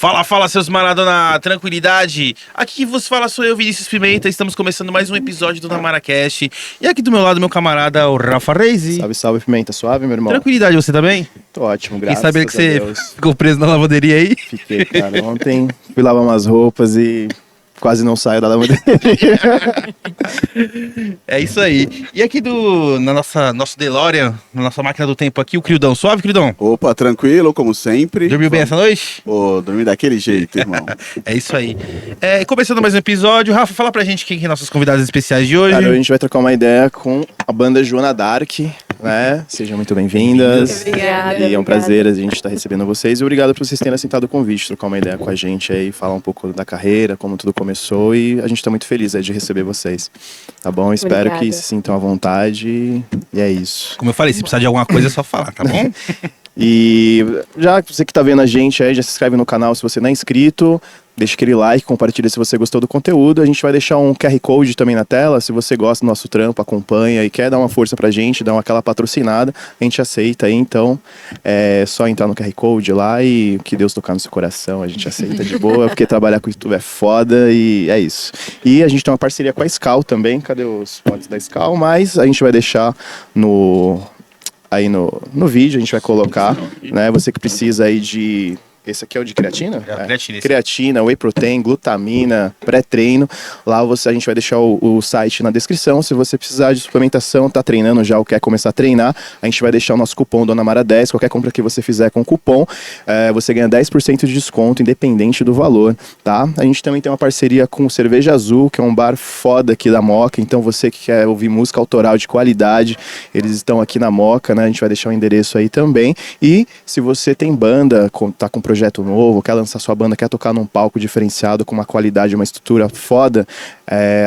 Fala, fala, seus Maradona, tranquilidade. Aqui que vos fala sou eu, Vinícius Pimenta. Estamos começando mais um episódio do NamaraCast. E aqui do meu lado, meu camarada, o Rafa Reis. Salve, salve, Pimenta. Suave, meu irmão? Tranquilidade, você tá bem? Tô ótimo, graças Quem sabe que você Deus. ficou preso na lavanderia aí? Fiquei, cara. Ontem fui lavar umas roupas e quase não saio da lavanderia. É isso aí. E aqui na nosso DeLorean, na nossa máquina do tempo aqui, o Crildão. Suave, Crildão? Opa, tranquilo, como sempre. Dormiu bem essa noite? Pô, dormi daquele jeito, irmão. É isso aí. Começando mais um episódio. Rafa, fala pra gente quem que é nossos convidados especiais de hoje. Cara, hoje a gente vai trocar uma ideia com a banda Joana Dark, né? Sejam muito bem-vindas. Obrigada. E é um prazer a gente estar recebendo vocês. E obrigado por vocês terem aceitado o convite, trocar uma ideia com a gente aí, falar um pouco da carreira, como tudo começou. E a gente tá muito feliz aí de receber vocês. Tá bom? Espero Obrigada. que se sintam à vontade. E é isso. Como eu falei, se precisar de alguma coisa é só falar, tá bom? E já você que tá vendo a gente aí, já se inscreve no canal se você não é inscrito. Deixa aquele like, compartilha se você gostou do conteúdo. A gente vai deixar um QR Code também na tela. Se você gosta do nosso trampo, acompanha e quer dar uma força pra gente, dar aquela patrocinada, a gente aceita aí. Então, é só entrar no QR Code lá e que Deus tocar no seu coração, a gente aceita de boa, porque trabalhar com YouTube é foda e é isso. E a gente tem uma parceria com a Skal também. Cadê os potes da Skal? Mas a gente vai deixar aí no vídeo, a gente vai colocar, né? Você que precisa aí de... Esse aqui é o de creatina? Creatina. Creatina, whey protein, glutamina, pré-treino. Lá a gente vai deixar o site na descrição. Se você precisar de suplementação, tá treinando já ou quer começar a treinar, a gente vai deixar o nosso cupom Dona Mara 10. Qualquer compra que você fizer com o cupom, você ganha 10% de desconto, independente do valor, tá? A gente também tem uma parceria com o Cerveja Azul, que é um bar foda aqui da Moca. Então você que quer ouvir música autoral de qualidade, eles estão aqui na Moca, né? A gente vai deixar o endereço aí também. E se você tem banda, tá com projeto novo, quer lançar sua banda, quer tocar num palco diferenciado com uma qualidade, uma estrutura foda,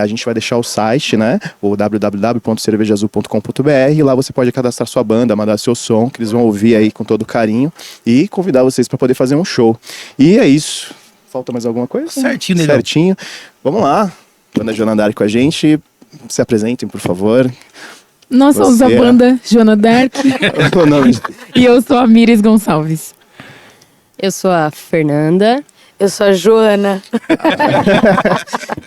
a gente vai deixar o site, né, o www.cervejaazul.com.br, e lá você pode cadastrar sua banda, mandar seu som, que eles vão ouvir aí com todo carinho e convidar vocês para poder fazer um show. E é isso. Falta mais alguma coisa? Certinho, Negão. Certinho. Vamos lá. Banda Joana Dark com a gente. Se apresentem, por favor. Nós somos a banda Joana Dark O nome e eu sou a Miris Gonçalves. Eu sou a Fernanda. Eu sou a Joana.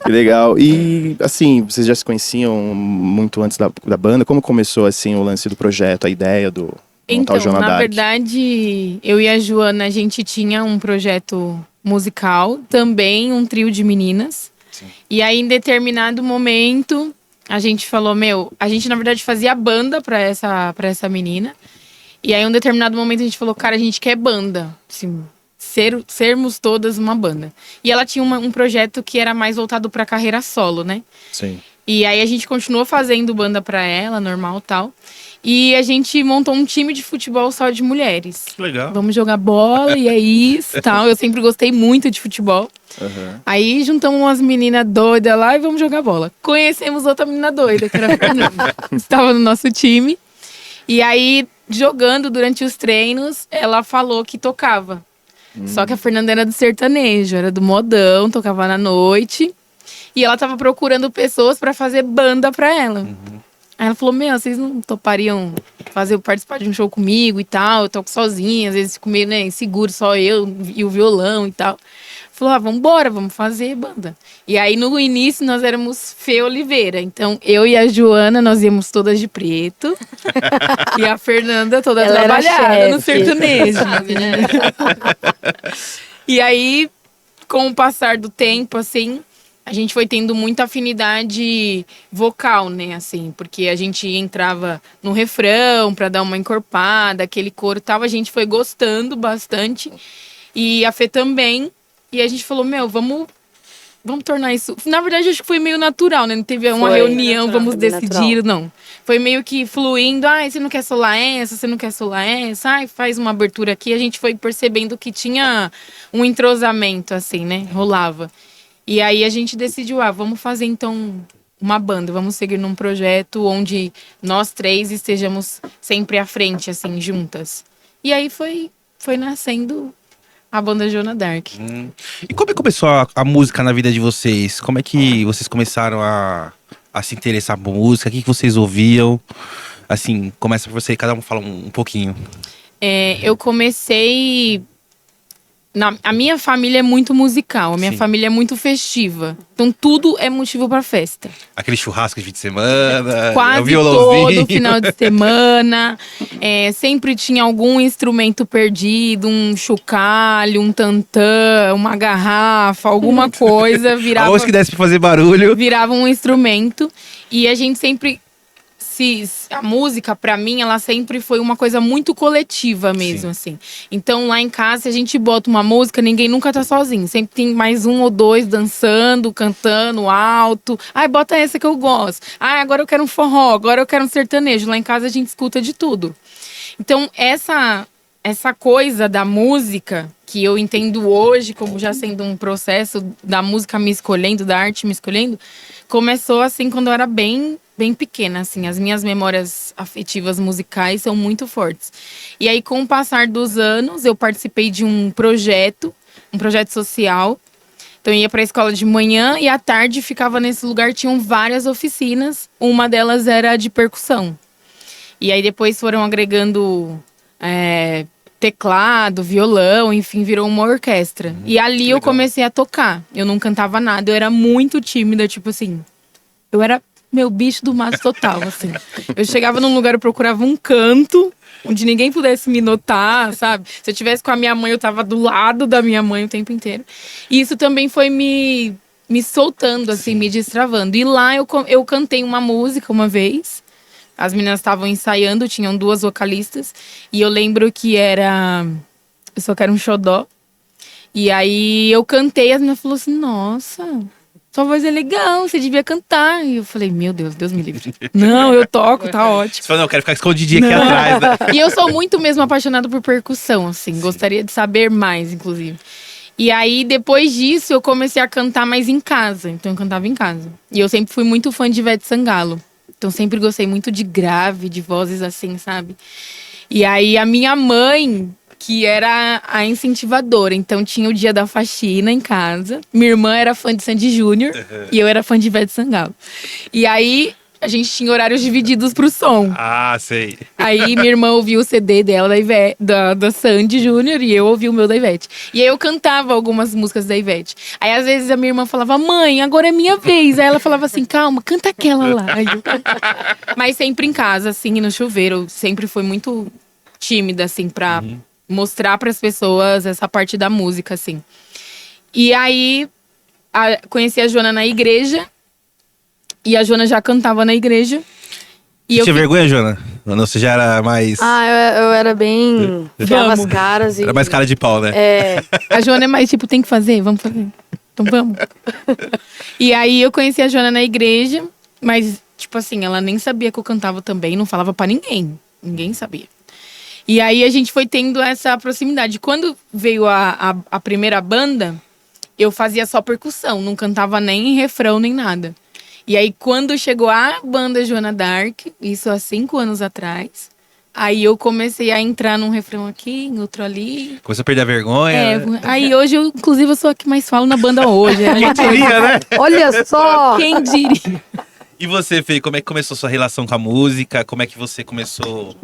Que legal. E, assim, vocês já se conheciam muito antes da banda? Como começou, assim, o lance do projeto, a ideia do montar Então, o Joana na Dark? verdade, eu e a Joana, a gente tinha um projeto musical, também um trio de meninas. Sim. E aí, em determinado momento, a gente falou, a gente, na verdade, fazia banda pra essa menina. E aí, em um determinado momento, a gente falou, cara, a gente quer banda, assim, sermos todas uma banda. E ela tinha um projeto que era mais voltado pra carreira solo, né? Sim. E aí, a gente continuou fazendo banda pra ela, normal e tal. E a gente montou um time de futebol só de mulheres. Legal. Vamos jogar bola e é isso, tal. Eu sempre gostei muito de futebol. Uhum. Aí, juntamos umas meninas doidas lá e vamos jogar bola. Conhecemos outra menina doida, que era a Fernanda. Estava no nosso time. E aí, jogando durante os treinos, ela falou que tocava. Só que a Fernanda era do sertanejo, era do modão, tocava na noite. E ela tava procurando pessoas pra fazer banda pra ela. Aí ela falou, vocês não topariam participar de um show comigo e tal? Eu toco sozinha, às vezes fico meio, né, inseguro, só eu e o violão e tal. Falou, vambora, vamos fazer banda. E aí, no início, nós éramos Fê Oliveira. Então, eu e a Joana, nós íamos todas de preto. E a Fernanda toda Ela era trabalhada no chefe. sertanejo. E aí, com o passar do tempo, assim, a gente foi tendo muita afinidade vocal, né, assim. Porque a gente entrava no refrão pra dar uma encorpada, aquele coro e tal. A gente foi gostando bastante. E a Fê também. E a gente falou, vamos tornar isso... Na verdade, acho que foi meio natural, né? Não teve uma reunião, natural, vamos foi bem decidir, natural. não. Foi meio que fluindo. Você não quer solar essa, você não quer solar essa. Faz uma abertura aqui. A gente foi percebendo que tinha um entrosamento, assim, né? Rolava. E aí a gente decidiu, vamos fazer então uma banda. Vamos seguir num projeto onde nós três estejamos sempre à frente, assim, juntas. E aí foi nascendo a banda Joana Dark. E como é que começou a música na vida de vocês? Como é que vocês começaram a se interessar por música? O que vocês ouviam? Assim, começa por você, cada um fala um pouquinho. Eu comecei A minha família é muito musical, a minha Sim. família é muito festiva. Então tudo é motivo pra festa. Aquele churrasco de fim de semana, o Quase violãozinho. todo final de semana. Sempre tinha algum instrumento perdido, um chocalho, um tantã, uma garrafa, alguma coisa. Aonde que desse pra fazer barulho. Virava um instrumento. E a gente sempre... A música, pra mim, ela sempre foi uma coisa muito coletiva mesmo, assim. Então, lá em casa, se a gente bota uma música, ninguém nunca tá sozinho. Sempre tem mais um ou dois dançando, cantando alto. Ai, bota essa que eu gosto. Ai, agora eu quero um forró, agora eu quero um sertanejo. Lá em casa, a gente escuta de tudo. Então, essa coisa da música, que eu entendo hoje como já sendo um processo da música me escolhendo, da arte me escolhendo, começou assim quando eu era bem pequena, assim. As minhas memórias afetivas musicais são muito fortes. E aí, com o passar dos anos, eu participei de um projeto social. Então, eu ia para a escola de manhã e à tarde ficava nesse lugar, tinham várias oficinas. Uma delas era de percussão. E aí, depois foram agregando teclado, violão, enfim, virou uma orquestra. E ali eu comecei a tocar. Eu não cantava nada, eu era muito tímida, tipo assim. Eu era meu bicho do mato total, assim. Eu chegava num lugar, eu procurava um canto onde ninguém pudesse me notar, sabe? Se eu tivesse com a minha mãe, eu tava do lado da minha mãe o tempo inteiro. E isso também foi me soltando, assim, me destravando. E lá eu cantei uma música uma vez. As meninas estavam ensaiando, tinham 2 vocalistas. E eu lembro que era Eu Só Quero um Xodó. E aí eu cantei, as meninas falaram assim, nossa... Sua voz é legal, você devia cantar. E eu falei, meu Deus, Deus me livre. Não, eu toco, tá ótimo. Você falou, não, eu quero ficar escondidinha aqui atrás, né? E eu sou muito mesmo apaixonada por percussão, assim. Gostaria de saber mais, inclusive. E aí, depois disso, eu comecei a cantar mais em casa. Então, eu cantava em casa. E eu sempre fui muito fã de Ivete Sangalo. Então, sempre gostei muito de grave, de vozes assim, sabe? E aí, a minha mãe... que era a incentivadora. Então, tinha o dia da faxina em casa. Minha irmã era fã de Sandy Júnior e eu era fã de Ivete Sangalo. E aí, a gente tinha horários divididos pro som. Ah, sei. Aí, minha irmã ouvia o CD dela, da Sandy Júnior, e eu ouvia o meu da Ivete. E aí, eu cantava algumas músicas da Ivete. Aí, às vezes, a minha irmã falava, mãe, agora é minha vez. Aí ela falava assim, calma, canta aquela lá. Aí eu... Mas sempre em casa, assim, no chuveiro. Eu sempre fui muito tímida, assim, pra... mostrar para as pessoas essa parte da música, assim. E aí, conheci a Joana na igreja. E a Joana já cantava na igreja. E Você tinha vergonha, Joana? Ou não, você já era mais... Eu era bem... Enfiava as caras e... Era mais cara de pau, né? A Joana é mais tipo, tem que fazer? Vamos fazer. Então vamos. E aí, eu conheci a Joana na igreja. Mas, tipo assim, ela nem sabia que eu cantava também. Não falava pra ninguém. Ninguém sabia. E aí a gente foi tendo essa proximidade. Quando veio a primeira banda, eu fazia só percussão, não cantava nem refrão nem nada. E aí quando chegou a banda Joana Dark, isso há 5 anos atrás, aí eu comecei a entrar num refrão aqui, em outro ali. Começou a perder a vergonha. né? Aí hoje eu, inclusive, eu sou a que mais falo na banda hoje. Quem diria, né? Olha só! Quem diria? E você, Fê, como é que começou a sua relação com a música? Como é que você começou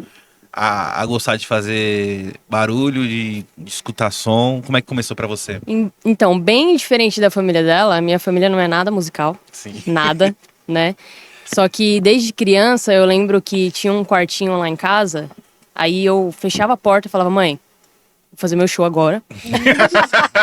a gostar de fazer barulho, de escutar som? Como é que começou pra você? Então, bem diferente da família dela, a minha família não é nada musical. Sim. Nada, né? Só que desde criança eu lembro que tinha um quartinho lá em casa. Aí eu fechava a porta e falava, mãe, vou fazer meu show agora.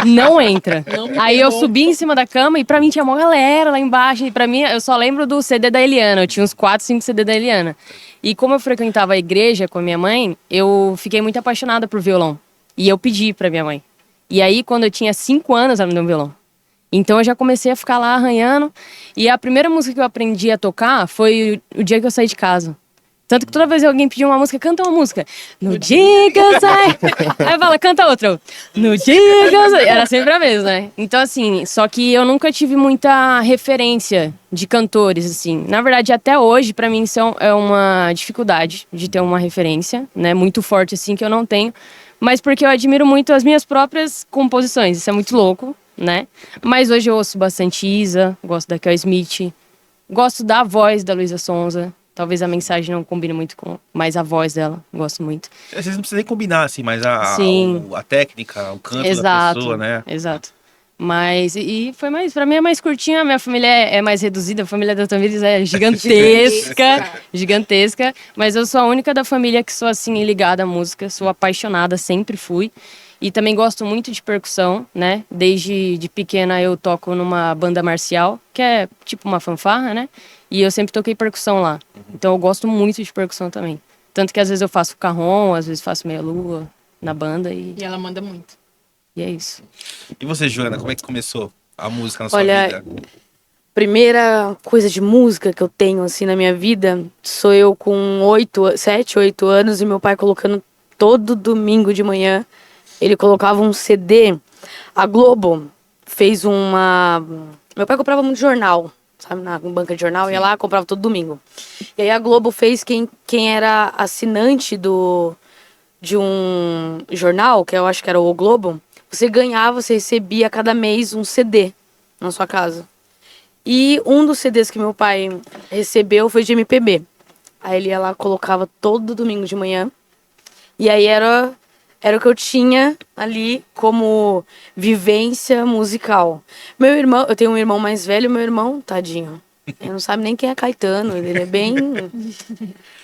Não entra. Aí eu subi em cima da cama e pra mim tinha uma galera lá embaixo. E pra mim, eu só lembro do CD da Eliana. Eu tinha uns 4, 5 CD da Eliana. E como eu frequentava a igreja com a minha mãe, eu fiquei muito apaixonada por violão. E eu pedi pra minha mãe. E aí, quando eu tinha 5 anos, ela me deu um violão. Então eu já comecei a ficar lá arranhando. E a primeira música que eu aprendi a tocar foi o dia que eu saí de casa. Tanto que toda vez que alguém pedia uma música, canta uma música. No dia que eu saí... Aí fala, canta outra. No dia que eu saí... Era sempre a mesma, né? Então, assim, só que eu nunca tive muita referência de cantores, assim. Na verdade, até hoje, pra mim, isso é uma dificuldade de ter uma referência, né? Muito forte, assim, que eu não tenho. Mas porque eu admiro muito as minhas próprias composições. Isso é muito louco, né? Mas hoje eu ouço bastante Isa, gosto da Kel Smith, gosto da voz da Luísa Sonza. Talvez a mensagem não combine muito com... Mas a voz dela, gosto muito. Às vezes não precisa nem combinar, assim, mas Sim. a técnica, o canto da Exato, pessoa, né? exato. Mas, e foi mais, pra mim é mais curtinha, minha família é mais reduzida, a família da Tamires é gigantesca, gigantesca, mas eu sou a única da família que sou assim, ligada à música, sou apaixonada, sempre fui. E também gosto muito de percussão, né? Desde de pequena eu toco numa banda marcial, que é tipo uma fanfarra, né? E eu sempre toquei percussão lá. Então eu gosto muito de percussão também. Tanto que às vezes eu faço carrom, às vezes faço meia-lua na banda E ela manda muito. e é isso. E você, Joana, como é que começou a música na sua Olha, vida? Primeira coisa de música que eu tenho assim na minha vida sou eu com 7, 8 anos e meu pai colocando todo domingo de manhã. Ele colocava um CD. A Globo fez uma. Meu pai comprava muito jornal, sabe, na banca de jornal, ia lá, comprava todo domingo. E aí a Globo fez quem era assinante de um jornal, que eu acho que era o Globo, você ganhava, você recebia cada mês um CD na sua casa. E um dos CDs que meu pai recebeu foi de MPB. Aí ele ia lá, colocava todo domingo de manhã. E aí era o que eu tinha ali como vivência musical. Meu irmão, eu tenho um irmão mais velho, meu irmão, tadinho. Ele não sabe nem quem é Caetano, ele é bem...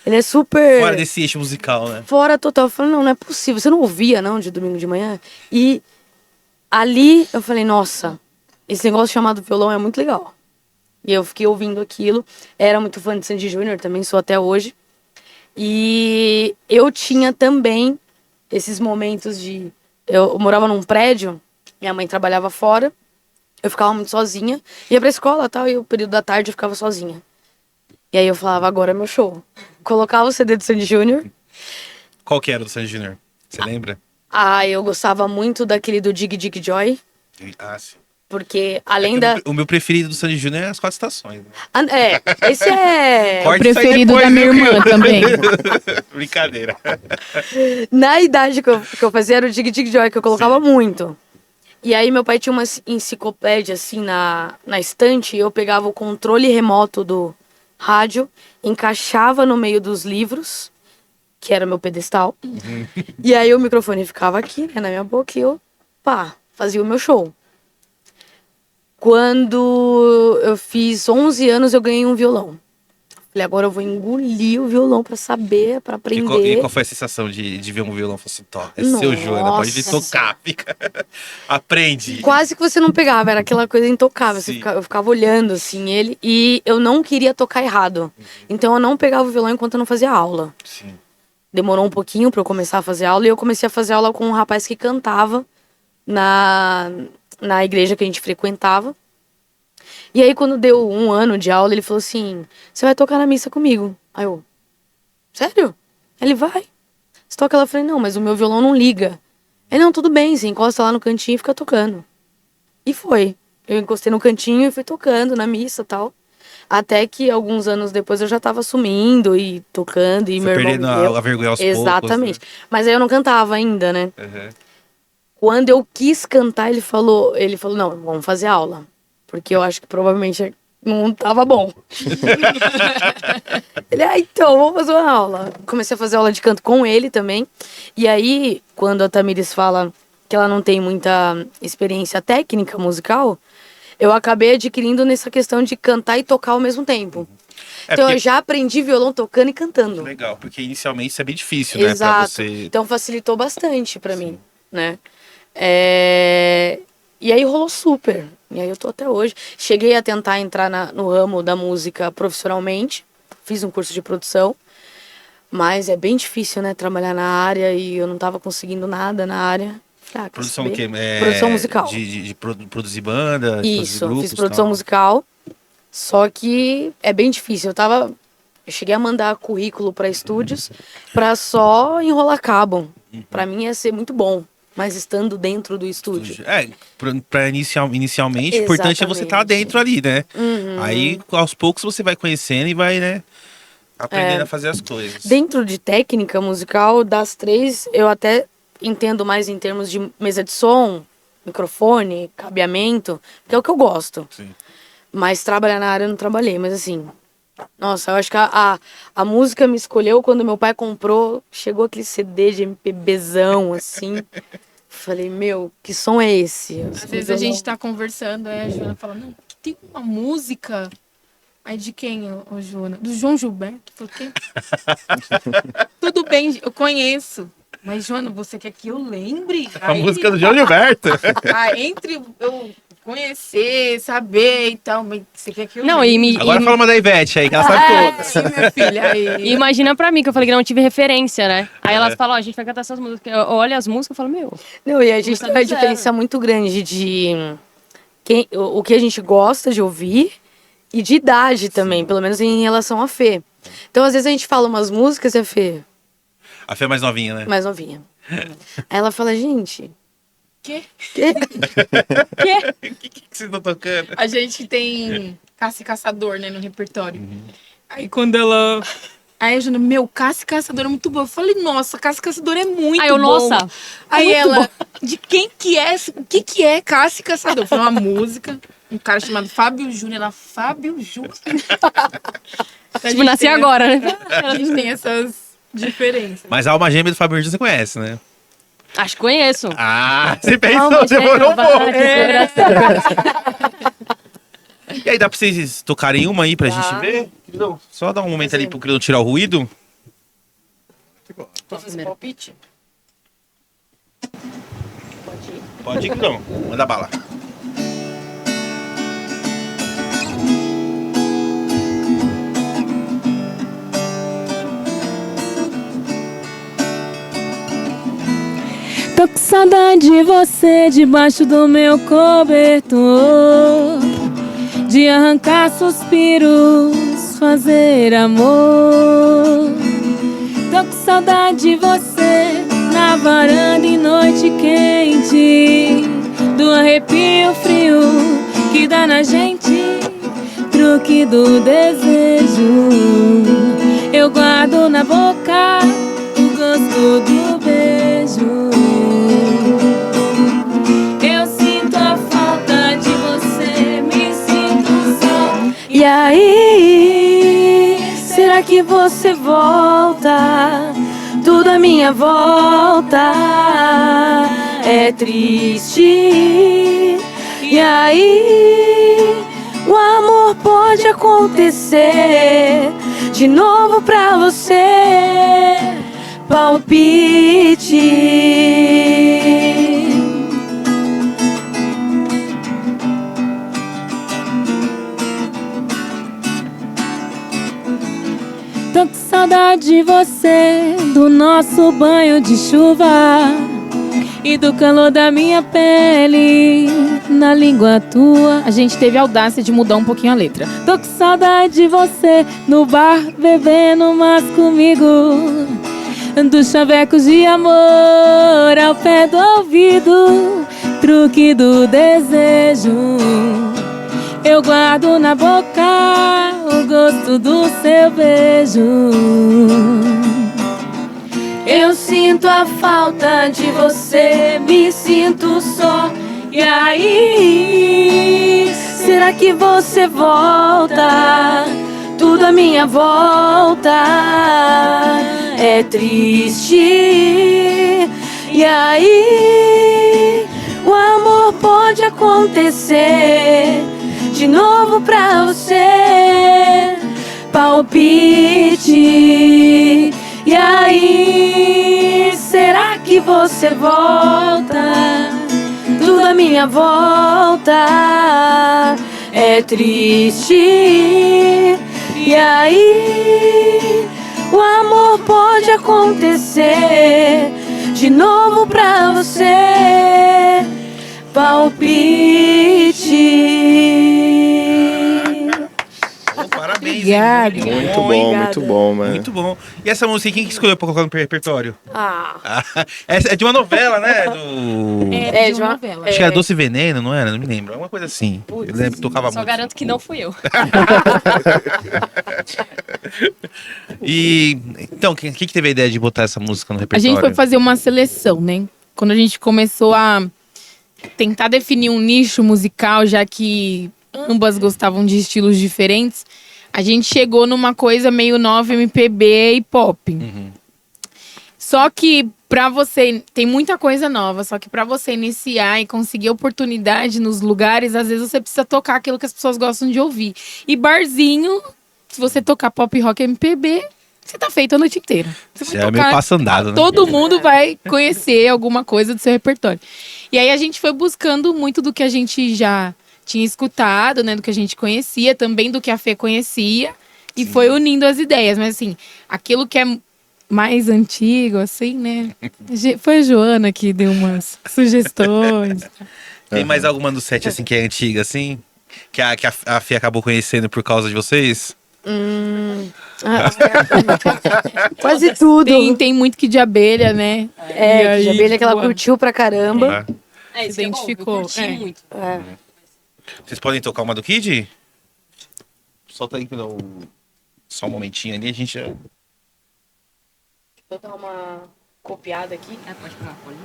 Ele é super... Fora desse eixo musical, né? Fora total. Eu falei, não é possível. Você não ouvia, não, de domingo de manhã? E ali eu falei, nossa, esse negócio chamado violão é muito legal. E eu fiquei ouvindo aquilo. Era muito fã de Sandy Júnior, também sou até hoje. E eu tinha também esses momentos de... Eu morava num prédio, minha mãe trabalhava fora, eu ficava muito sozinha, ia pra escola e tal, e o período da tarde eu ficava sozinha. E aí eu falava, agora é meu show. Colocava o CD do Sandy Júnior. Qual que era do Sandy Júnior? Você lembra? Ah, eu gostava muito daquele do Dig Dig Joy, Ah, sim. porque além da... O meu preferido do Sandy Júnior é as 4 estações. Né? Esse é... Corte isso aí Preferido depois, da minha viu? irmã também. Brincadeira. Na idade que eu fazia era o Dig Dig Joy, que eu colocava muito. E aí meu pai tinha uma enciclopédia assim na estante, e eu pegava o controle remoto do rádio, encaixava no meio dos livros, que era meu pedestal. E aí o microfone ficava aqui, né, na minha boca, e eu, fazia o meu show. Quando eu fiz 11 anos, eu ganhei um violão. Falei, agora eu vou engolir o violão pra saber, pra aprender. E qual foi a sensação de ver um violão e falar assim, toca, é seu Joana, pode vir Nossa. tocar, fica. Aprende. Quase que você não pegava, era aquela coisa intocável. Sim. Eu ficava olhando assim ele e eu não queria tocar errado. Então eu não pegava o violão enquanto eu não fazia aula. Sim. Demorou um pouquinho pra eu começar a fazer aula e eu comecei a fazer aula com um rapaz que cantava na igreja que a gente frequentava. E aí quando deu um ano de aula, ele falou assim, você vai tocar na missa comigo. Aí eu, sério? Ele vai. Você toca lá? Eu falei, não, mas o meu violão não liga. Ele, não, tudo bem, você encosta lá no cantinho e fica tocando. E foi. Eu encostei no cantinho e fui tocando na missa e tal. Até que alguns anos depois eu já tava assumindo e tocando. E Foi meu irmão perdendo me deu. a vergonha aos Exatamente. poucos. Mas aí eu não cantava ainda, né? Né? Uhum. Quando eu quis cantar, ele falou, não, vamos fazer aula. Porque eu acho que provavelmente não tava bom. Ele, então, vamos fazer uma aula. Comecei a fazer aula de canto com ele também. E aí, quando a Tamires fala que ela não tem muita experiência técnica musical, eu acabei adquirindo nessa questão de cantar e tocar ao mesmo tempo. Então porque- eu já aprendi violão tocando e cantando. Legal, porque inicialmente isso é bem difícil, né? Pra Exato. você. Então facilitou bastante pra mim, né? E aí rolou super. E aí eu tô até hoje. Cheguei a tentar entrar no ramo da música profissionalmente. Fiz um curso de produção. Mas é bem difícil, né? Trabalhar na área e eu não tava conseguindo nada na área. Falei, quer Produção o saber? quê? É, Produção musical. De produzir banda? de produzir Isso, grupos, fiz produção tal. musical. Só que é bem difícil. Eu cheguei a mandar currículo para estúdios para só enrolar cabo. Para mim ia ser muito bom, mas estando dentro do estúdio. Inicialmente, o importante é você estar Exatamente. dentro ali, né? Uhum. Aí, aos poucos, você vai conhecendo e vai, né? Aprendendo a fazer as coisas. Dentro de técnica musical, das três, eu até entendo mais em termos de mesa de som, microfone, cabeamento, que é o que eu gosto. Sim. Mas trabalhar na área eu não trabalhei, mas assim, Nossa, eu acho que a música me escolheu quando meu pai comprou. Chegou aquele CD de MPBzão, assim. Falei, meu, que som é esse? Às vezes a gente tá conversando, aí a Joana fala, não, tem uma música. Aí de quem, ô Joana? Do João Gilberto? Eu falei, quem? Tudo bem, eu conheço. Mas, Joana, você quer que eu lembre? A música do João Gilberto. Entre eu conhecer, saber e tal, mas você quer que eu Não, lembre? Agora fala uma da Ivete aí, que ela sabe todas. Sim, minha filha. Aí. E imagina pra mim, que eu falei que não tive referência, né? Aí elas falam, ó, a gente vai cantar essas músicas. Eu olho as músicas e falo, meu... Não, e a gente Começando tem uma do zero. diferença muito grande de o que a gente gosta de ouvir e de idade também, pelo menos em relação a Fê. Então, às vezes a gente fala umas músicas e a Fê, A Fê é mais novinha, né? mais novinha. Aí ela fala, gente, Quê? que? O que vocês estão tocando? A gente tem Caça e Caçador, né, no repertório. Aí quando ela... Aí a Joana, meu, Caça e Caçador é muito bom. Eu falei, nossa, Caça e Caçador é muito Aí eu, bom. nossa, Aí muito ela, de quem que é? O que que é Caça e Caçador? Foi uma música, um cara chamado Fábio Júnior. Ela, Fábio Júnior? tipo, nasci agora, né? A gente tem essas diferenças. Mas a alma gêmea do Fábio Júnior você conhece, né? Acho que conheço. Ah, você pensou, Calma, demorou um pouco. É. E aí, dá pra vocês tocarem uma aí pra gente ver? Queridão, só dar um momento ali pro querido tirar o ruído. Esse palpite? Pode ir, queridão. Manda bala. Tô com saudade de você debaixo do meu cobertor, de arrancar suspiros, fazer amor. Tô com saudade de você na varanda em noite quente, do arrepio frio que dá na gente, truque do desejo. Eu guardo na boca o gosto do beijo. Eu sinto a falta de você, me sinto só. E aí, será que você volta? Tudo à minha volta é triste. E aí, o amor pode acontecer de novo pra você. Palpite. Tô com saudade de você, do nosso banho de chuva e do calor da minha pele na língua tua. A gente teve a audácia de mudar um pouquinho a letra. Tô com saudade de você no bar bebendo mas comigo, dos chavecos de amor ao pé do ouvido, truque do desejo. Eu guardo na boca o gosto do seu beijo. Eu sinto a falta de você, me sinto só. E aí, será que você volta? Tudo à minha volta é triste. E aí, o amor pode acontecer de novo pra você. Palpite. E aí, será que você volta? Tudo à minha volta é triste. E aí, o amor pode acontecer de novo pra você. Palpite. Parabéns. Obrigada. hein? Muito bom, Obrigada. muito bom, mano. Muito bom. E essa música, quem que escolheu pra colocar no repertório? Ah, Ah, é de uma novela, né? Do... É, de de uma- uma novela. Acho que era Doce Veneno, não era? Não me lembro. Alguma coisa assim. Eu lembro que tocava Só muito. garanto que não fui eu. E então, quem que teve a ideia de botar essa música no A repertório? gente foi fazer uma seleção, né? Quando a gente começou a tentar definir um nicho musical, já que ambas gostavam de estilos diferentes, a gente chegou numa coisa meio nova MPB e pop. Só que pra você, tem muita coisa nova, só que pra você iniciar e conseguir oportunidade nos lugares, às vezes você precisa tocar aquilo que as pessoas gostam de ouvir. E barzinho, se você tocar pop rock MPB, você tá feito a noite inteira. Você Você é meio passandado, né? todo mundo vai conhecer alguma coisa do seu repertório. E aí a gente foi buscando muito do que a gente já tinha escutado, né? Do que a gente conhecia, também do que a Fê conhecia. E foi unindo as ideias. Mas assim, aquilo que é mais antigo, assim, né? Foi a Joana que deu umas sugestões. Tem mais alguma do set, assim, que é antiga, assim? Que a Fê acabou conhecendo por causa de vocês? Quase tudo. Tem muito que de abelha, né? E É, aí, de abelha que ela tipo, curtiu pra caramba. É. isso que é bom, identificou, eu curti é. muito. É. Vocês podem tocar uma do Kid? Solta aí, só um momentinho ali, a gente já... Vou dar uma copiada aqui. Pode pegar uma folhinha?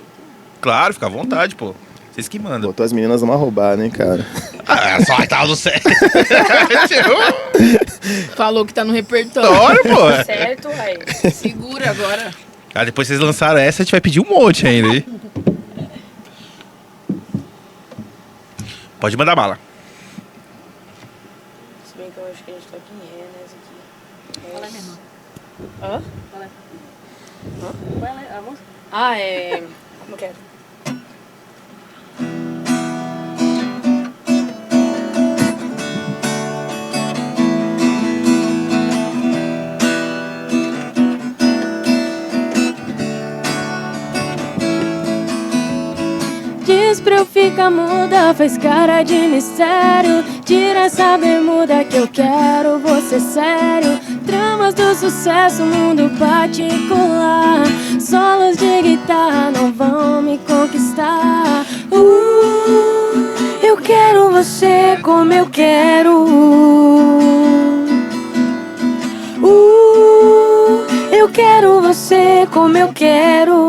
Claro, fica à vontade, pô. Vocês que mandam. Botou as meninas numa roubada, hein, cara. Ah, só a tal do set. falou que tá no repertório. Adoro, pô. Certo, aí. Segura agora. Ah, depois vocês lançaram essa, a gente vai pedir um monte ainda, hein? Pode mandar bala. Se bem que eu acho que a gente tá aqui em Ré, né? Esse aqui. Qual é, minha irmã? Hã? Qual é? Qual é a música? Ah, é. Como que é? Diz pra eu ficar muda, faz cara de mistério. Tira essa bermuda que eu quero você sério. Tramas do sucesso, mundo particular. Solos de guitarra não vão me conquistar. Eu quero você como eu quero. Eu quero você como eu quero.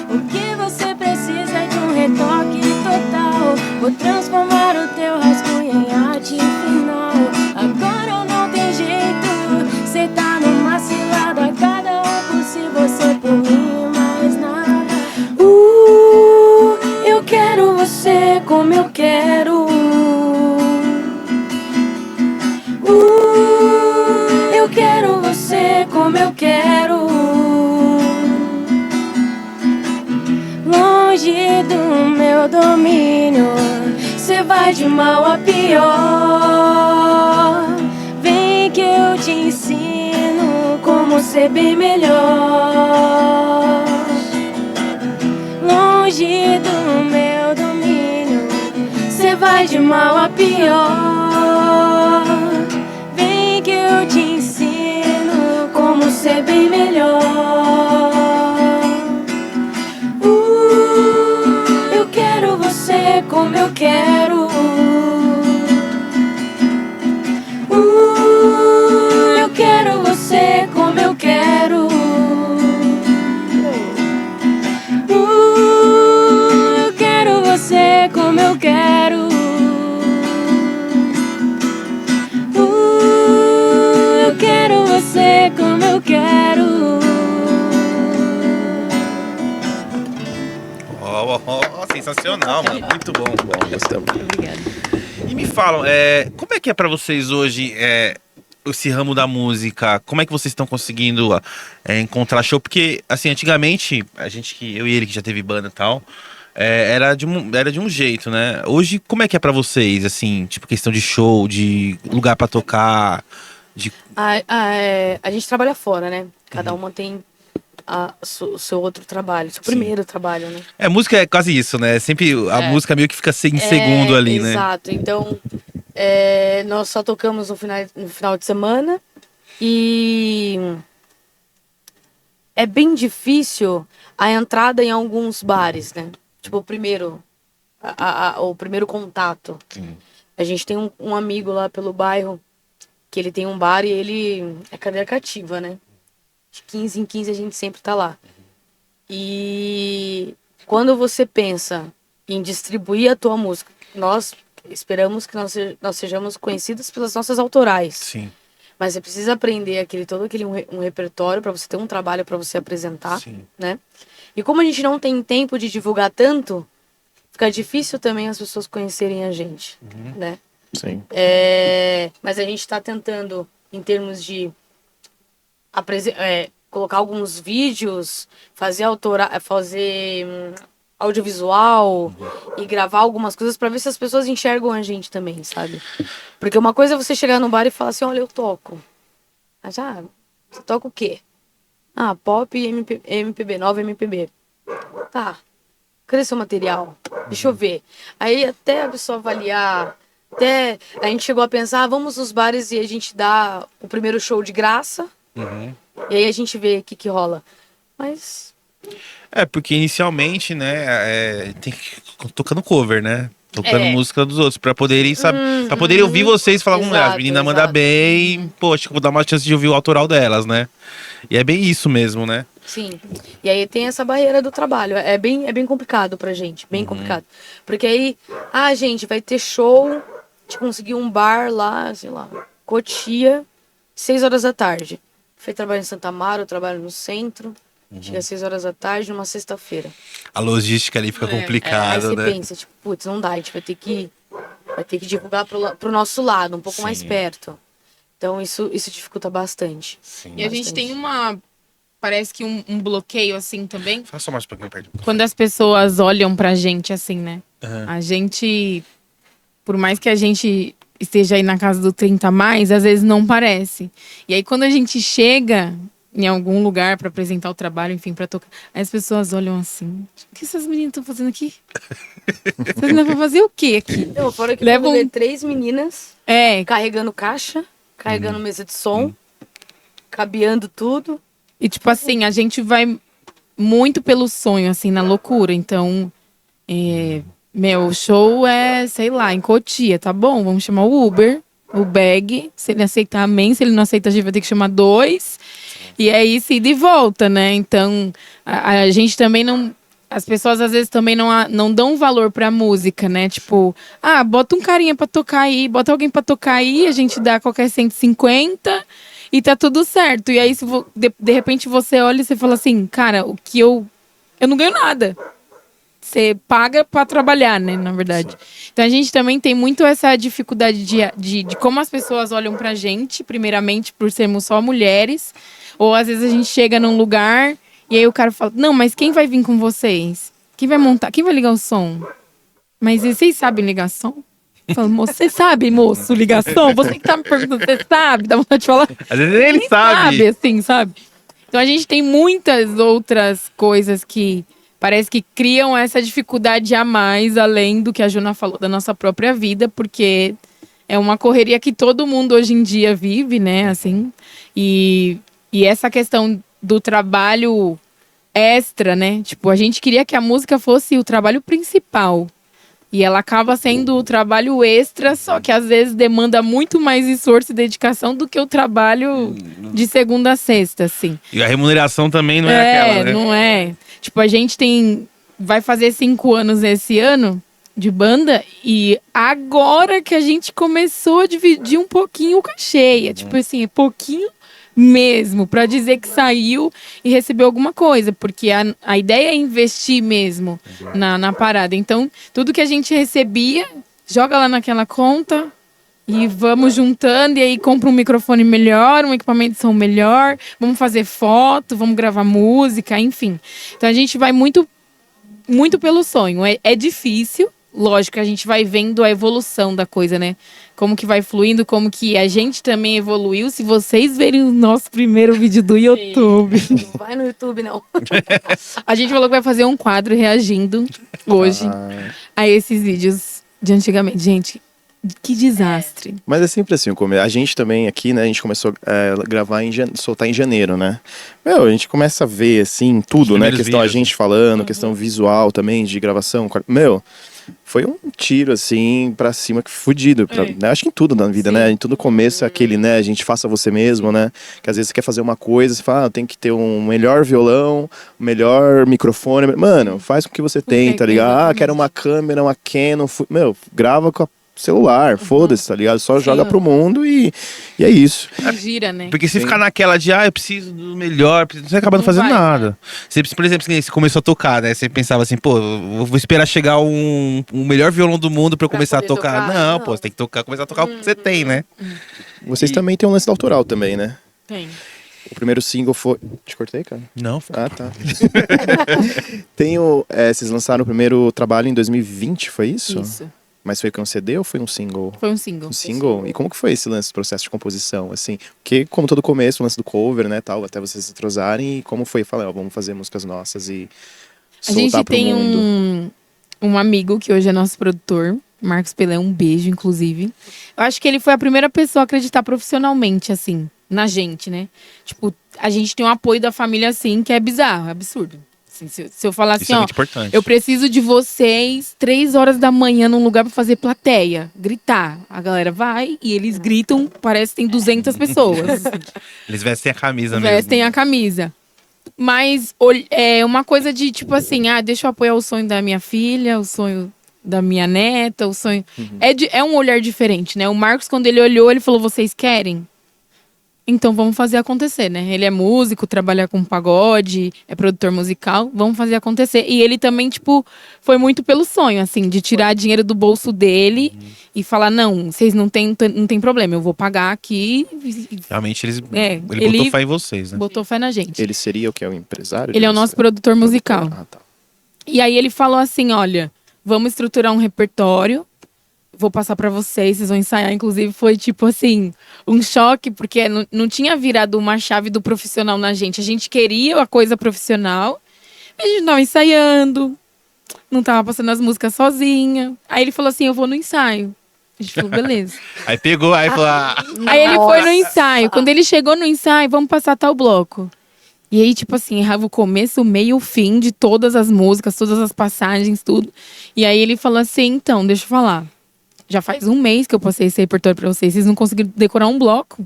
O que você precisa é de um retoque total. Vou transformar o teu rascunho em arte final. Agora não tem jeito, cê tá numa cilada. Cada um por si, você por mim, mais nada. Eu quero você como eu quero. Eu quero você como eu quero. Longe do meu domínio, cê vai de mal a pior. Vem que eu te ensino como ser bem melhor. Longe do meu domínio, cê vai de mal a pior. Vem que eu te ensino como ser bem melhor. Eu quero você como eu quero. Eu quero você como eu quero. Eu quero você como eu quero. Eu quero você como eu quero. Ó, sensacional, mano. Muito bom. Bom, gostamos. Obrigada. E me falam, como é que é pra vocês hoje esse ramo da música? Como é que vocês estão conseguindo encontrar show? Porque, assim, antigamente, eu e ele que já teve banda e tal, era de um jeito, né? Hoje, como é que é pra vocês, assim, tipo, questão de show, de lugar pra tocar, de... A gente trabalha fora, né? Cada uma tem o seu outro trabalho, seu primeiro trabalho, né? música é quase isso, né? Sempre a música meio que fica em segundo ali, né? Exato. Então, nós só tocamos no final de semana e é bem difícil a entrada em alguns bares, né? Tipo, o primeiro contato. Sim. A gente tem um amigo lá pelo bairro que ele tem um bar e ele é cadeira cativa, né? De 15 em 15 a gente sempre tá lá. E quando você pensa em distribuir a tua música, nós esperamos que nós sejamos conhecidas pelas nossas autorais. Sim, Mas você precisa aprender todo aquele um repertório para você ter um trabalho para você apresentar, sim. né? E como a gente não tem tempo de divulgar tanto, fica difícil também as pessoas conhecerem a gente, né? Sim. Mas a gente está tentando, em termos de colocar alguns vídeos, fazer audiovisual e gravar algumas coisas para ver se as pessoas enxergam a gente também, sabe? Porque uma coisa é você chegar no bar e falar assim, olha, eu toco. Mas, você toca o quê? Pop e MPB, nova MPB. Tá. Cadê seu material? Deixa eu ver. Aí até a pessoa avaliar, até a gente chegou a pensar, vamos nos bares e a gente dá o primeiro show de graça. E aí a gente vê o que rola. Mas Porque inicialmente, né, tem que tocando cover, né? Tocando música dos outros, pra poderem, sabe? Pra poderem ouvir vocês e falar, as Exato, meninas mandam bem, pô, acho que vou dar uma chance de ouvir o autoral delas, né? E é bem isso mesmo, né? sim. E aí tem essa barreira do trabalho. É bem complicado pra gente. Bem complicado. Porque aí, gente, vai ter show. De conseguir um bar lá, sei lá, Cotia, 6 horas da tarde. Fui trabalhar em Santa Amaro, eu trabalho no centro. Chega às 6 horas da tarde, numa sexta-feira. A logística ali fica Aí complicada, você né? pensa, tipo, putz, não dá, a gente vai ter que divulgar pro nosso lado, um pouco mais Sim. perto. Então isso dificulta bastante. Sim. E a gente tem parece que um bloqueio assim também. Fala só mais um pouquinho perto. Quando as pessoas olham pra gente assim, né? Aham. A gente, por mais que a gente esteja aí na casa do 30 a mais, às vezes não parece. E aí quando a gente chega em algum lugar pra apresentar o trabalho, enfim, pra tocar, aí as pessoas olham assim: o que essas meninas estão fazendo aqui? Vocês não vão fazer o quê aqui? Não, fora que Levam- eu vou ver 3 meninas É, carregando caixa, carregando mesa de som, cabeando tudo. e tipo assim, a gente vai muito pelo sonho, assim, na loucura. Então, meu show é, sei lá, em Cotia, tá bom? Vamos chamar o Uber, o bag. Se ele aceitar, amém. Se ele não aceitar, a gente vai ter que chamar 2. E é isso, ida e volta, né? Então, a gente também não... As pessoas, às vezes, também não dão valor pra música, né? Tipo, bota um carinha pra tocar aí, bota alguém pra tocar aí, a gente dá qualquer 150 e tá tudo certo. E aí, se de repente, você olha e você fala assim, cara, o que eu não ganho nada. Você paga pra trabalhar, né, na verdade. Então a gente também tem muito essa dificuldade de como as pessoas olham pra gente, primeiramente por sermos só mulheres. Ou às vezes a gente chega num lugar e aí o cara fala, não, mas quem vai vir com vocês? Quem vai montar? Quem vai ligar o som? Mas e vocês sabem ligar som? Eu falo, moço, você sabe, moço, ligação? Você que tá me perguntando, você sabe? Dá vontade de falar. Às vezes ele Quem sabe. assim, sabe? Então a gente tem muitas outras coisas que parece que criam essa dificuldade a mais, além do que a Juna falou da nossa própria vida, porque é uma correria que todo mundo hoje em dia vive, né, assim. E essa questão do trabalho extra, né? Tipo, a gente queria que a música fosse o trabalho principal. E ela acaba sendo o trabalho extra, só que às vezes demanda muito mais esforço e dedicação do que o trabalho de segunda a sexta, assim. E a remuneração também não é aquela, né? Não é. Tipo, a gente vai fazer 5 anos esse ano de banda e agora que a gente começou a dividir um pouquinho o cachê. Tipo assim, pouquinho mesmo, pra dizer que saiu e recebeu alguma coisa, porque a ideia é investir mesmo na parada. Então, tudo que a gente recebia, joga lá naquela conta e vamos juntando, e aí compra um microfone melhor, um equipamento de som melhor, vamos fazer foto, vamos gravar música, enfim. Então a gente vai muito, muito pelo sonho. É difícil, lógico, a gente vai vendo a evolução da coisa, né? Como que vai fluindo, como que a gente também evoluiu. Se vocês verem o nosso primeiro vídeo do YouTube. Não vai no YouTube, não. A gente falou que vai fazer um quadro reagindo hoje a esses vídeos de antigamente. Gente, que desastre. Mas é sempre assim, a gente também aqui, né, a gente começou a gravar, soltar em janeiro, né? Meu, a gente começa a ver, assim, tudo, né? primeiros Questão a vídeos, gente falando, questão visual também, de gravação. Meu, foi um tiro, assim, pra cima, que fudido. Né? Acho que em tudo na vida, né? Em tudo começo é aquele, né? A gente faça você mesmo, né? Que às vezes você quer fazer uma coisa, você fala, tem que ter um melhor violão, um melhor microfone. Mano, faz com o que você tem, tá ligado? Quero uma câmera, uma Canon. Meu, grava com a celular, foda-se, tá ligado? Só Sim. joga pro mundo e é isso. Gira, né? Porque se ficar naquela de, eu preciso do melhor, você acaba não Não fazendo vai, nada. Você, por exemplo, você começou a tocar, né? Você pensava assim, pô, eu vou esperar chegar um melhor violão do mundo pra eu Pra começar a poder tocar. tocar, Não, não. pô, você tem que começar a tocar o que você tem, né? Vocês E- também têm um lance autoral também, né? Tem. O primeiro single foi... Te cortei, cara? Não, Ah, tá. Vocês lançaram o primeiro trabalho em 2020, foi isso? Isso. Mas foi com um CD ou foi um single? Foi um single. Um single? E como que foi esse lance, processo de composição, assim? Porque, como todo começo, o lance do cover, né, tal, até vocês se entrosarem, e como foi? Falei, vamos fazer músicas nossas e A gente soltar pro tem mundo. um amigo que hoje é nosso produtor, Marcos Pelé, um beijo, inclusive. Eu acho que ele foi a primeira pessoa a acreditar profissionalmente, assim, na gente, né? Tipo, a gente tem um apoio da família, assim, que é bizarro, é absurdo. Assim, se eu falar isso assim, é ó, muito importante. eu preciso de vocês 3 horas da manhã num lugar pra fazer plateia, gritar. A galera vai e eles gritam, parece que tem 200 pessoas. Eles vestem a camisa Vestem mesmo. a camisa. Mas é uma coisa de tipo assim, deixa eu apoiar o sonho da minha filha, o sonho da minha neta, o sonho. É um olhar diferente, né? O Marcos, quando ele olhou, ele falou: vocês querem? Então vamos fazer acontecer, né? Ele é músico, trabalha com pagode, é produtor musical, vamos fazer acontecer. E ele também, tipo, foi muito pelo sonho, assim, de tirar dinheiro do bolso dele e falar: não, vocês não tem problema, eu vou pagar aqui. Realmente ele ele botou fé em vocês, né? botou fé na gente. Ele seria o que é o empresário? Ele é o nosso produtor musical. Ah, tá. E aí ele falou assim: olha, vamos estruturar um repertório, vou passar pra vocês vão ensaiar. Inclusive foi tipo assim, um choque, porque não tinha virado uma chave do profissional na gente. A gente queria a coisa profissional, mas a gente não tava ensaiando, não tava passando as músicas sozinha. Aí ele falou assim: eu vou no ensaio. A gente falou: beleza. Aí pegou, aí falou, Aí ele foi no ensaio. Quando ele chegou no ensaio, vamos passar tal bloco. E aí, tipo assim, errava o começo, o meio, o fim de todas as músicas, todas as passagens, tudo. E aí ele falou assim: então, deixa eu falar. Já faz um mês que eu passei esse repertório pra vocês não conseguiram decorar um bloco.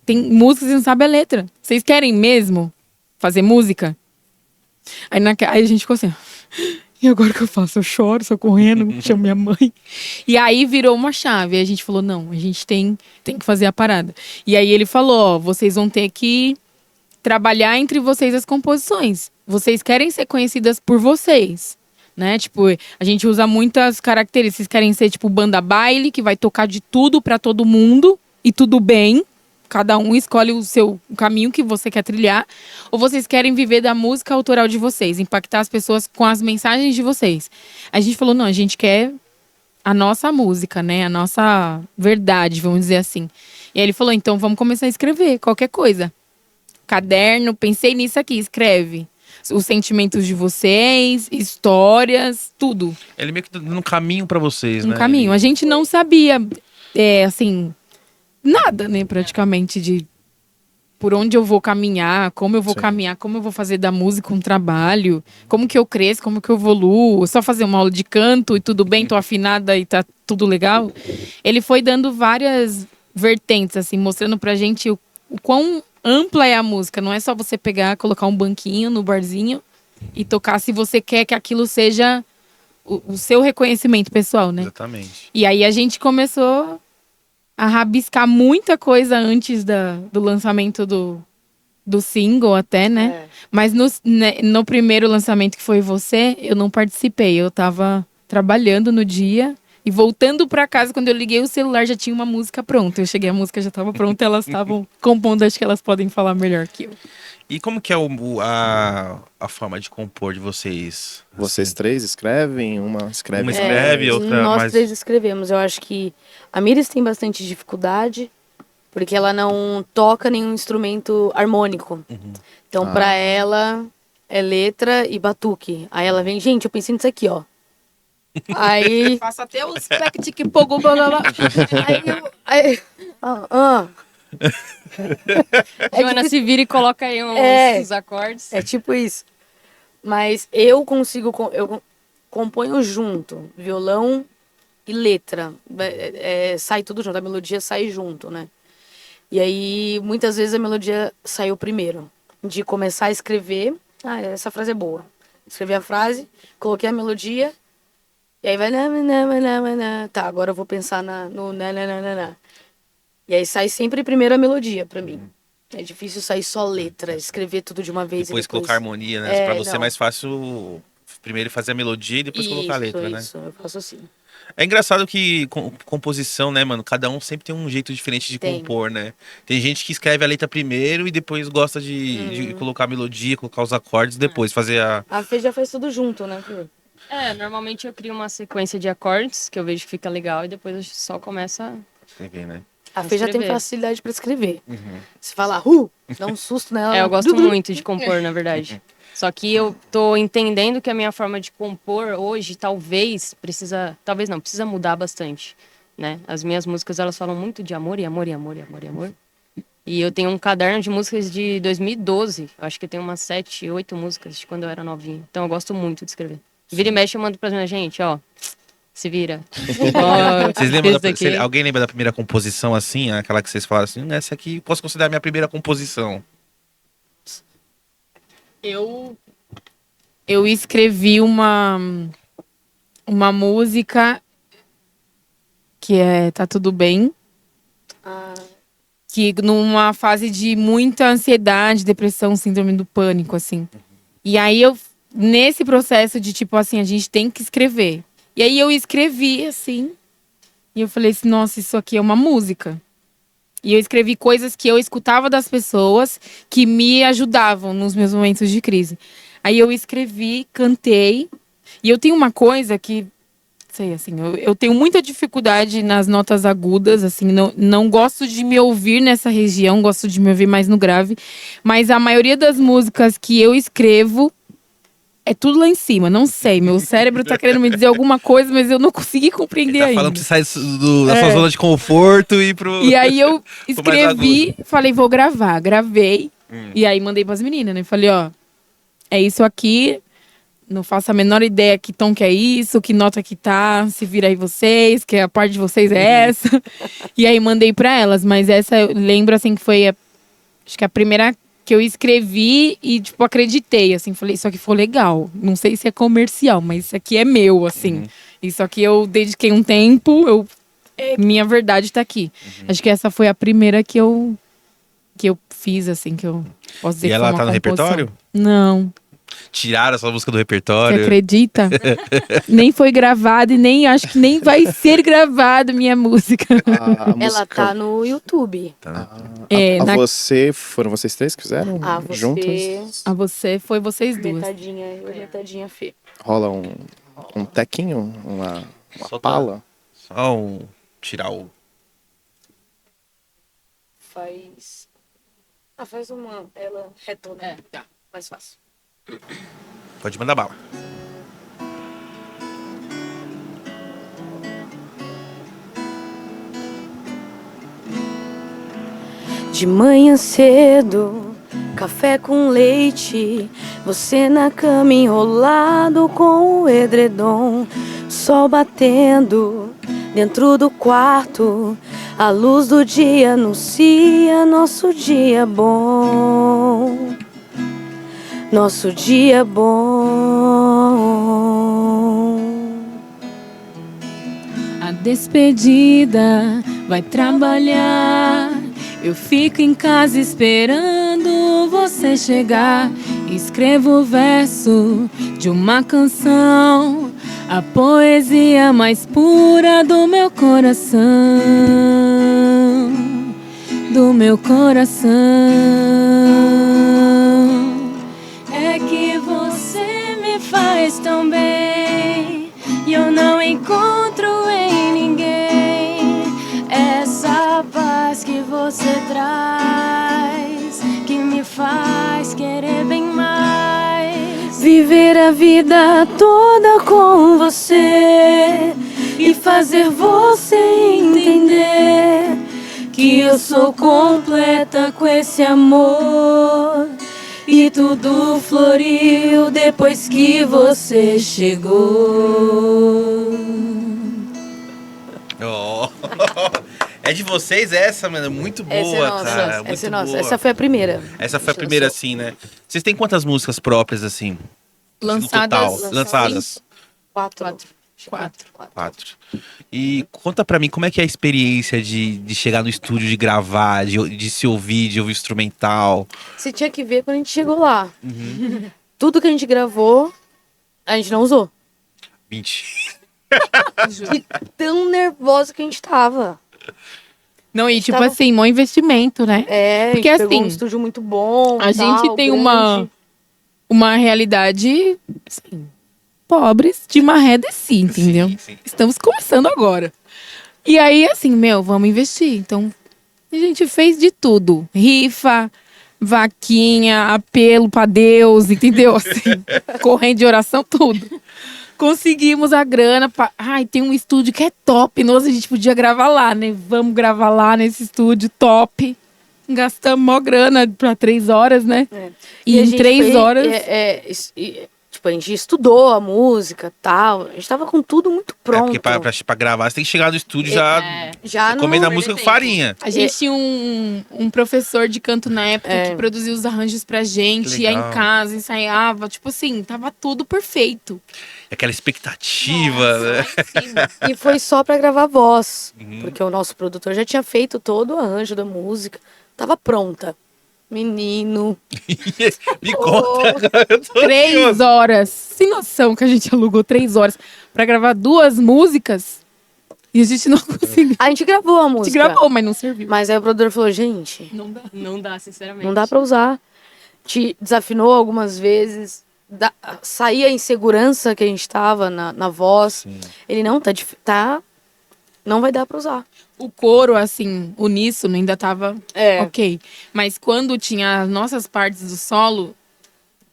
Tem músicas e não sabem a letra. Vocês querem mesmo fazer música? Aí a gente ficou assim: e agora o que eu faço? Eu choro, sou correndo, chamo minha mãe. E aí virou uma chave. Aí a gente falou: não, a gente tem que fazer a parada. E aí ele falou: ó, vocês vão ter que trabalhar entre vocês as composições. Vocês querem ser conhecidas por vocês, né? Tipo, a gente usa muitas características. Vocês querem ser tipo banda baile, que vai tocar de tudo pra todo mundo e tudo bem. Cada um escolhe o caminho que você quer trilhar. Ou vocês querem viver da música autoral de vocês, impactar as pessoas com as mensagens de vocês. A gente falou: não, a gente quer a nossa música, né? A nossa verdade, vamos dizer assim. E aí ele falou: então vamos começar a escrever qualquer coisa. Caderno, pensei nisso aqui, escreve. Os sentimentos de vocês, histórias, tudo. ele meio que dando um caminho pra vocês, né? Um caminho. A gente não sabia, assim, nada, né, praticamente, de por onde eu vou caminhar, como eu vou caminhar, como eu vou fazer da música um trabalho, como que eu cresço, como que eu evoluo, só fazer uma aula de canto e tudo bem, tô afinada e tá tudo legal. Ele foi dando várias vertentes, assim, mostrando pra gente o quão ampla é a música. Não é só você pegar, colocar um banquinho no barzinho e tocar se você quer que aquilo seja o seu reconhecimento pessoal, né? Exatamente. E aí a gente começou a rabiscar muita coisa antes do lançamento do single até, né? Mas no primeiro lançamento, que foi você, eu não participei. Eu tava trabalhando no dia e voltando pra casa, quando eu liguei o celular, já tinha uma música pronta. Eu cheguei, a música já tava pronta, elas estavam compondo. Acho que elas podem falar melhor que eu. E como que é a forma de compor de vocês? Vocês três escrevem? Uma escreve. Uma escreve, outra Nós mais... três escrevemos. Eu acho que a Miris tem bastante dificuldade, porque ela não toca nenhum instrumento harmônico. Então, pra ela, é letra e batuque. Aí ela vem: gente, eu pensei nisso aqui, ó. Aí... Faço até os que pogou, blá, blá, blá. Joana se vira e coloca aí uns acordes. É tipo isso. Mas eu consigo... Eu componho junto. Violão e letra. Sai tudo junto. A melodia sai junto, né? E aí, muitas vezes, a melodia saiu primeiro. De começar a escrever... essa frase é boa. Escrevi a frase, coloquei a melodia... E aí vai. Tá, agora eu vou pensar no na. E aí sai sempre primeiro a melodia pra mim. É difícil sair só letra, escrever tudo de uma vez Depois e depois... colocar harmonia, né? Pra você é não. mais fácil primeiro fazer a melodia e depois colocar a letra, né? Isso, eu faço assim. É engraçado que composição, né, mano? Cada um sempre tem um jeito diferente de Tem. compor, né? Tem gente que escreve a letra primeiro e depois gosta de colocar a melodia, colocar os acordes depois, fazer a. A Fê já faz tudo junto, né, Fê? Normalmente eu crio uma sequência de acordes que eu vejo que fica legal e depois eu só começo a... Escrever, né? A Fê já tem escrever. facilidade pra escrever. Se falar, dá um susto nela. eu gosto muito de compor, na verdade. Só que eu tô entendendo que a minha forma de compor hoje precisa mudar bastante, né? As minhas músicas, elas falam muito de amor e amor e amor e amor e amor. E eu tenho um caderno de músicas de 2012. Eu acho que eu tenho umas 7, 8 músicas de quando eu era novinha. Então eu gosto muito de escrever. Vira e mexe, eu mando pra minha gente, ó. Se vira. Vocês lembram Esse daqui. alguém lembra da primeira composição assim? Aquela que vocês falaram assim, essa aqui posso considerar minha primeira composição. Eu escrevi uma música que é Tá Tudo Bem. Que numa fase de muita ansiedade, depressão, síndrome do pânico, assim. E aí nesse processo de tipo assim, a gente tem que escrever. E aí eu escrevi, assim, e eu falei assim, nossa, isso aqui é uma música. E eu escrevi coisas que eu escutava das pessoas que me ajudavam nos meus momentos de crise. Aí eu escrevi, cantei. E eu tenho uma coisa que, sei assim, eu tenho muita dificuldade nas notas agudas, assim, não gosto de me ouvir nessa região, gosto de me ouvir mais no grave. Mas a maioria das músicas que eu escrevo é tudo lá em cima, não sei. Meu cérebro tá querendo me dizer alguma coisa, mas eu não consegui compreender Tá ainda. falando pra você sair da sua zona de conforto e ir pro. E aí eu Pro mais escrevi, falei, vou gravar. Gravei. E aí mandei pras meninas, né? Falei, ó, é isso aqui. Não faço a menor ideia que tom que é isso, que nota que tá. Se vira aí vocês, que a parte de vocês é essa. E aí mandei pra elas. Mas essa eu lembro, assim, que foi acho que a primeira que eu escrevi e, tipo, acreditei, assim. Falei, isso aqui ficou legal. Não sei se é comercial, mas isso aqui é meu, assim. Isso aqui eu dediquei um tempo, minha verdade tá aqui. Acho que essa foi a primeira que eu fiz, assim, que eu posso dizer E que ela foi uma tá no composição. repertório? Não. Tiraram essa música do Você repertório. acredita? Nem foi gravada e nem acho que nem vai ser gravada minha música. A Ela música- tá no YouTube. Foram vocês três que fizeram Você, juntas? A você foi vocês duas. metadinha eu, metadinha Fê. Rola um tequinho, uma Só tá- pala. Só tirar o. Faz... faz ela retona. Tá, mais fácil. Pode mandar bala. De manhã cedo, café com leite, você na cama enrolado com o edredom, sol batendo dentro do quarto, a luz do dia anuncia nosso dia bom, nosso dia bom. A despedida vai trabalhar. Eu fico em casa esperando você chegar. Escrevo o verso de uma canção, a poesia mais pura do meu coração, do meu coração. É que você me faz tão bem e eu não encontro em ninguém essa paz que você traz, que me faz querer bem mais. Viver a vida toda com você e fazer você entender que eu sou completa com esse amor. E tudo floriu depois que você chegou. Oh. É de vocês essa, mano. Muito boa, Essa é nossa, cara. Muito essa é nossa. boa. Essa foi a primeira. Essa foi a primeira, assim, né? Vocês têm quantas músicas próprias, assim? Lançadas. No total? Lançadas. 4. 4. 4. E conta pra mim como é que é a experiência de chegar no estúdio, de gravar, de se ouvir, de ouvir instrumental. Você tinha que ver quando a gente chegou lá. Uhum. Tudo que a gente gravou, a gente não usou. 20. De tão nervosa que a gente tava. Não, e tipo Tava- assim, mó investimento, né? É, Porque a gente pegou um assim, estúdio muito bom. A gente tal, tem grande. uma realidade, assim, pobres de maré desci, entendeu? Sim. Estamos começando agora. E aí, assim, vamos investir. Então, a gente fez de tudo. Rifa, vaquinha, apelo pra Deus, entendeu? Assim, corrente de oração, tudo. Conseguimos a grana. Ai, tem um estúdio que é top. Nossa, a gente podia gravar lá, né? Vamos gravar lá nesse estúdio top. Gastamos mó grana pra 3 horas, né? É. E a em gente 3 horas. Tipo, a gente estudou a música tal. A gente tava com tudo muito É, pronto. porque pra gravar você tem que chegar no estúdio já Já comendo a não- música com farinha. A gente tinha um professor de canto na época É. que produzia os arranjos pra gente, ia Legal. em casa, ensaiava. Tipo assim, tava tudo perfeito. Aquela expectativa, né? E foi só pra gravar voz. Uhum. Porque o nosso produtor já tinha feito todo o arranjo da música. Tava pronta. Menino. Me conta. Eu tô 3 ansioso. horas. Sem noção que a gente alugou 3 horas pra gravar 2 músicas. E a gente não conseguiu. A gente gravou a A gente música. gravou, mas não serviu. Mas aí o produtor falou, gente, Não dá, sinceramente. não dá pra usar. Te desafinou algumas vezes. Saía a insegurança que a gente tava na voz. Ele não, não vai dar pra usar. O coro, assim, uníssono ainda tava É. ok. Mas quando tinha as nossas partes do solo,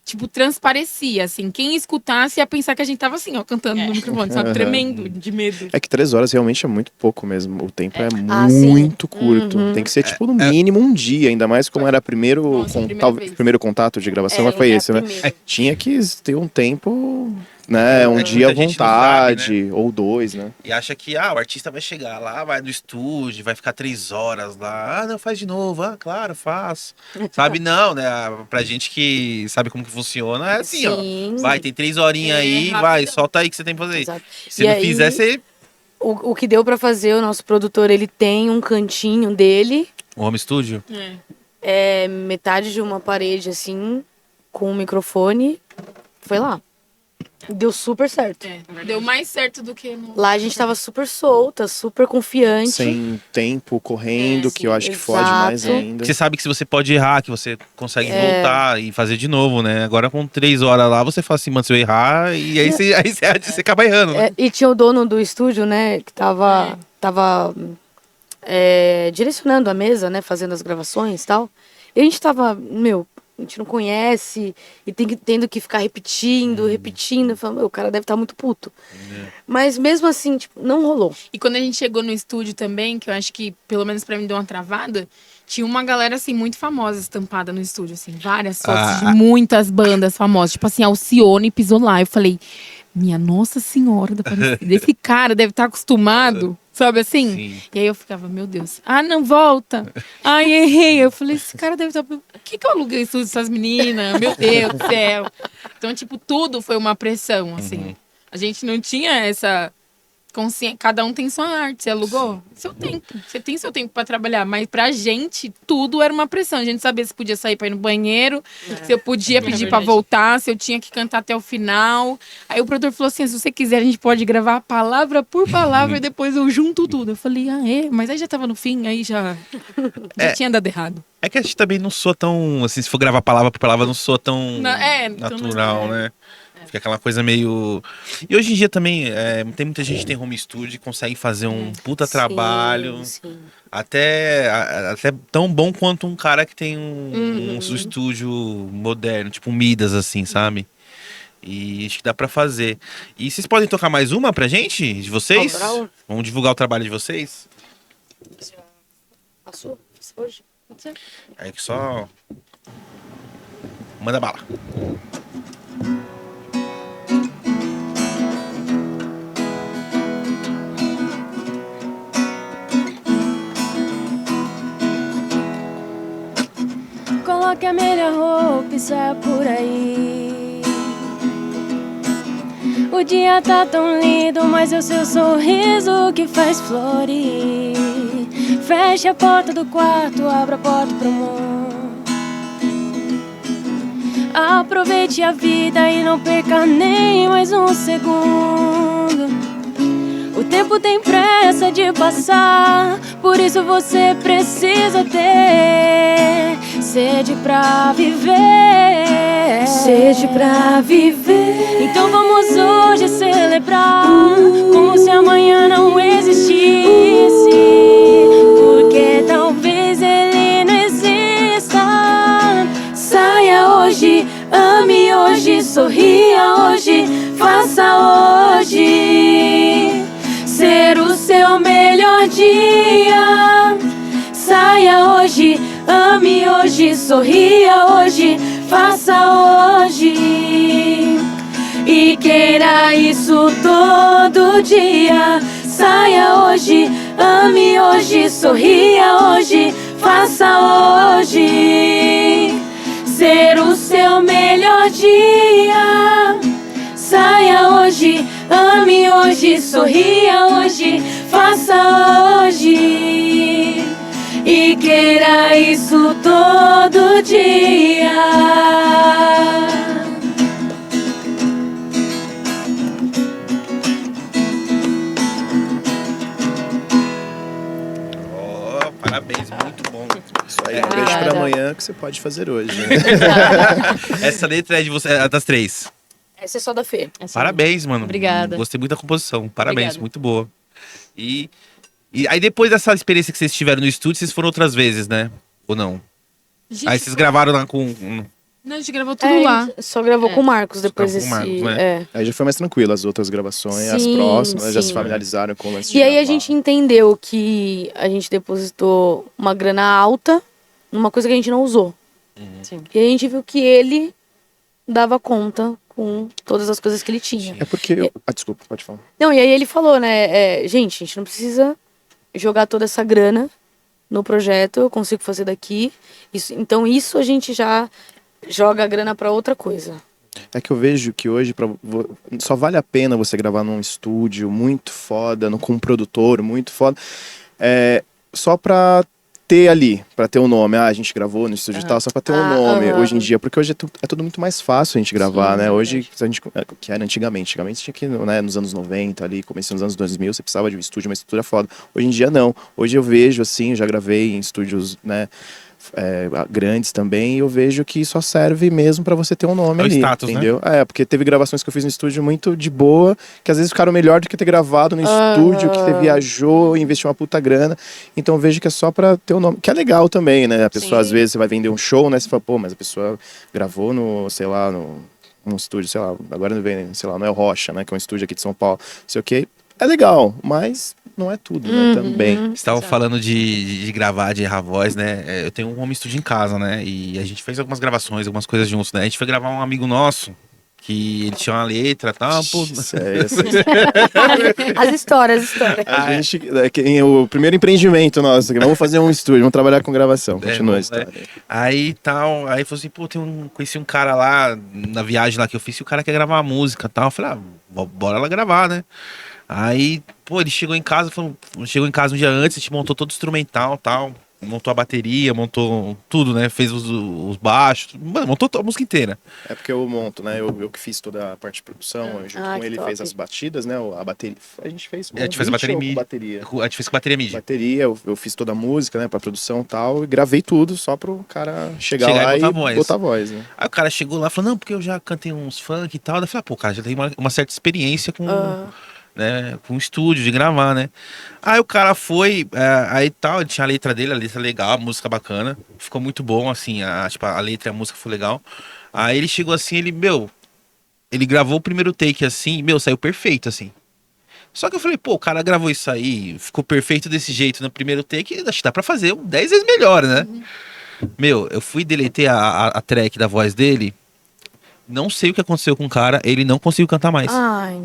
tipo, transparecia, assim. Quem escutasse ia pensar que a gente tava assim, ó, cantando no microfone, sabe? Tremendo de medo. É que 3 horas realmente é muito pouco mesmo. O tempo é Ah, sim. muito curto. Uhum. Tem que ser, tipo, no mínimo um dia. Ainda mais como era Nossa, primeira vez. primeiro contato de gravação, mas foi esse, né? Tinha que ter um tempo, né? Um É que dia à muita gente não vontade, ou 2, né? E acha que, o artista vai chegar lá, vai no estúdio, vai ficar 3 horas lá. Ah, não, faz de novo. Ah, claro, faço. Sabe, não, né? Pra gente que sabe como que funciona, é assim, Sim. ó. Vai, tem 3 horinhas aí, rapidão. vai, solta aí que você tem que fazer. Exato. Se E não aí, fizer, você... O que deu pra fazer, o nosso produtor, ele tem um cantinho dele. O home studio? É metade de uma parede, assim, com um microfone. Foi lá. Deu super certo. Deu mais certo do que no... Lá a gente tava super solta, super confiante. Sem tempo correndo, É, que eu acho que fode exato. mais ainda. Você sabe que se você pode errar, que você consegue voltar e fazer de novo, né? Agora com 3 horas lá, você fala assim, mano, se eu errar, e aí você acaba errando, né? É, e tinha o dono do estúdio, né, que tava direcionando a mesa, né, fazendo as gravações e tal. E a gente tava, a gente não conhece e tendo que ficar repetindo. Falando, o cara deve estar muito puto. Mas mesmo assim, tipo, não rolou. E quando a gente chegou no estúdio também, que eu acho que, pelo menos pra mim, deu uma travada, tinha uma galera, assim, muito famosa estampada no estúdio, assim. Várias fotos de muitas bandas famosas. Tipo assim, Alcione pisou lá. Eu falei, minha Nossa Senhora da Aparecida. Esse cara deve estar acostumado, sabe assim? Sim. E aí eu ficava, meu Deus. Ah, não, volta. Ai, errei. Eu falei, esse cara deve estar... Por que eu aluguei estúdio dessas meninas? Meu Deus do céu. Então, tipo, tudo foi uma pressão, assim. A gente não tinha essa consciência. Cada um tem sua arte. Você alugou? Seu tempo. Você tem seu tempo pra trabalhar. Mas pra gente, tudo era uma pressão. A gente sabia se podia sair pra ir no banheiro, se eu podia pedir pra voltar, se eu tinha que cantar até o final. Aí o produtor falou assim: se você quiser, a gente pode gravar palavra por palavra e depois eu junto tudo. Eu falei, mas aí já tava no fim, aí já tinha dado errado. É que a gente também não soa tão, assim, se for gravar palavra por palavra, não soa tão Então natural, né? Fica aquela coisa meio... E hoje em dia também, tem muita gente que tem home studio e consegue fazer um puta trabalho. Sim. Até tão bom quanto um cara que tem um estúdio moderno, tipo um Midas, assim, sabe? E acho que dá pra fazer. E vocês podem tocar mais uma pra gente, de vocês? Bravo. Vamos divulgar o trabalho de vocês? Passou? Hoje? Aí que só... Manda bala. Coloque a melhor roupa e saia por aí. O dia tá tão lindo, mas é o seu sorriso que faz florir. Feche a porta do quarto, abra a porta pro mundo. Aproveite a vida e não perca nem mais um segundo. O tempo tem pressa de passar, por isso você precisa ter sede pra viver. Sede pra viver. Então vamos hoje celebrar como se amanhã não existisse, porque talvez ele não exista. Saia hoje, ame hoje, sorria hoje, faça hoje ser o seu melhor dia. Saia hoje, ame hoje, sorria hoje, faça hoje e queira isso todo dia. Saia hoje, ame hoje, sorria hoje, faça hoje ser o seu melhor dia. Saia hoje, ame hoje, sorria hoje, faça hoje e queira isso todo dia. Ó, parabéns, muito bom. Isso aí, um beijo pra amanhã que você pode fazer hoje. Né? Essa letra é de você, é das três. Essa é só da Fê. Parabéns, mano. Obrigada. Gostei muito da composição. Parabéns, Obrigada. muito boa. E aí depois dessa experiência que vocês tiveram no estúdio, vocês foram outras vezes, né? Ou não? Gente, Aí vocês gravaram lá com... Não, a gente gravou tudo lá. A gente só gravou com o Marcos depois Gravou com o desse. Marcos, né? É. Aí já foi mais tranquilo as outras gravações, as Sim, próximas, já sim. se familiarizaram com o lance E de aí a gravar. gente entendeu que a gente depositou uma grana alta numa coisa que a gente não usou. Sim. E a gente viu que ele dava conta com todas as coisas que ele tinha. É porque... desculpa, pode falar. Não, e aí ele falou, né? Gente, a gente não precisa jogar toda essa grana no projeto, eu consigo fazer daqui. Então isso a gente já joga a grana pra outra coisa. É que eu vejo que hoje só vale a pena você gravar num estúdio muito foda, com um produtor muito foda, só pra ter ali, pra ter um nome. Ah, a gente gravou no estúdio e tal, só pra ter um nome hoje em dia. Porque hoje é tudo muito mais fácil a gente gravar, né? Hoje, se a gente, que era antigamente. Antigamente tinha que, né, nos anos 90 ali, começo nos anos 2000, você precisava de um estúdio, uma estrutura foda. Hoje em dia não. Hoje eu vejo assim, já gravei em estúdios, né, grandes também, e eu vejo que só serve mesmo pra você ter um nome É o ali, status, entendeu? Porque teve gravações que eu fiz no estúdio muito de boa, que às vezes ficaram melhor do que ter gravado no estúdio, que você viajou, investiu uma puta grana. Então eu vejo que é só pra ter um nome, que é legal também, né? A pessoa, às vezes, você vai vender um show, né? Você fala, pô, mas a pessoa gravou no, sei lá, num estúdio, sei lá, agora não vem, sei lá, não é o Rocha, né? Que é um estúdio aqui de São Paulo, não sei o quê. É legal, mas não é tudo, né? Também. Vocês estavam falando de gravar, de errar a voz, né? Eu tenho um home studio em casa, né? E a gente fez algumas gravações, algumas coisas juntos, né? A gente foi gravar um amigo nosso, que ele tinha uma letra e tal, pô. As histórias. A gente, o primeiro empreendimento nosso, que vamos fazer um estúdio, vamos trabalhar com gravação. Continua a história. Aí tal, aí falou assim, pô, conheci um cara lá na viagem lá que eu fiz, e o cara quer gravar uma música e tal. Eu falei, bora lá gravar, né? Aí, pô, ele chegou em casa um dia antes, a gente montou todo o instrumental e tal. Montou a bateria, montou tudo, né? Fez os baixos, mano, montou a música inteira. É porque eu monto, né? Eu que fiz toda a parte de produção, junto com que ele top. fez as batidas, né? A bateria. A gente fez. A gente fez a bateria com MIDI. bateria. A gente fez com bateria MIDI. Bateria, eu fiz toda a música, né? Pra produção e tal. E gravei tudo só pro cara chegar Chegar lá e botar a voz. botar a voz, né? Aí o cara chegou lá e falou, não, porque eu já cantei uns funk e tal. Daí eu falei, pô, cara, já tem uma certa experiência com, né, com estúdio, de gravar, né? Aí o cara foi, aí tal, ele tinha a letra dele, a letra legal, a música bacana. Ficou muito bom, assim, a letra e a música foi legal. Aí ele chegou assim, ele gravou o primeiro take assim, saiu perfeito, assim. Só que eu falei, pô, o cara gravou isso aí, ficou perfeito desse jeito no primeiro take, acho que dá pra fazer 10 vezes melhor, né? Eu fui deletei a track da voz dele, não sei o que aconteceu com o cara, ele não conseguiu cantar mais. Ai,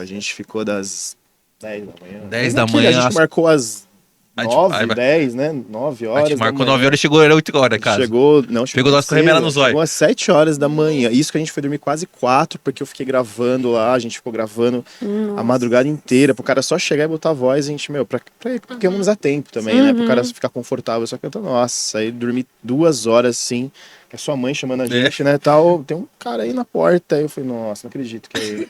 A gente ficou das 10 da manhã. 10 da A manhã, gente marcou às Aí, 9, aí, 10, né? 9 a horas. gente marcou da manhã. 9 horas e chegou, era 8 horas, cara. Chegou Pegou nós com remela cedo, no zóio. Chegou às 7 horas da manhã. Isso que a gente foi dormir quase 4, porque eu fiquei gravando lá, a gente ficou gravando a madrugada inteira, pro cara só chegar e botar a voz, a gente, porque vamos a tempo também, né? Pro cara ficar confortável, só que eu tô, nossa, aí dormi 2 horas, assim, que a sua mãe chamando a gente, né, tal, tem um cara aí na porta, aí eu falei, nossa, não acredito que aí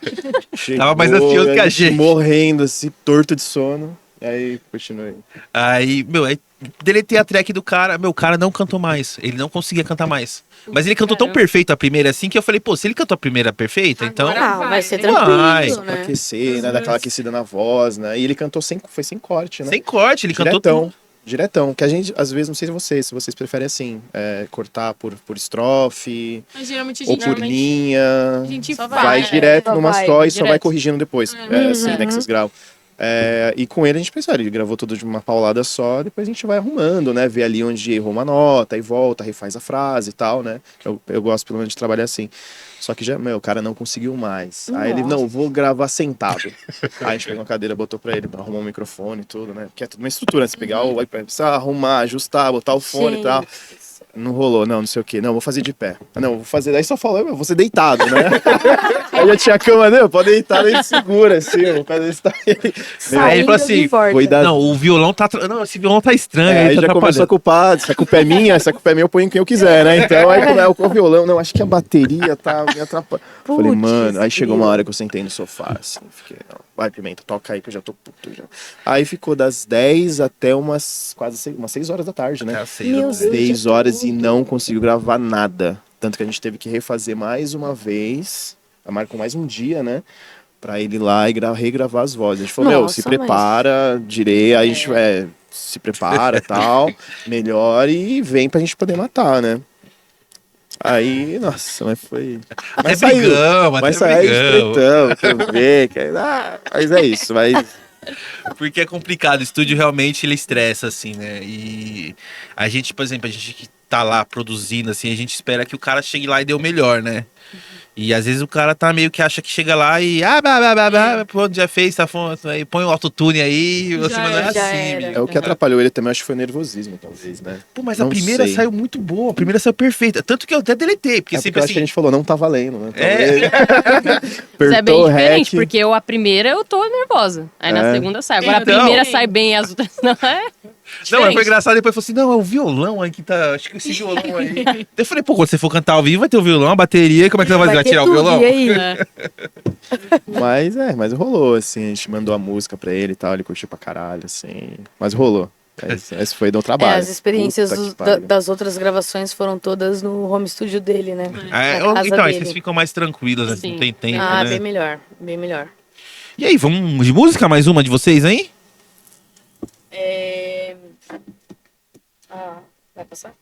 chegou, Tava mais ansioso que a gente. morrendo, assim, torto de sono, e aí continuei. Aí deletei a track do cara. Meu, o cara não cantou mais. Ele não conseguia cantar mais. Mas ele cantou tão perfeito a primeira assim que eu falei, pô, se ele cantou a primeira perfeita, então. Agora Vai ser Vai. tranquilo, Pra né? aquecer, né, daquela aquecida na voz, né, e ele cantou foi sem corte, né. Sem corte, ele cantou Diretão. tudo. Diretão, que a gente, às vezes, não sei se vocês preferem assim, cortar por estrofe, Mas geralmente a ou gente, por linha, a gente Só vai vai, direto só numa vai, só e só vai direto. corrigindo depois, assim, né, que vocês gravam. E com ele a gente pensou, ele gravou tudo de uma paulada só, depois a gente vai arrumando, né, vê ali onde errou uma nota, e volta, refaz a frase e tal, né, eu gosto pelo menos de trabalhar assim. Só que já, o cara não conseguiu mais. Aí ele, não, vou gravar sentado. Aí a gente pegou uma cadeira, botou pra ele, arrumou um microfone e tudo, né? Porque é tudo uma estrutura, né? Você pegar o iPad, precisa arrumar, ajustar, botar o fone e tal. Não rolou, não sei o quê. Não, vou fazer de pé. Não, vou fazer. Aí só falou, vou ser deitado, né? Aí já tinha a cama, né? Pode deitar, ele segura assim, o pé desse tá Aí ele falou assim, Foi dar. não, o violão tá. Não, esse violão tá estranho. Aí tá já começou a atrapalhando. culpar, se a culpa é minha, eu ponho quem eu quiser, né? Então aí como é o violão, não, acho que a bateria tá me atrapalhando. Falei, Putz, mano, aí chegou uma grilo. hora que eu sentei no sofá, assim, fiquei, não, vai Pimenta, toca aí que eu já tô puto já. Aí ficou das 10 até umas 6 horas da tarde, né? É, sei, Meu né? Deus. 6 horas e não conseguiu gravar nada. Tanto que a gente teve que refazer mais uma vez, marcou mais um dia, né? Pra ele ir lá e regravar as vozes. A gente falou, Nossa, se prepara direito, aí a gente se prepara tal, melhor e vem pra gente poder matar, né? Aí, nossa, mas foi. Até brigamos, Mas até saiu brigamos. estreitamos, quero ver. Mas é isso, mas. Porque é complicado, o estúdio realmente ele estressa, assim, né? E a gente, por exemplo, a gente que tá lá produzindo, assim, a gente espera que o cara chegue lá e dê o melhor, né? E às vezes o cara tá meio que acha que chega lá e pronto, já fez, tá pronto, aí põe o autotune aí, e você Já manda era, já assim, era. menino. É o que atrapalhou ele também, acho que foi nervosismo, talvez, né? Pô, mas Não a primeira sei. saiu muito boa, a primeira saiu perfeita. Tanto que eu até deletei, porque É porque sempre eu acho que a assim. gente falou, não tá valendo, né? É. Mas é bem Apertou o diferente, REC. porque a primeira eu tô nervosa. Aí na segunda sai. Agora Então. a primeira sai bem e as outras não é. Não, mas foi Diferente. engraçado, depois falou assim, não, é o violão aí que tá, acho que esse violão aí. Eu falei, pô, quando você for cantar ao vivo, vai ter o violão, a bateria, como é que você vai ter tirar o tudo, violão? E aí? Mas rolou, assim, a gente mandou a música pra ele e tal, ele curtiu pra caralho, assim. Mas rolou. Esse foi do trabalho. As experiências Puta que dos- pariu. das outras gravações foram todas no home studio dele, né? É, Na casa então, aí dele. vocês ficam mais tranquilos, né? Sim. Não tem tempo, Ah, né? bem melhor, bem melhor. E aí, vamos de música? Mais uma de vocês, hein? Vai passar?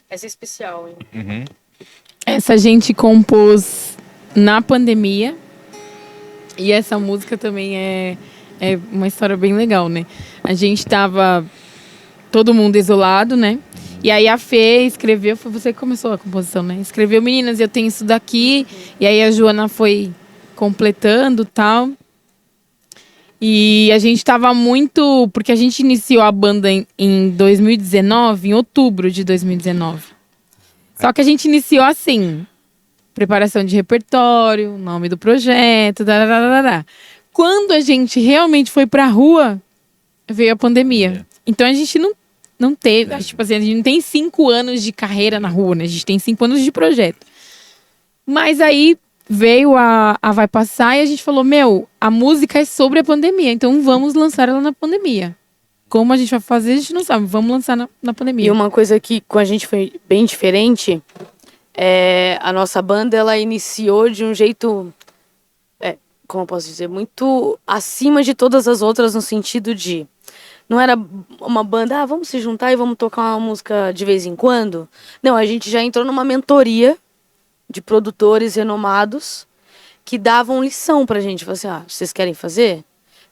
Essa é especial, hein? Uhum. Essa a gente compôs na pandemia. E essa música também é uma história bem legal, né? A gente tava todo mundo isolado, né? E aí a Fê escreveu, foi você que começou a composição, né? Escreveu, meninas, eu tenho isso daqui. E aí a Joana foi completando tal. E a gente tava muito. Porque a gente iniciou a banda em 2019, em outubro de 2019. Só que a gente iniciou assim: preparação de repertório, nome do projeto, dararara. Quando a gente realmente foi pra rua, veio a pandemia. Então a gente não teve. Tipo assim, a gente não tem 5 anos de carreira na rua, né? A gente tem 5 anos de projeto. Mas aí veio a Vai Passar e a gente falou: a música é sobre a pandemia, então vamos lançar ela na pandemia. Como a gente vai fazer, a gente não sabe. Vamos lançar na pandemia. E uma coisa que com a gente foi bem diferente, a nossa banda, ela iniciou de um jeito, como eu posso dizer, muito acima de todas as outras, no sentido de, não era uma banda, vamos se juntar e vamos tocar uma música de vez em quando. Não, a gente já entrou numa mentoria de produtores renomados que davam lição pra gente. Falaram assim, vocês querem fazer?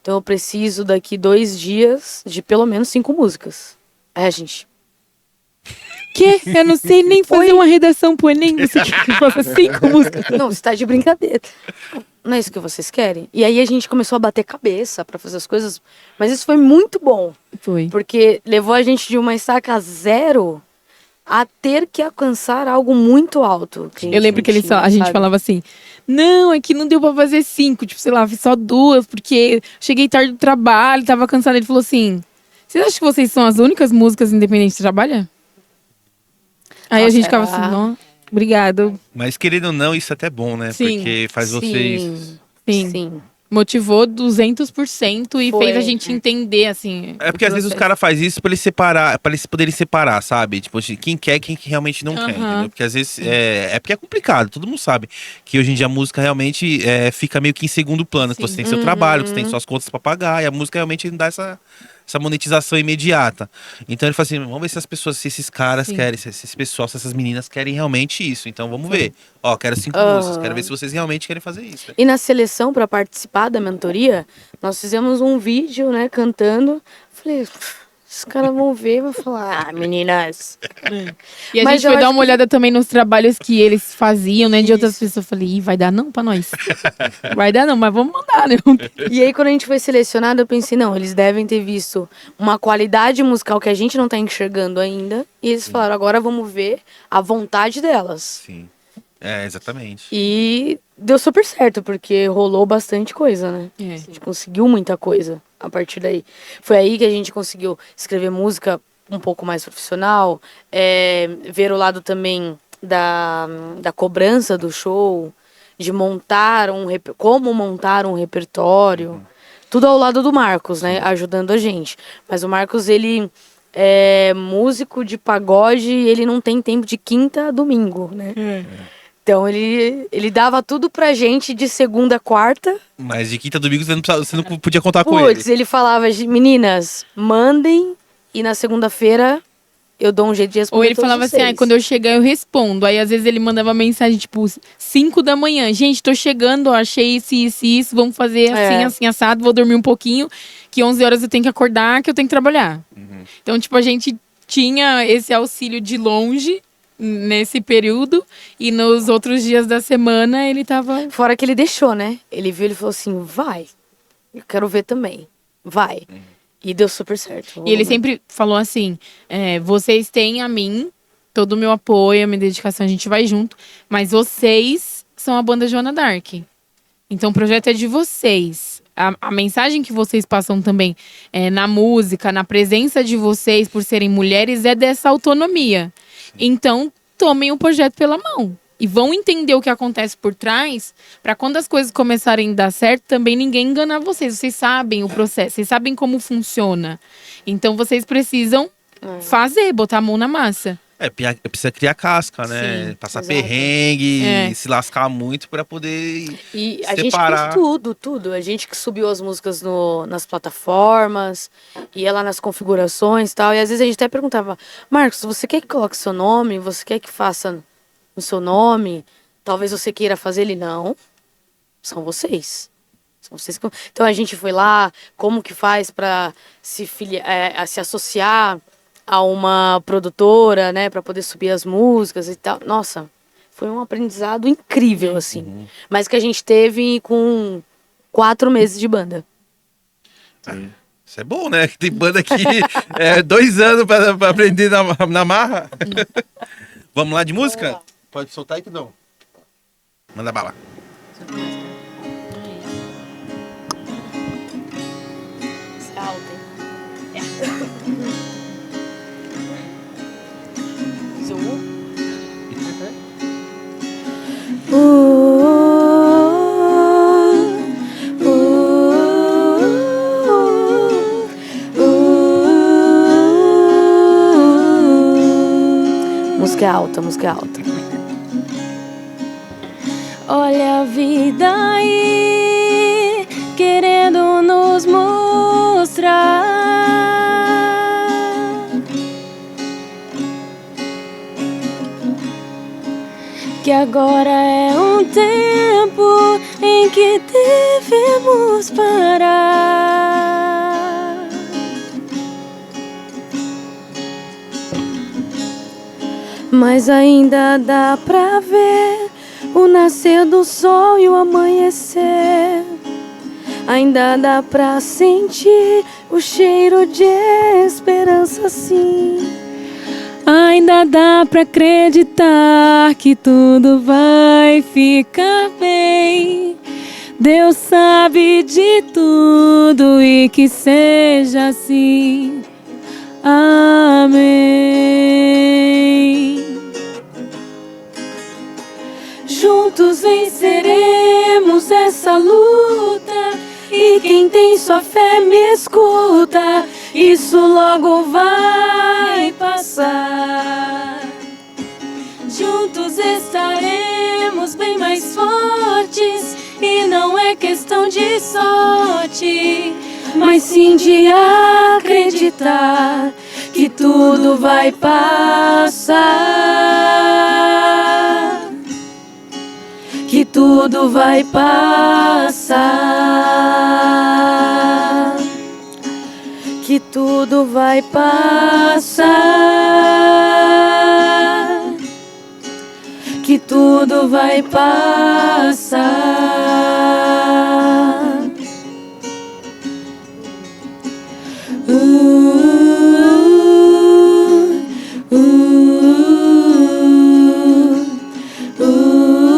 Então eu preciso daqui 2 dias de pelo menos 5 músicas. Aí a gente... Que? Eu não sei nem fazer uma redação pro Enem. Você quer que eu faça 5 músicas? Não, você tá de brincadeira. não é isso que vocês querem? E aí a gente começou a bater cabeça pra fazer as coisas, mas isso foi muito bom, Foi. porque levou a gente de uma estaca zero a ter que alcançar algo muito alto. Eu lembro que a gente falava assim, não, é que não deu pra fazer 5, tipo, sei lá, fiz só 2, porque cheguei tarde do trabalho, tava cansada. Ele falou assim, vocês acham que vocês são as únicas músicas independentes que trabalham? Aí a Nossa, gente ficava era- assim, não, obrigado. Mas querendo ou não, isso é até bom, né? Sim. Porque faz vocês... Sim. Motivou 200% e Foi. fez a gente entender, assim. É porque às vezes os caras fazem isso pra eles separar, para eles poderem separar, sabe? Tipo, assim, quem quer, quem realmente não quer, Aham. entendeu? Porque às vezes é porque é complicado, todo mundo sabe que hoje em dia a música realmente fica meio que em segundo plano, que você tem seu trabalho, que você tem suas contas pra pagar, e a música realmente não dá essa monetização imediata. Então ele fala assim, vamos ver se as pessoas, se esses caras Sim. querem, se esse pessoal, se essas meninas querem realmente isso. Então vamos ver. Ó, quero 5 músicas, quero ver se vocês realmente querem fazer isso. E na seleção, para participar da mentoria, nós fizemos um vídeo, né, cantando. Falei, os caras vão ver e vão falar, ah, meninas. E a Mas gente eu foi dar acho uma olhada também nos trabalhos que eles faziam, né? De outras pessoas. Eu falei, ih, vai dar não pra nós. Vai dar não, mas vamos mandar, né? E aí, quando a gente foi selecionado, eu pensei, não, eles devem ter visto uma qualidade musical que a gente não tá enxergando ainda. E eles falaram, agora vamos ver a vontade delas. Sim. É, exatamente. E deu super certo, porque rolou bastante coisa, né? É. A gente conseguiu muita coisa a partir daí. Foi aí que a gente conseguiu escrever música um pouco mais profissional, ver o lado também da cobrança do show, de montar como montar um repertório. Tudo ao lado do Marcos, né? Ajudando a gente. Mas o Marcos, ele é músico de pagode e ele não tem tempo de quinta a domingo, né? Então ele dava tudo pra gente de segunda a quarta. Mas de quinta a domingo você não podia contar com ele. Putz, ele falava, meninas, mandem e na segunda-feira eu dou um jeito de responder. Ou ele todos falava assim, vocês. quando eu chegar eu respondo. Aí às vezes ele mandava mensagem, tipo, 5 da manhã. Gente, tô chegando, ó, achei isso, vamos fazer assim, assim, assado, vou dormir um pouquinho, que 11 horas eu tenho que acordar, que eu tenho que trabalhar. Então, tipo, a gente tinha esse auxílio de longe nesse período e nos outros dias da semana ele tava... Fora que ele deixou, né? Ele viu, ele falou assim, vai, eu quero ver também, vai. E deu super certo. E ele sempre falou assim, vocês têm a mim, todo o meu apoio, a minha dedicação, a gente vai junto, mas vocês são a banda Joana Dark. Então o projeto é de vocês. A mensagem que vocês passam também na música, na presença de vocês por serem mulheres, é dessa autonomia. Então, tomem o projeto pela mão. E vão entender o que acontece por trás, para quando as coisas começarem a dar certo, também ninguém enganar vocês. Vocês sabem o processo, vocês sabem como funciona. Então, vocês precisam fazer, botar a mão na massa. Precisa criar casca, né? Sim, passar exato. perrengue, se lascar muito pra poder E a gente separar. fez tudo. A gente que subiu as músicas nas plataformas, ia lá nas configurações e tal. E às vezes a gente até perguntava, Marcos, você quer que coloque seu nome? Você quer que faça o seu nome? Talvez você queira fazer ele. Não, são vocês. São vocês que... Então a gente foi lá, como que faz pra se associar a uma produtora, né, para poder subir as músicas e tal. Nossa, foi um aprendizado incrível, assim. Mas que a gente teve com 4 meses de banda. Isso é bom, né? Que tem banda que 2 anos pra aprender na marra. Vamos lá de música? Pode soltar aí que não. Manda bala. Música alta, música alta. Olha a vida aí, querendo nos mostrar que agora é um tempo em que devemos parar. Mas ainda dá pra ver o nascer do sol e o amanhecer. Ainda dá pra sentir o cheiro de esperança, sim. Ainda dá pra acreditar que tudo vai ficar bem. Deus sabe de tudo e que seja assim. Amém. Juntos venceremos essa luta. E quem tem sua fé me escuta. Isso logo vai passar. Juntos estaremos bem mais fortes. E não é questão de sorte, mas sim de acreditar que tudo vai passar. Que tudo vai passar. Que tudo vai passar. Que tudo vai passar. Uh, uh, uh,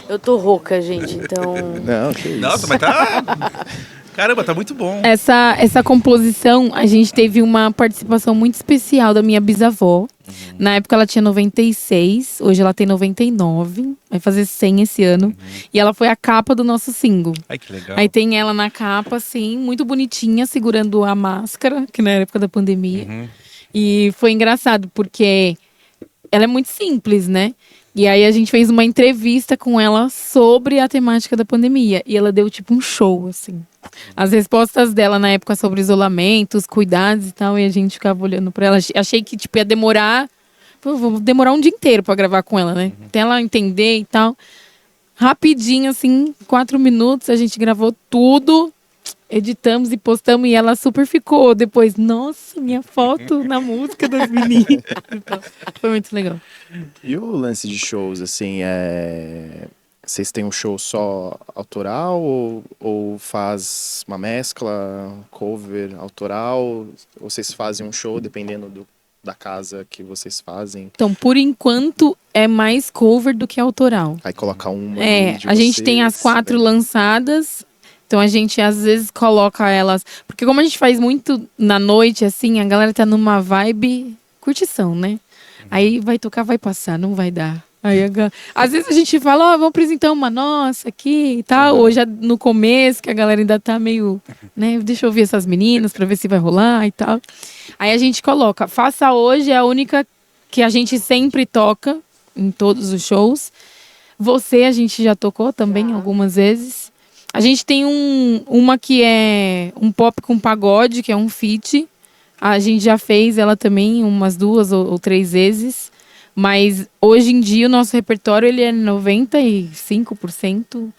Eu tô rouca, gente, então... Não, que isso. Nossa, mas tá. Caramba, tá muito bom. Essa composição, a gente teve uma participação muito especial da minha bisavó. Na época ela tinha 96, hoje ela tem 99, vai fazer 100 esse ano. E ela foi a capa do nosso single. Ai, que legal. Aí tem ela na capa, assim, muito bonitinha, segurando a máscara, que na época da pandemia. E foi engraçado, porque ela é muito simples, né? E aí a gente fez uma entrevista com ela sobre a temática da pandemia. E ela deu tipo um show, assim. As respostas dela na época sobre isolamento, os cuidados e tal. E a gente ficava olhando pra ela. Achei que tipo, ia demorar... Pô, vou demorar um dia inteiro pra gravar com ela, né? Até ela entender e tal. Rapidinho, assim, 4 minutos, a gente gravou tudo. Editamos e postamos. E ela super ficou depois. Nossa, minha foto na música das meninas. Então, foi muito legal. E o lance de shows, assim, vocês têm um show só autoral ou faz uma mescla, cover autoral? Ou vocês fazem um show dependendo da casa que vocês fazem? Então, por enquanto, é mais cover do que autoral. Aí coloca uma de A gente tem as vocês, 4 né? lançadas. Então a gente às vezes coloca elas. Porque como a gente faz muito na noite, assim, a galera tá numa vibe curtição, né? Aí vai tocar, vai passar, não vai dar. Aí às vezes a gente fala, ó, vamos apresentar uma nossa aqui e tal. Ou já no começo, que a galera ainda tá meio, né? Deixa eu ouvir essas meninas pra ver se vai rolar e tal. Aí a gente coloca. Faça Hoje é a única que a gente sempre toca em todos os shows. Você a gente já tocou também algumas vezes. A gente tem uma que é um pop com pagode, que é um feat. A gente já fez ela também umas 2 ou 3 vezes. Mas hoje em dia o nosso repertório ele é 95%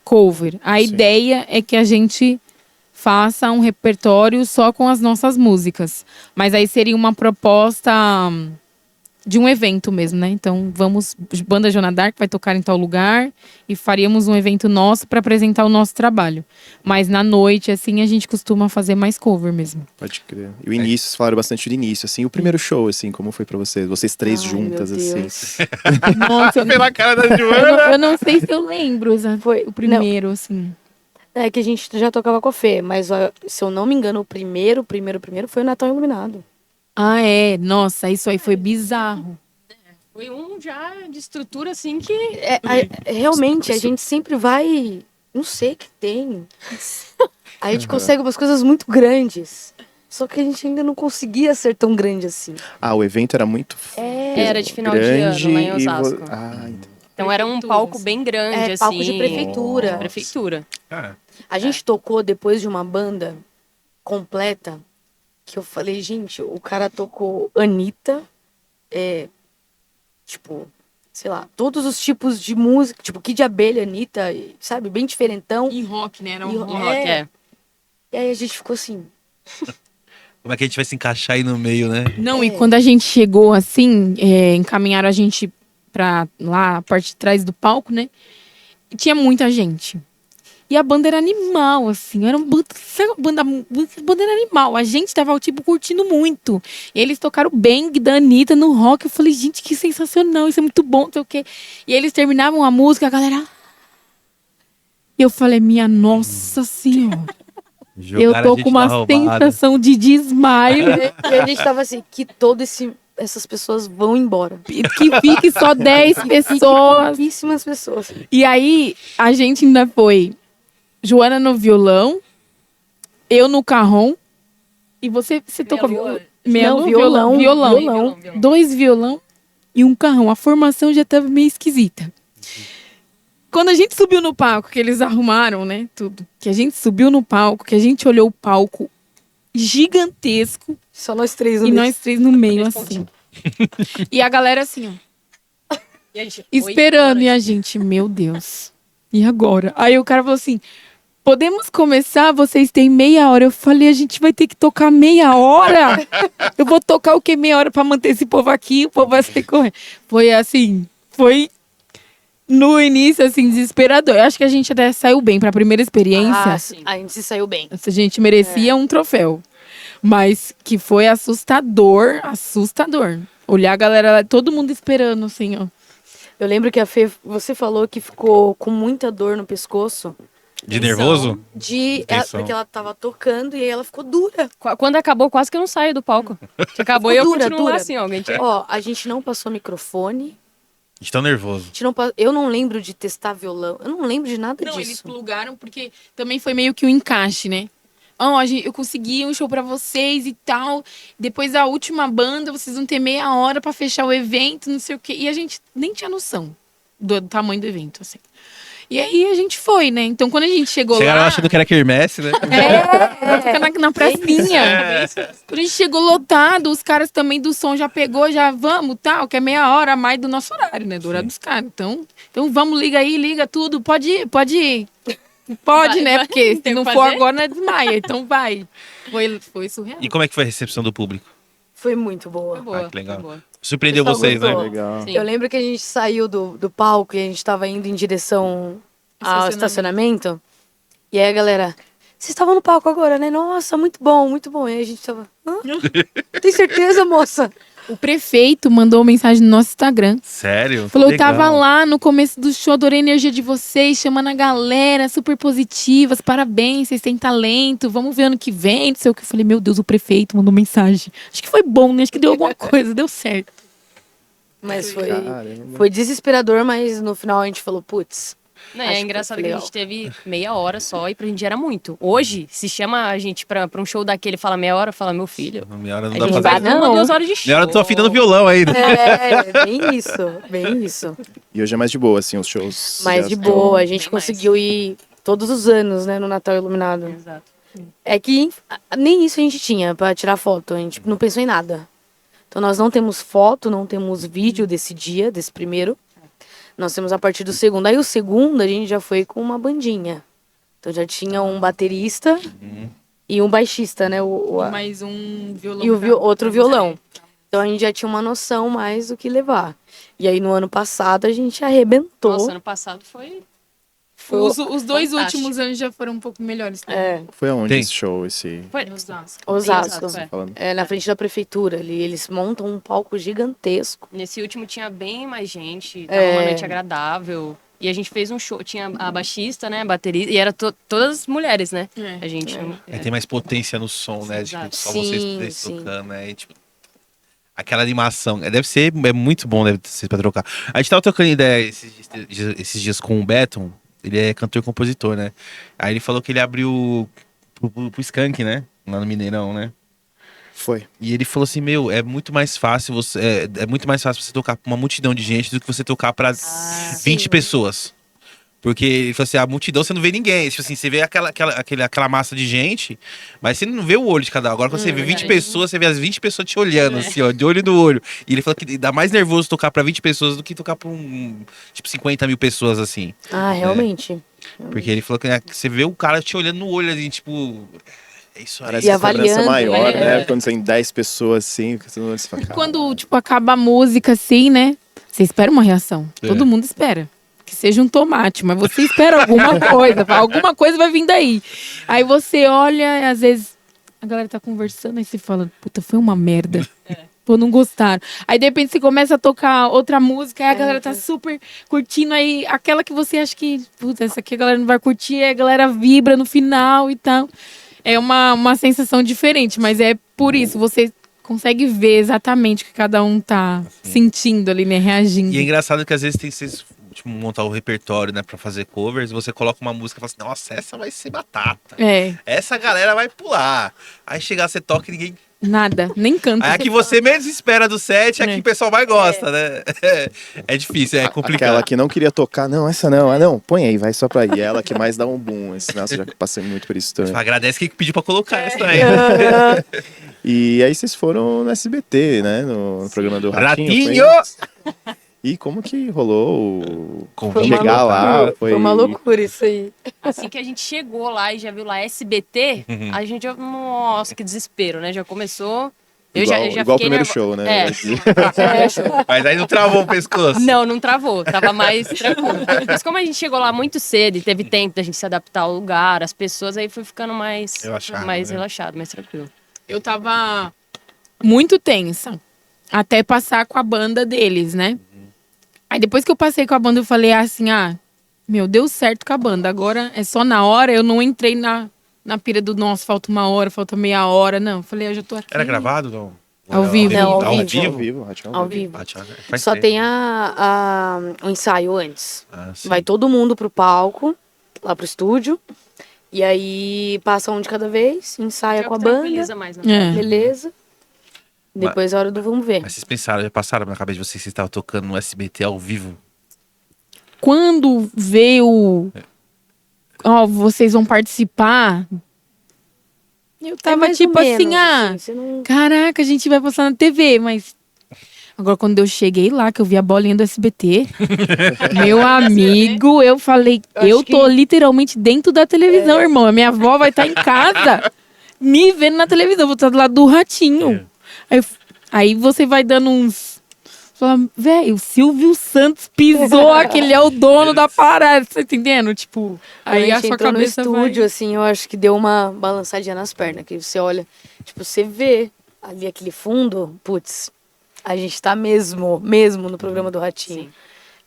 cover. A Sim. ideia é que a gente faça um repertório só com as nossas músicas. Mas aí seria uma proposta de um evento mesmo, né? Então, Banda Joana Dark vai tocar em tal lugar e faríamos um evento nosso para apresentar o nosso trabalho. Mas na noite, assim, a gente costuma fazer mais cover mesmo. Pode crer. E o início, vocês falaram bastante do início, assim. O primeiro show, assim, como foi pra vocês? Vocês três Ai, juntas, meu assim. Deus. Nossa, Pela cara da Joana. eu não sei se eu lembro Foi o primeiro, assim. É que a gente já tocava com a Fê, mas ó, se eu não me engano, o primeiro foi o Natal Iluminado. Ah, é. Nossa, isso aí foi bizarro. Foi um já de estrutura assim que. Realmente, a gente sempre vai. Não sei o que tem. A gente consegue umas coisas muito grandes. Só que a gente ainda não conseguia ser tão grande assim. Ah, o evento era muito Era de final de grande ano lá em e Osasco. entendi. Então era um palco bem grande, assim. Palco de prefeitura. De prefeitura. Ah, A gente tocou depois de uma banda completa. Que eu falei, gente, o cara tocou Anitta. Tipo, sei lá, todos os tipos de música. Tipo, Kid de Abelha, Anitta, sabe? Bem diferentão. E rock, né? Era E um rock, rock. Rock, é. E aí a gente ficou assim, Como é que a gente vai se encaixar aí no meio, né? Não, e quando a gente chegou assim, encaminharam a gente pra lá, a parte de trás do palco, né? E tinha muita gente. E a banda era animal, assim. Era uma banda, sabe, banda era animal. A gente tava, tipo, curtindo muito. E eles tocaram o Bang da Anitta no rock. Eu falei, gente, que sensacional. Isso é muito bom, não sei o quê. E eles terminavam a música, a galera... E eu falei, minha nossa senhora. Eu Jogaram a tô gente com na uma roubada. sensação de desmaio. e a gente tava assim, que essas pessoas vão embora. Que fique só 10 pessoas. Pouquíssimas pessoas. E aí, a gente ainda foi Joana no violão, eu no carrom, e você tocou Lua. Meia Não, Lua? violão. Violão. 2 violão e um carrom. A formação já tava meio esquisita. Quando a gente subiu no palco, que eles arrumaram, né, tudo. Que a gente subiu no palco, que a gente olhou o palco gigantesco Só nós três no e meio. nós três no meio, assim. E a galera assim, ó. E a gente, Esperando, e a gente, meu Deus, e agora? Aí o cara falou assim, podemos começar? Vocês têm meia hora. Eu falei, a gente vai ter que tocar meia hora? Eu vou tocar o quê? Meia hora pra manter esse povo aqui, o povo vai sair correndo. Foi assim, no início, assim, desesperador. Eu acho que a gente até saiu bem pra primeira experiência. Sim. A gente se saiu bem. A gente merecia um troféu. Mas que foi assustador. Olhar a galera lá, todo mundo esperando, assim, ó. Eu lembro que a Fê, você falou que ficou com muita dor no pescoço. De nervoso? Tensão. Porque ela tava tocando e aí ela ficou dura. Quando acabou, quase que eu não saio do palco. Acabou e eu continuo lá assim, ó. Ó, a gente não passou microfone. A gente tá nervoso. Eu não lembro de testar violão. Eu não lembro de nada Não, eles disso. plugaram porque também foi meio que um encaixe, né? Ó, eu consegui um show pra vocês e tal. Depois a última banda, vocês vão ter meia hora pra fechar o evento, não sei o quê. E a gente nem tinha noção do tamanho do evento, assim. E aí a gente foi, né? Então quando a gente chegou Chegaram lá... achando que era quermesse, né? Na pracinha. Quando a gente chegou lotado, os caras também do som já pegou, já vamos, tal, que é meia hora a mais do nosso horário, né? Do horário dos caras. Então vamos, liga aí, liga tudo. Pode ir. Pode, Vai, né? vai. Porque se Tem não que for fazer. agora, não desmaia. Então vai. Foi surreal. E como é que foi a recepção do público? Foi muito boa. Foi boa, Ah, que legal. foi boa. Surpreendeu Pessoal vocês, né? gostou. Legal. Sim. Eu lembro que a gente saiu do palco e a gente tava indo em direção ao estacionamento. E aí a galera, vocês estavam no palco agora, né? Nossa, muito bom, muito bom. E aí a gente tava, hã? Tem certeza, moça? O prefeito mandou mensagem no nosso Instagram. Sério? Falou, Legal. tava lá no começo do show, adorei a energia de vocês, chamando a galera, super positivas, parabéns, vocês têm talento, vamos ver ano que vem, não sei o que. Eu falei, meu Deus, o prefeito mandou mensagem. Acho que foi bom, né? Acho que deu alguma coisa, deu certo. Mas Caramba. foi desesperador, mas no final a gente falou, putz. Não, Acho é que engraçado foi que a legal. gente teve meia hora só e pra gente era muito. Hoje, se chama a gente pra um show daquele e fala meia hora, fala, meu filho, Minha hora não a dá gente pra vai fazer. uma, 2 horas de show. Minha hora eu tô afinando violão ainda. Bem isso, bem isso. E hoje é mais de boa, assim, os shows. Mais já de estão- boa, a gente Bem mais. conseguiu ir todos os anos, né, no Natal Iluminado. Exato. É que nem isso a gente tinha pra tirar foto, a gente não pensou em nada. Então nós não temos foto, não temos vídeo desse dia, desse primeiro. Nós temos a partir do segundo. Aí o segundo a gente já foi com uma bandinha. Então já tinha um baterista e um baixista, né? Mais um violão. E outro violão. Então a gente já tinha uma noção mais do que levar. E aí no ano passado a gente arrebentou. Nossa, ano passado foi... Os dois Fantástico. últimos anos já foram um pouco melhores. Né? É, Foi aonde Tem. esse show, esse... foi... Osasco. Osasco. Exato, é. Falando. É, na frente da prefeitura ali. Eles montam um palco gigantesco. Nesse último tinha bem mais gente, tava É. uma noite agradável. E a gente fez um show, tinha a baixista, né, a baterista, e era todas mulheres, né? É. A gente... É, tem mais potência no som, né? Tipo, Exato. só Sim, vocês três sim. tocando, né? E, tipo, aquela animação. Deve ser, é muito bom, deve ser pra trocar. A gente tava trocando ideia esses dias com o Beton. Ele é cantor e compositor, né? Aí ele falou que ele abriu pro Skank, né? Lá no Mineirão, né? Foi. E ele falou assim, meu, é muito mais fácil é muito mais fácil você tocar pra uma multidão de gente do que você tocar pra 20 pessoas. Porque ele falou assim, a multidão você não vê ninguém. Tipo assim, você vê aquela massa de gente, mas você não vê o olho de cada um. Agora quando você vê 20 pessoas, você vê as 20 pessoas te olhando, assim, ó, de olho no olho. E ele falou que dá mais nervoso tocar pra 20 pessoas do que tocar pra tipo, 50 mil pessoas, assim. Ah, realmente. Porque ele falou que né, você vê o cara te olhando no olho, assim, tipo... É isso aí. Parece E uma cobrança avaliando, maior, né? né? Quando tem 10 pessoas assim, você fala, Quando, tipo, acaba a música assim, né? Você espera uma reação. É. Todo mundo espera. Que seja um tomate, mas você espera alguma coisa. Alguma coisa vai vir daí. Aí você olha, e às vezes a galera tá conversando, aí você fala, puta, foi uma merda. Pô, não gostaram. Aí de repente você começa a tocar outra música, aí a galera tá super curtindo, aí aquela que você acha que, puta, essa aqui a galera não vai curtir, aí a galera vibra no final e tal. É uma sensação diferente, mas é por isso, você consegue ver exatamente o que cada um tá sentindo ali, né? Reagindo. E é engraçado que às vezes tem vocês tipo, montar o repertório, né, pra fazer covers, e você coloca uma música e fala assim, nossa, essa vai ser batata. É, Essa galera vai pular. Aí chegar, você toca e ninguém. nada, nem canta. Aí a que você menos espera do set é a que É. o pessoal mais gosta, né? É difícil, é complicado. aquela que não queria tocar, não, essa não, não, põe aí, vai só pra aí. É ela que mais dá um boom. Nossa, já passei muito por isso também. Agradece quem pediu pra colocar essa aí. E aí vocês foram no SBT, né? No programa do Ratinho. Ratinho! foi? E como que rolou o Convite. chegar lá? Foi uma loucura isso aí. Assim que a gente chegou lá e já viu lá SBT, a gente já, nossa, que desespero, né? Já começou. Eu Igual, já igual o fiquei primeiro nervo- show, né? É. Mas aí não travou o pescoço. Não travou, tava mais tranquilo. Mas como a gente chegou lá muito cedo e teve tempo da gente se adaptar ao lugar, as pessoas, aí foi ficando mais Relaxado, mais né? relaxado, mais tranquilo. Eu tava muito tensa. Até passar com a banda deles, né? Aí depois que eu passei com a banda, eu falei assim, meu, deu certo com a banda. Agora é só na hora, eu não entrei na pira do, nossa, falta uma hora, falta meia hora. Não, eu falei, eu já tô aqui. Era gravado? Não? Ao vivo. Não, ao Ao vivo. Ao vivo, Ratinho Ao vivo. Ah, faz Só tempo. tem o ensaio antes. Ah, sim. Vai todo mundo pro palco, lá pro estúdio. E aí passa um de cada vez, ensaia com a banda. Tranquiliza mais, né? É. Beleza. Depois é hora do vamos ver. Mas vocês pensaram, já passaram na cabeça de vocês que estavam tocando no SBT ao vivo? Quando veio, vocês vão participar, eu tava mais tipo ou menos, assim, você não... caraca, a gente vai passar na TV, mas... Agora, quando eu cheguei lá, que eu vi a bolinha do SBT, meu amigo, eu falei, eu tô literalmente dentro da televisão, irmão. A minha avó vai estar em casa, me vendo na televisão, eu vou estar do lado do Ratinho. Aí você vai dando uns... Fala, velho, o Silvio Santos pisou, aquele é o dono da parada, tá entendendo? Tipo, Quando aí a a gente sua entrou no cabeça estúdio, assim, eu acho que deu uma balançadinha nas pernas. Que você olha, tipo, você vê ali aquele fundo, putz, a gente tá mesmo no programa do Ratinho. Sim.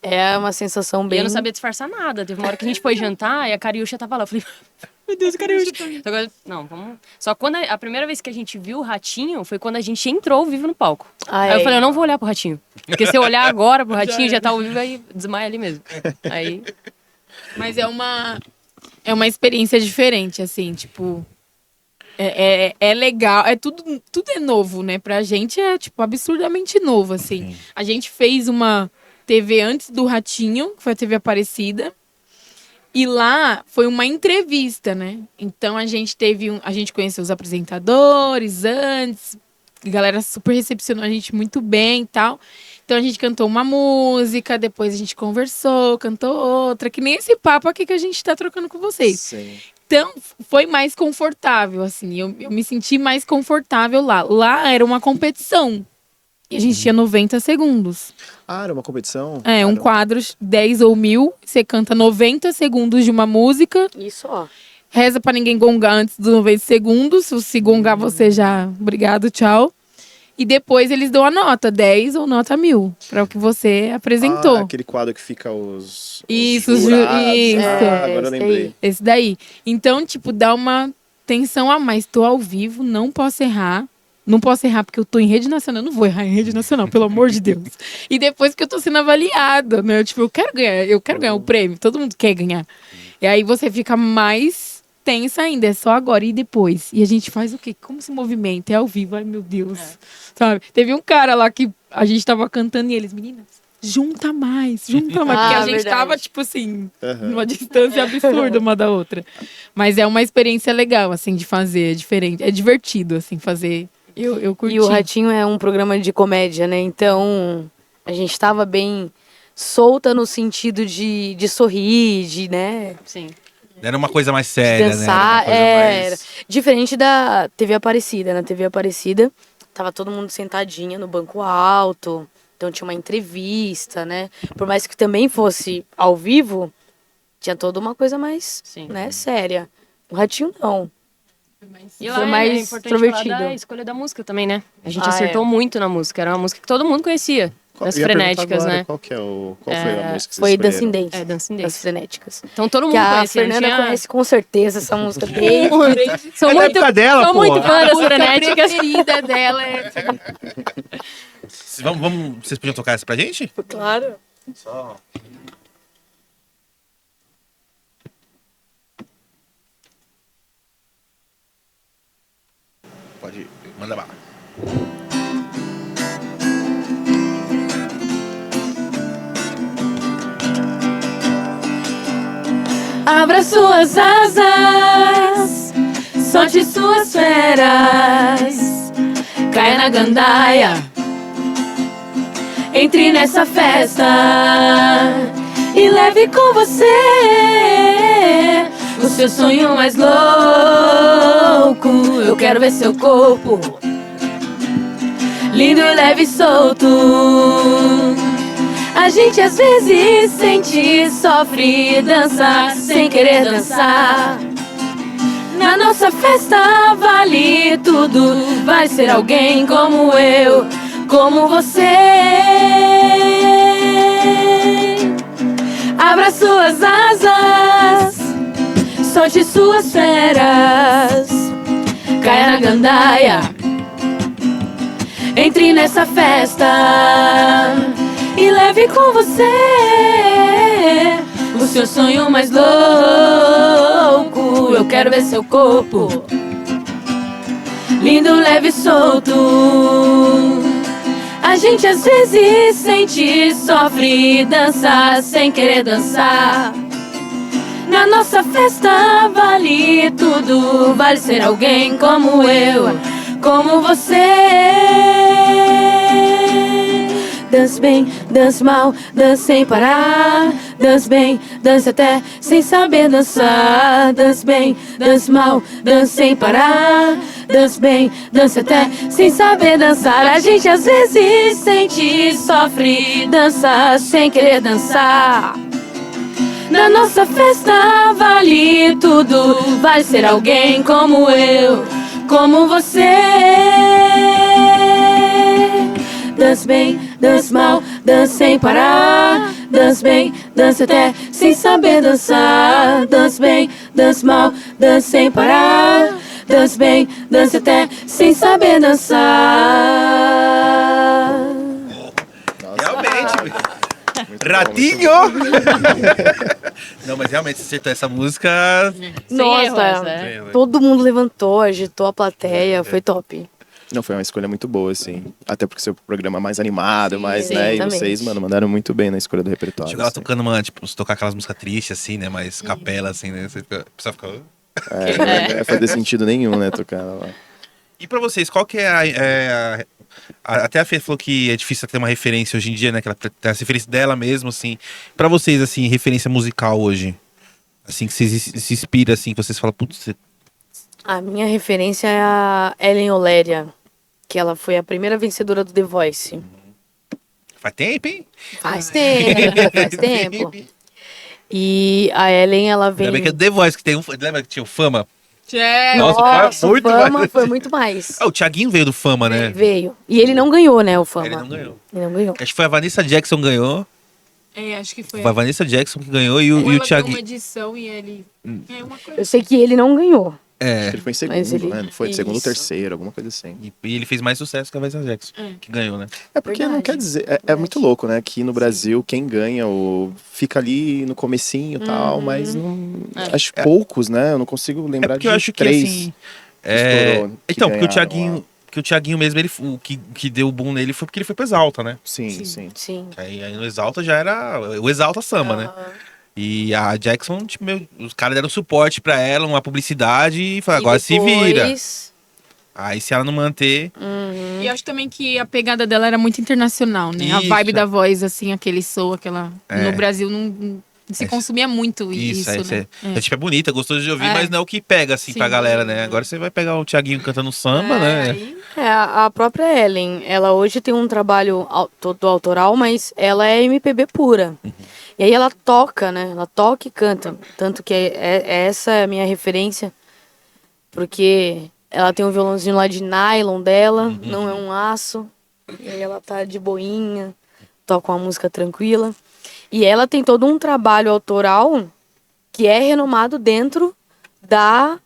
É uma sensação E bem... eu não sabia disfarçar nada. Teve uma hora que a gente foi jantar e a Cariúcha tava lá. Eu falei, meu Deus, Cariúcha. Agora, não, vamos... Só quando a primeira vez que a gente viu o Ratinho foi quando a gente entrou ao vivo no palco. Aí eu falei, eu não vou olhar pro Ratinho. Porque se eu olhar agora pro Ratinho, já tá ao vivo, aí desmaia ali mesmo. Aí... Mas é uma experiência diferente, assim, tipo... É legal, tudo é novo, né? Pra gente é, tipo, absurdamente novo, assim. Sim. A gente fez uma TV antes do Ratinho, que foi a TV Aparecida. E lá foi uma entrevista, né? Então a gente a gente conheceu os apresentadores antes, a galera super recepcionou a gente muito bem e tal. Então a gente cantou uma música, depois a gente conversou, cantou outra, que nem esse papo aqui que a gente tá trocando com vocês. Sim. Então, foi mais confortável, assim. Eu me senti mais confortável lá. Lá era uma competição. E a gente tinha 90 segundos. Ah, era uma competição? É, um quadro, 10 ou 1000. Você canta 90 segundos de uma música. Isso, ó. Reza pra ninguém gongar antes dos 90 segundos. Se gongar, você já... Obrigado, tchau. E depois eles dão a nota, 10 ou nota 1000. Pra o que você apresentou. Ah, aquele quadro que fica os Isso, os jurados. isso. Ah, agora eu esse lembrei. aí. Esse daí. Então, tipo, dá uma tensão a mais. Tô ao vivo, não posso errar. Não posso errar porque eu tô em rede nacional. Eu não vou errar em rede nacional, pelo amor de Deus. E depois que eu tô sendo avaliada, né? Tipo, eu quero ganhar o prêmio. Todo mundo quer ganhar. E aí você fica mais tensa ainda. É só agora e depois. E a gente faz o quê? Como se movimenta? É ao vivo. Ai, meu Deus. Sabe? Teve um cara lá que a gente tava cantando e eles, meninas, junta mais. Porque a gente verdade. tava, tipo assim, Aham. numa distância absurda uma da outra. Mas é uma experiência legal, assim, de fazer. É diferente. É divertido, assim, fazer. Eu curti. E o Ratinho é um programa de comédia, né? Então, a gente tava bem solta no sentido de sorrir, de, né? Sim. Era uma coisa mais séria, dançar. né? Era uma coisa Era mais... diferente da TV Aparecida. Na TV Aparecida, tava todo mundo sentadinha no banco alto. Então tinha uma entrevista, né? Por mais que também fosse ao vivo, tinha toda uma coisa mais, Sim. né, séria. O Ratinho não. E Foi lá mais é importante extrovertido. falar da escolha da música também, né? A gente Ah, acertou muito na música. Era uma música que todo mundo conhecia. Das Eu ia perguntar frenéticas, agora, né? Qual foi a música que Foi vocês Dancing escolheram? Dance. Dancing Das Dance. frenéticas. Então todo mundo Que a conhecia. Fernanda tinha... conhece com certeza essa música desde Sou É da muito, época dela, sou pô. muito fã A das música frenéticas. preferida dela é... Vocês podiam tocar essa pra gente? Claro. Só. Pode mandar bala. Abra suas asas, solte suas feras, caia na gandaia, entre nessa festa e leve com você o seu sonho mais louco. Eu quero ver seu corpo lindo, leve e solto. A gente às vezes sente, sofre, dança sem querer dançar. Na nossa festa vale tudo, vai ser alguém como eu, como você. Abra suas asas, solte suas feras, caia na gandaia, entre nessa festa e leve com você o seu sonho mais louco. Eu quero ver seu corpo lindo, leve e solto. A gente às vezes sente, sofre, dança sem querer dançar. Na nossa festa vale tudo, vale ser alguém como eu, como você. Dance bem, dance mal, dance sem parar. Dance bem, dance até sem saber dançar. Dance bem, dance mal, dance sem parar. Dance bem, dance até sem saber dançar. A gente às vezes sente, sofre, dança sem querer dançar. Na nossa festa vale tudo, vai ser alguém como eu, como você. Dance bem, dance mal, dance sem parar. Dance bem, dance até sem saber dançar. Dance bem, dance mal, dance sem parar. Dance bem, dance até sem saber dançar. Realmente. Ratinho! Não, mas realmente, você acertou essa música. Nossa, erro essa, é. todo mundo levantou, agitou a plateia, foi top. Não, foi uma escolha muito boa, assim. Até porque seu programa é mais animado, mais, sim, né? E exatamente. vocês, mano, mandaram muito bem na escolha do repertório. Chegou ela assim. tocando uma, tipo, se tocar aquelas músicas tristes, assim, né? Mais capela, assim, né? Você fica, a pessoa fica... Não ia fazer sentido nenhum, né? Tocar lá. E pra vocês, qual que é até a Fê falou que é difícil ter uma referência hoje em dia, né? Que ela tem a referência dela mesmo, assim. Pra vocês, assim, referência musical hoje. Assim, que vocês se inspira, assim, que vocês falam, putz, A minha referência é a Ellen Oléria, que ela foi a primeira vencedora do The Voice. faz tempo, hein? Faz tempo, faz tempo. E a Ellen, ela vem... Ainda bem que é The Voice, que tem um... Lembra que tinha o Fama? É, Nossa, foi muito Fama mais. foi muito mais. Ah, o Thiaguinho veio do Fama, né? Veio. E ele não ganhou, né, o Fama. Ele não ganhou. Ele não ganhou. Acho que foi a Vanessa Jackson ganhou. acho que foi. Foi a Vanessa Jackson que ganhou e Ou o ela deu Thiaguinho... uma edição e ele... É uma coisa. Eu sei que ele não ganhou. É, Ele foi em Mas segundo, ele- né? Não foi de segundo ou Isso. terceiro, alguma coisa assim. e ele fez mais sucesso que a Vanessa Jackson, que ganhou, né? É porque não Verdade. quer dizer... É muito louco, né? Aqui no Brasil, quem ganha fica ali no comecinho e tal, mas não... Acho poucos, né? Eu não consigo É lembrar porque de eu acho que, três. assim... estourou, que Então, porque o ganharam Thiaguinho... lá. Que o Thiaguinho mesmo, o que deu o boom nele foi porque ele foi pro Exalta, né? Sim, sim. Sim. Aí no Exalta já era o Exalta Samba, né? E a Jackson, tipo, os caras deram suporte pra ela, uma publicidade e falaram, agora se vira. depois- Aí se ela não manter... E eu acho também que a pegada dela era muito internacional, né? A Isso. vibe da voz, assim, aquele soul, aquela... É. No Brasil não Se consumia muito isso, né? Tipo, é bonita, é gostoso de ouvir, É. mas não é o que pega, assim, Sim. pra galera, né? Agora você vai pegar o Thiaguinho cantando samba, né? A própria Ellen, ela hoje tem um trabalho todo autoral, mas ela é MPB pura. E aí ela toca, né? Ela toca e canta. Tanto que essa é a minha referência, porque ela tem um violãozinho lá de nylon dela, não é um aço. E aí ela tá de boinha, toca uma música tranquila. E ela tem todo um trabalho autoral que é renomado dentro da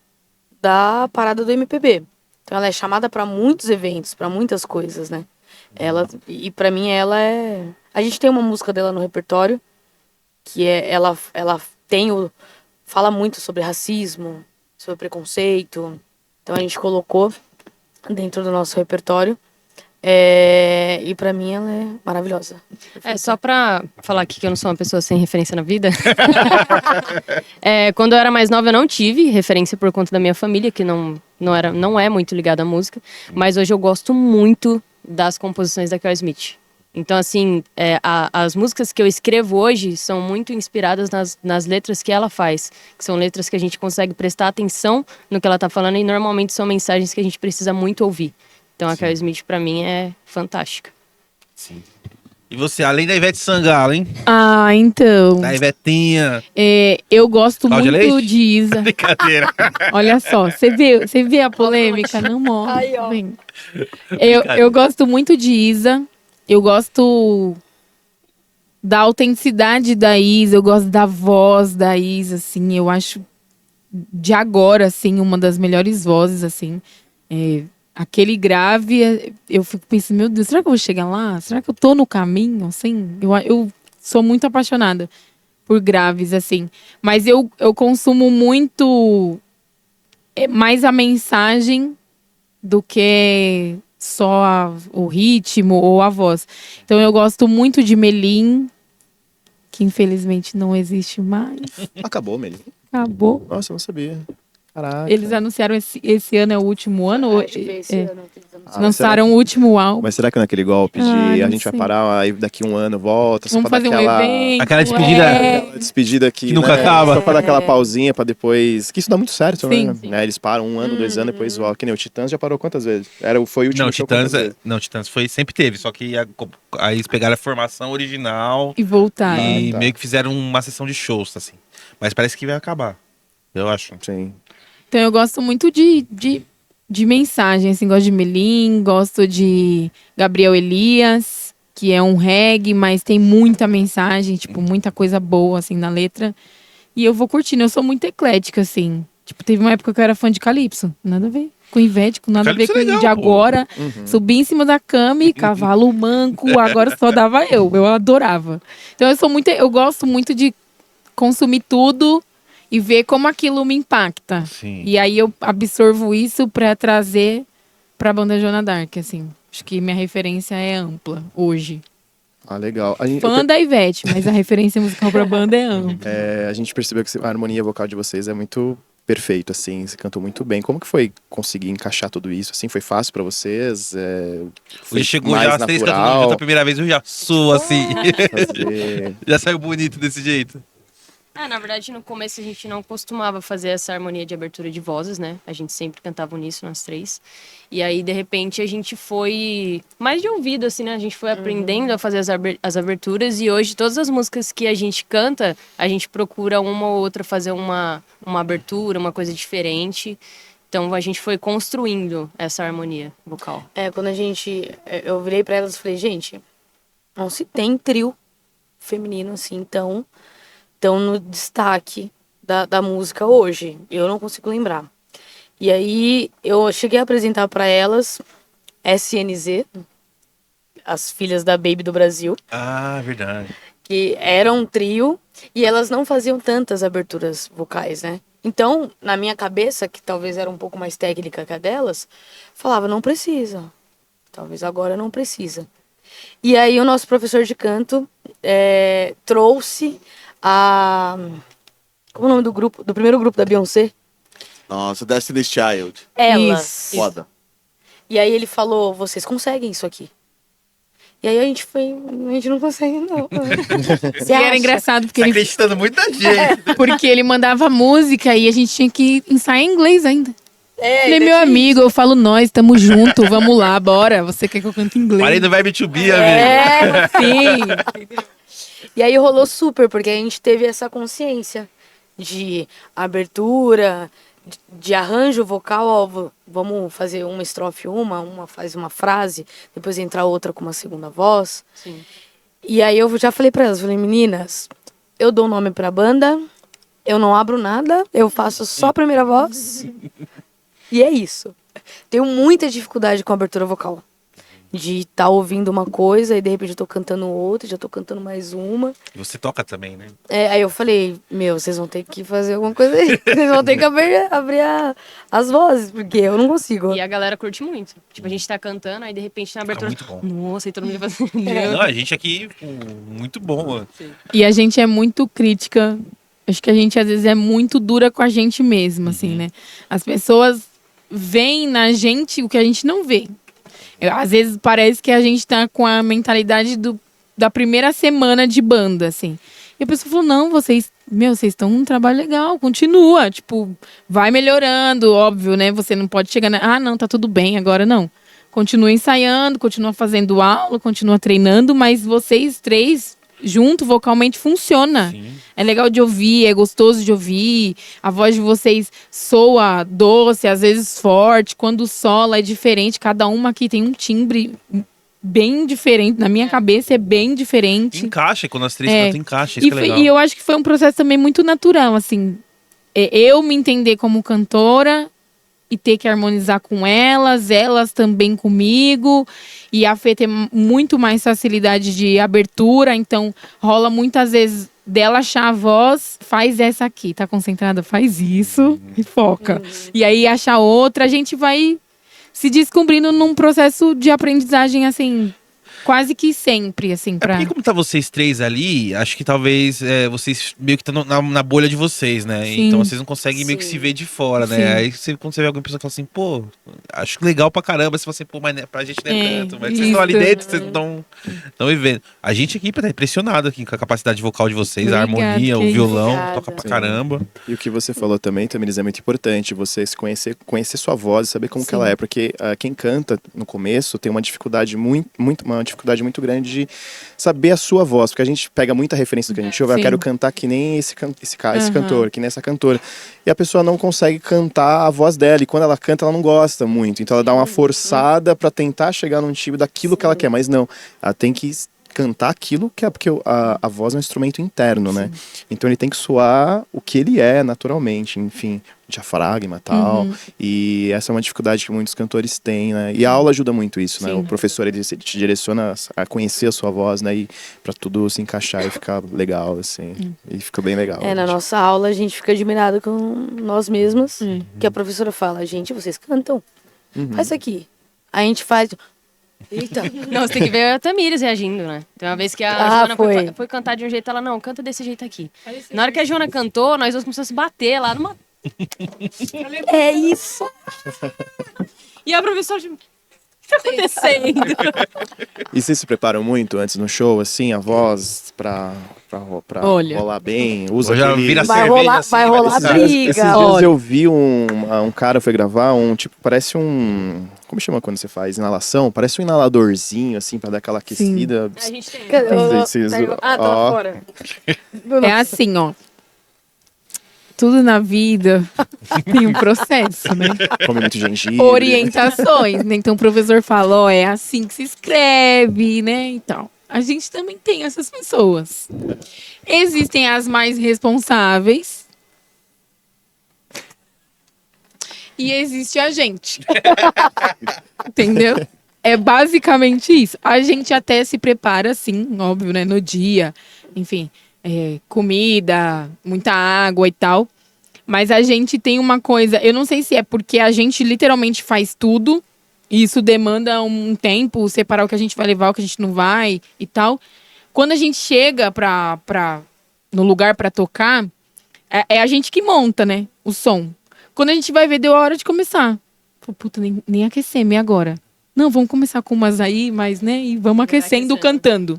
parada do MPB. Então ela é chamada para muitos eventos, para muitas coisas, né? E para mim ela é... A gente tem uma música dela no repertório, que ela fala muito sobre racismo, sobre preconceito. Então a gente colocou dentro do nosso repertório. E pra mim ela é maravilhosa. Só pra falar aqui que eu não sou uma pessoa sem referência na vida. Quando eu era mais nova, eu não tive referência por conta da minha família, que não é muito ligada à música. Mas hoje eu gosto muito das composições da Carol Smith. Então, assim, as músicas que eu escrevo hoje são muito inspiradas nas letras que ela faz. Que são letras que a gente consegue prestar atenção no que ela tá falando e normalmente são mensagens que a gente precisa muito ouvir. Então a Carol Smith, pra mim, é fantástica. Sim. E você, além da Ivete Sangalo, hein? Ah, então. Da Ivetinha. Eu gosto Cláudia muito Leite? de Isa. Brincadeira. Olha só, você vê a polêmica? Não morre. Aí, ó. Vem. Eu gosto muito de Isa. Eu gosto da autenticidade da Isa. Eu gosto da voz da Isa, assim. Eu acho, de agora, assim, uma das melhores vozes, assim. Aquele grave, eu fico pensando, meu Deus, será que eu vou chegar lá? Será que eu tô no caminho, assim? Eu sou muito apaixonada por graves, assim. Mas eu consumo muito mais a mensagem do que só o ritmo ou a voz. Então eu gosto muito de Melim, que infelizmente não existe mais. Acabou, Meli. Acabou. Nossa, eu não sabia. Caraca. Eles anunciaram esse ano é o último ano? Acho que foi esse ano que eles anunciaram. Lançaram o último álbum. Mas será que naquele golpe de Ai, a não gente vai sei. parar, aí daqui um ano volta, só Vamos pra dar fazer um aquela... evento. Aquela despedida. Aquela despedida que nunca acaba. Só pra dar aquela pausinha pra depois. Que isso dá muito certo, Sim, né? sim. Né, eles param 1 ano, 2 anos, depois voltam. Que nem o Titãs já parou quantas vezes? Foi o último Não, show Titãs, quantas vezes? Titãs sempre teve, só que aí eles pegaram a formação original E voltar. e tá. meio que fizeram uma sessão de shows, assim. Mas parece que vai acabar, eu acho. Sim. Então eu gosto muito de mensagem, assim, gosto de Melim, gosto de Gabriel Elias, que é um reggae, mas tem muita mensagem, tipo, muita coisa boa, assim, na letra. E eu vou curtindo, eu sou muito eclética, assim. Tipo, teve uma época que eu era fã de Calypso, nada a ver com Ivete, com nada Calypso a ver é com legal, de pô. agora. Subi em cima da cama e cavalo manco, agora só dava eu adorava. Então eu gosto muito de consumir tudo e ver como aquilo me impacta. Sim. E aí eu absorvo isso pra trazer pra banda Joana Dark, assim. Acho que minha referência é ampla hoje. Ah, legal. Fã da Ivete, mas a referência musical pra banda é ampla. A gente percebeu que a harmonia vocal de vocês é muito perfeita, assim. Você cantou muito bem. Como que foi conseguir encaixar tudo isso? Assim, foi fácil pra vocês? Foi Hoje chegou mais já às 3 natural? cantando junto a primeira vez, eu já sou assim. Fazer... Já saiu bonito desse jeito. Na verdade, no começo a gente não costumava fazer essa harmonia de abertura de vozes, né? A gente sempre cantava nisso, nós três. E aí, de repente, a gente foi mais de ouvido, assim, né? A gente foi aprendendo a fazer as aberturas. E hoje, todas as músicas que a gente canta, a gente procura uma ou outra fazer uma abertura, uma coisa diferente. Então, a gente foi construindo essa harmonia vocal. Quando eu virei pra elas e falei, gente, não se tem trio feminino assim, então no destaque da música hoje. Eu não consigo lembrar. E aí eu cheguei a apresentar pra elas SNZ, as filhas da Baby do Brasil, Ah, verdade. que era um trio e elas não faziam tantas aberturas vocais, né? Então, na minha cabeça, que talvez era um pouco mais técnica que a delas, falava, não precisa. Talvez agora não precisa. E aí o nosso professor de canto trouxe como é o nome do primeiro grupo da Beyoncé? Nossa, Destiny's Child. Elas. Foda. E aí ele falou, vocês conseguem isso aqui. E aí a gente não consegue, não. Você E era acha? engraçado porque Tá ele, acreditando muita gente. porque ele mandava música e a gente tinha que ensaiar em inglês ainda. É, Falei, ainda meu tinha amigo, eu falo nós, tamo junto, vamos lá, bora. Você quer que eu cante em inglês? Parei do Vibe to Be, amigo. É, Sim. e aí rolou super, porque a gente teve essa consciência de abertura, de arranjo vocal, ó, vamos fazer uma estrofe, uma faz uma frase, depois entrar outra com uma segunda voz. Sim. E aí eu já falei pra elas, falei, meninas, eu dou nome pra banda, eu não abro nada, eu faço só a primeira voz. E é isso. Tenho muita dificuldade com a abertura vocal. De estar ouvindo uma coisa e de repente eu tô cantando outra, já tô cantando mais uma. Você toca também, né? Aí eu falei, vocês vão ter que fazer alguma coisa aí. Vocês vão ter que abrir as vozes, porque eu não consigo. E a galera curte muito. Tipo, a gente tá cantando, aí de repente na abertura. muito bom. Nossa, e todo mundo fazendo. Não, a gente aqui, muito bom. E a gente é muito crítica. Acho que a gente, às vezes, é muito dura com a gente mesmo, assim, né? As pessoas veem na gente o que a gente não vê. Às vezes parece que a gente tá com a mentalidade da primeira semana de banda, assim. E a pessoa falou, não, vocês estão num trabalho legal, continua. Tipo, vai melhorando, óbvio, né? Você não pode chegar não, tá tudo bem, agora não. Continua ensaiando, continua fazendo aula, continua treinando, mas vocês três junto, vocalmente, funciona. Sim. É legal de ouvir, é gostoso de ouvir. A voz de vocês soa doce, às vezes forte. Quando sola é diferente. Cada uma aqui tem um timbre bem diferente. Na minha cabeça é bem diferente. Encaixa, quando as três É. cantam, encaixa, isso que é legal. E eu acho que foi um processo também muito natural, assim. Eu me entender como cantora e ter que harmonizar com elas também comigo. E a Fê ter muito mais facilidade de abertura, então rola muitas vezes dela achar a voz, faz essa aqui, tá concentrada, faz isso e foca. E aí achar outra, a gente vai se descobrindo num processo de aprendizagem, assim, quase que sempre, assim, É pra... porque como tá vocês três ali, acho que talvez vocês meio que estão na bolha de vocês, né? Sim. Então vocês não conseguem meio que Sim. se ver de fora, né? Sim. Aí quando você vê alguma pessoa que fala assim, pô, acho legal pra caramba, se você, pô, mas pra gente não é tanto. Mas vocês estão ali isso. dentro, vocês não estão vivendo. A gente aqui tá impressionado aqui com a capacidade vocal de vocês, a Obrigada, harmonia, que o isso. violão, Obrigada. toca pra Sim. caramba. E o que você falou também, Tamiris, é muito importante. Você se conhecer sua voz e saber como que ela é. Porque quem canta no começo tem uma dificuldade uma dificuldade muito grande de saber a sua voz. Porque a gente pega muita referência do que a gente ouve. Sim. Eu quero cantar que nem esse Aham. cantor, que nem essa cantora. E a pessoa não consegue cantar a voz dela. E quando ela canta, ela não gosta muito. Então ela dá uma forçada pra tentar chegar num timbre daquilo que ela quer. Mas não, ela tem que cantar aquilo que é, porque a voz é um instrumento interno, né? Então ele tem que soar o que ele é naturalmente, enfim, diafragma e tal. E essa é uma dificuldade que muitos cantores têm, né? E a aula ajuda muito isso, né? Sim. O professor ele te direciona a conhecer a sua voz, né? E pra tudo se encaixar e ficar legal, assim. E fica bem legal. Na gente. nossa aula a gente fica admirado com nós mesmas, que a professora fala, gente, vocês cantam, faz isso aqui. Aí a gente faz, eita, Não, você tem que ver a Tamires reagindo, né? Tem uma vez que a Ah, Joana foi. foi cantar de um jeito, ela, não, canta desse jeito aqui. Na hora que a Joana cantou, nós dois começamos a se bater lá numa... é isso. E a professora, tipo, o que tá acontecendo? E vocês se preparam muito antes no show, assim, a voz pra Olha. rolar bem? Usa Já aquele... vira Vai cerveja rolar, assim, vai rolar Esses briga. dias Olha. eu vi um cara foi gravar tipo, parece um... Como chama quando você faz inalação? Parece um inaladorzinho, assim, pra dar aquela aquecida. A gente tem. Tá lá Ó. fora. É assim, ó. Tudo na vida tem um processo, né? Come muito gengibre. Orientações, né? Então o professor fala, ó, é assim que se escreve, né? Então, a gente também tem essas pessoas. Existem as mais responsáveis. E existe a gente. Entendeu? É basicamente isso. A gente até se prepara, sim, óbvio, né? No dia, enfim, comida, muita água e tal. Mas a gente tem uma coisa, eu não sei se é porque a gente literalmente faz tudo, e isso demanda um tempo, separar o que a gente vai levar, o que a gente não vai e tal. Quando a gente chega no lugar pra tocar, é a gente que monta, né? O som. Quando a gente vai ver, deu a hora de começar. Pô, puta, nem aquecer-me agora. não, vamos começar com umas aí, mas, né, e vamos aquecendo, cantando.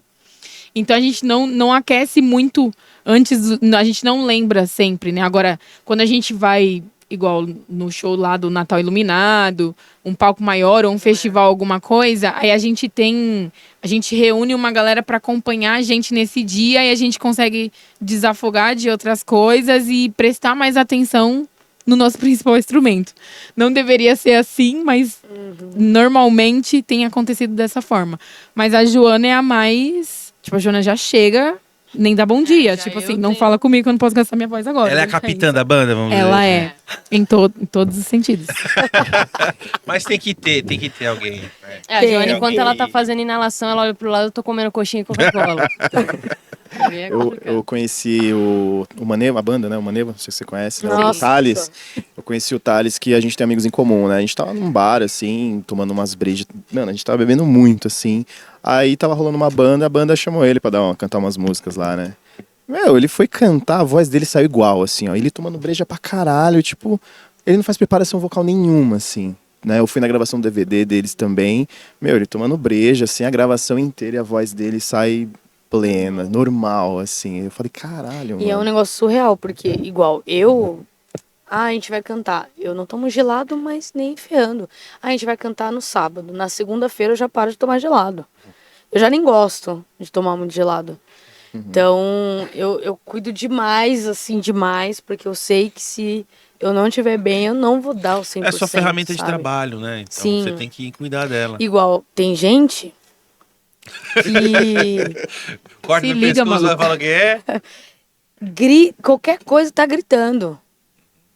Então a gente não aquece muito antes, a gente não lembra sempre, né? Agora, quando a gente vai, igual no show lá do Natal Iluminado, um palco maior ou um festival, alguma coisa, aí a gente reúne uma galera para acompanhar a gente nesse dia e a gente consegue desafogar de outras coisas e prestar mais atenção no nosso principal instrumento. Não deveria ser assim, mas normalmente tem acontecido dessa forma. Mas a Joana é a mais... Tipo, a Joana já chega, nem dá bom dia. Tipo assim, não fala comigo que eu não posso gastar minha voz agora. Ela é a capitã da banda, vamos dizer. Ela é. Em todos os sentidos. Mas tem que ter alguém. Né? A Joana, enquanto ela tá fazendo inalação, ela olha pro lado, eu tô comendo coxinha e Coca-Cola. Eu conheci o Maneva, a banda, né? O Maneva, não sei se você conhece, né? O Nossa. Thales. Eu conheci o Thales, que a gente tem amigos em comum, né? A gente tava num bar, assim, tomando umas brejas. Mano, a gente tava bebendo muito, assim. Aí tava rolando uma banda, a banda chamou ele pra cantar umas músicas lá, né? Meu, ele foi cantar, a voz dele saiu igual, assim, ó. Ele tomando breja pra caralho, tipo... Ele não faz preparação vocal nenhuma, assim, né? Eu fui na gravação do DVD deles também. Meu, ele tomando breja, assim, a gravação inteira e a voz dele sai... plena, normal, assim. Eu falei, caralho, mano. E é um negócio surreal, porque, igual, a gente vai cantar. Eu não tomo gelado, mas nem ferrando. A gente vai cantar no sábado. Na segunda-feira eu já paro de tomar gelado. Eu já nem gosto de tomar muito gelado. Então, eu cuido demais, assim, demais, porque eu sei que se eu não estiver bem, eu não vou dar o 100%. É sua ferramenta de sabe? trabalho, né? Então Sim. você tem que cuidar dela. Igual, tem gente que Corta Se no liga, pescoço, maluco. vai falar o que é. qualquer coisa tá gritando.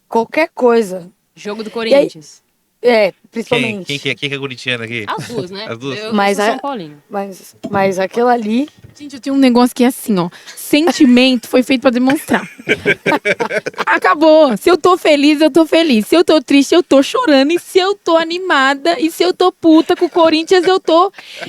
Qualquer coisa. Jogo do Corinthians. Principalmente. Quem que é corintiano aqui? As duas, né? As duas. Eu Mas sou a- São Paulino. Mas aquilo ali. Gente, eu tenho um negócio que é assim, ó. Sentimento foi feito pra demonstrar. Acabou. Se eu tô feliz, eu tô feliz. Se eu tô triste, eu tô chorando. E se eu tô animada, e se eu tô puta com o Corinthians,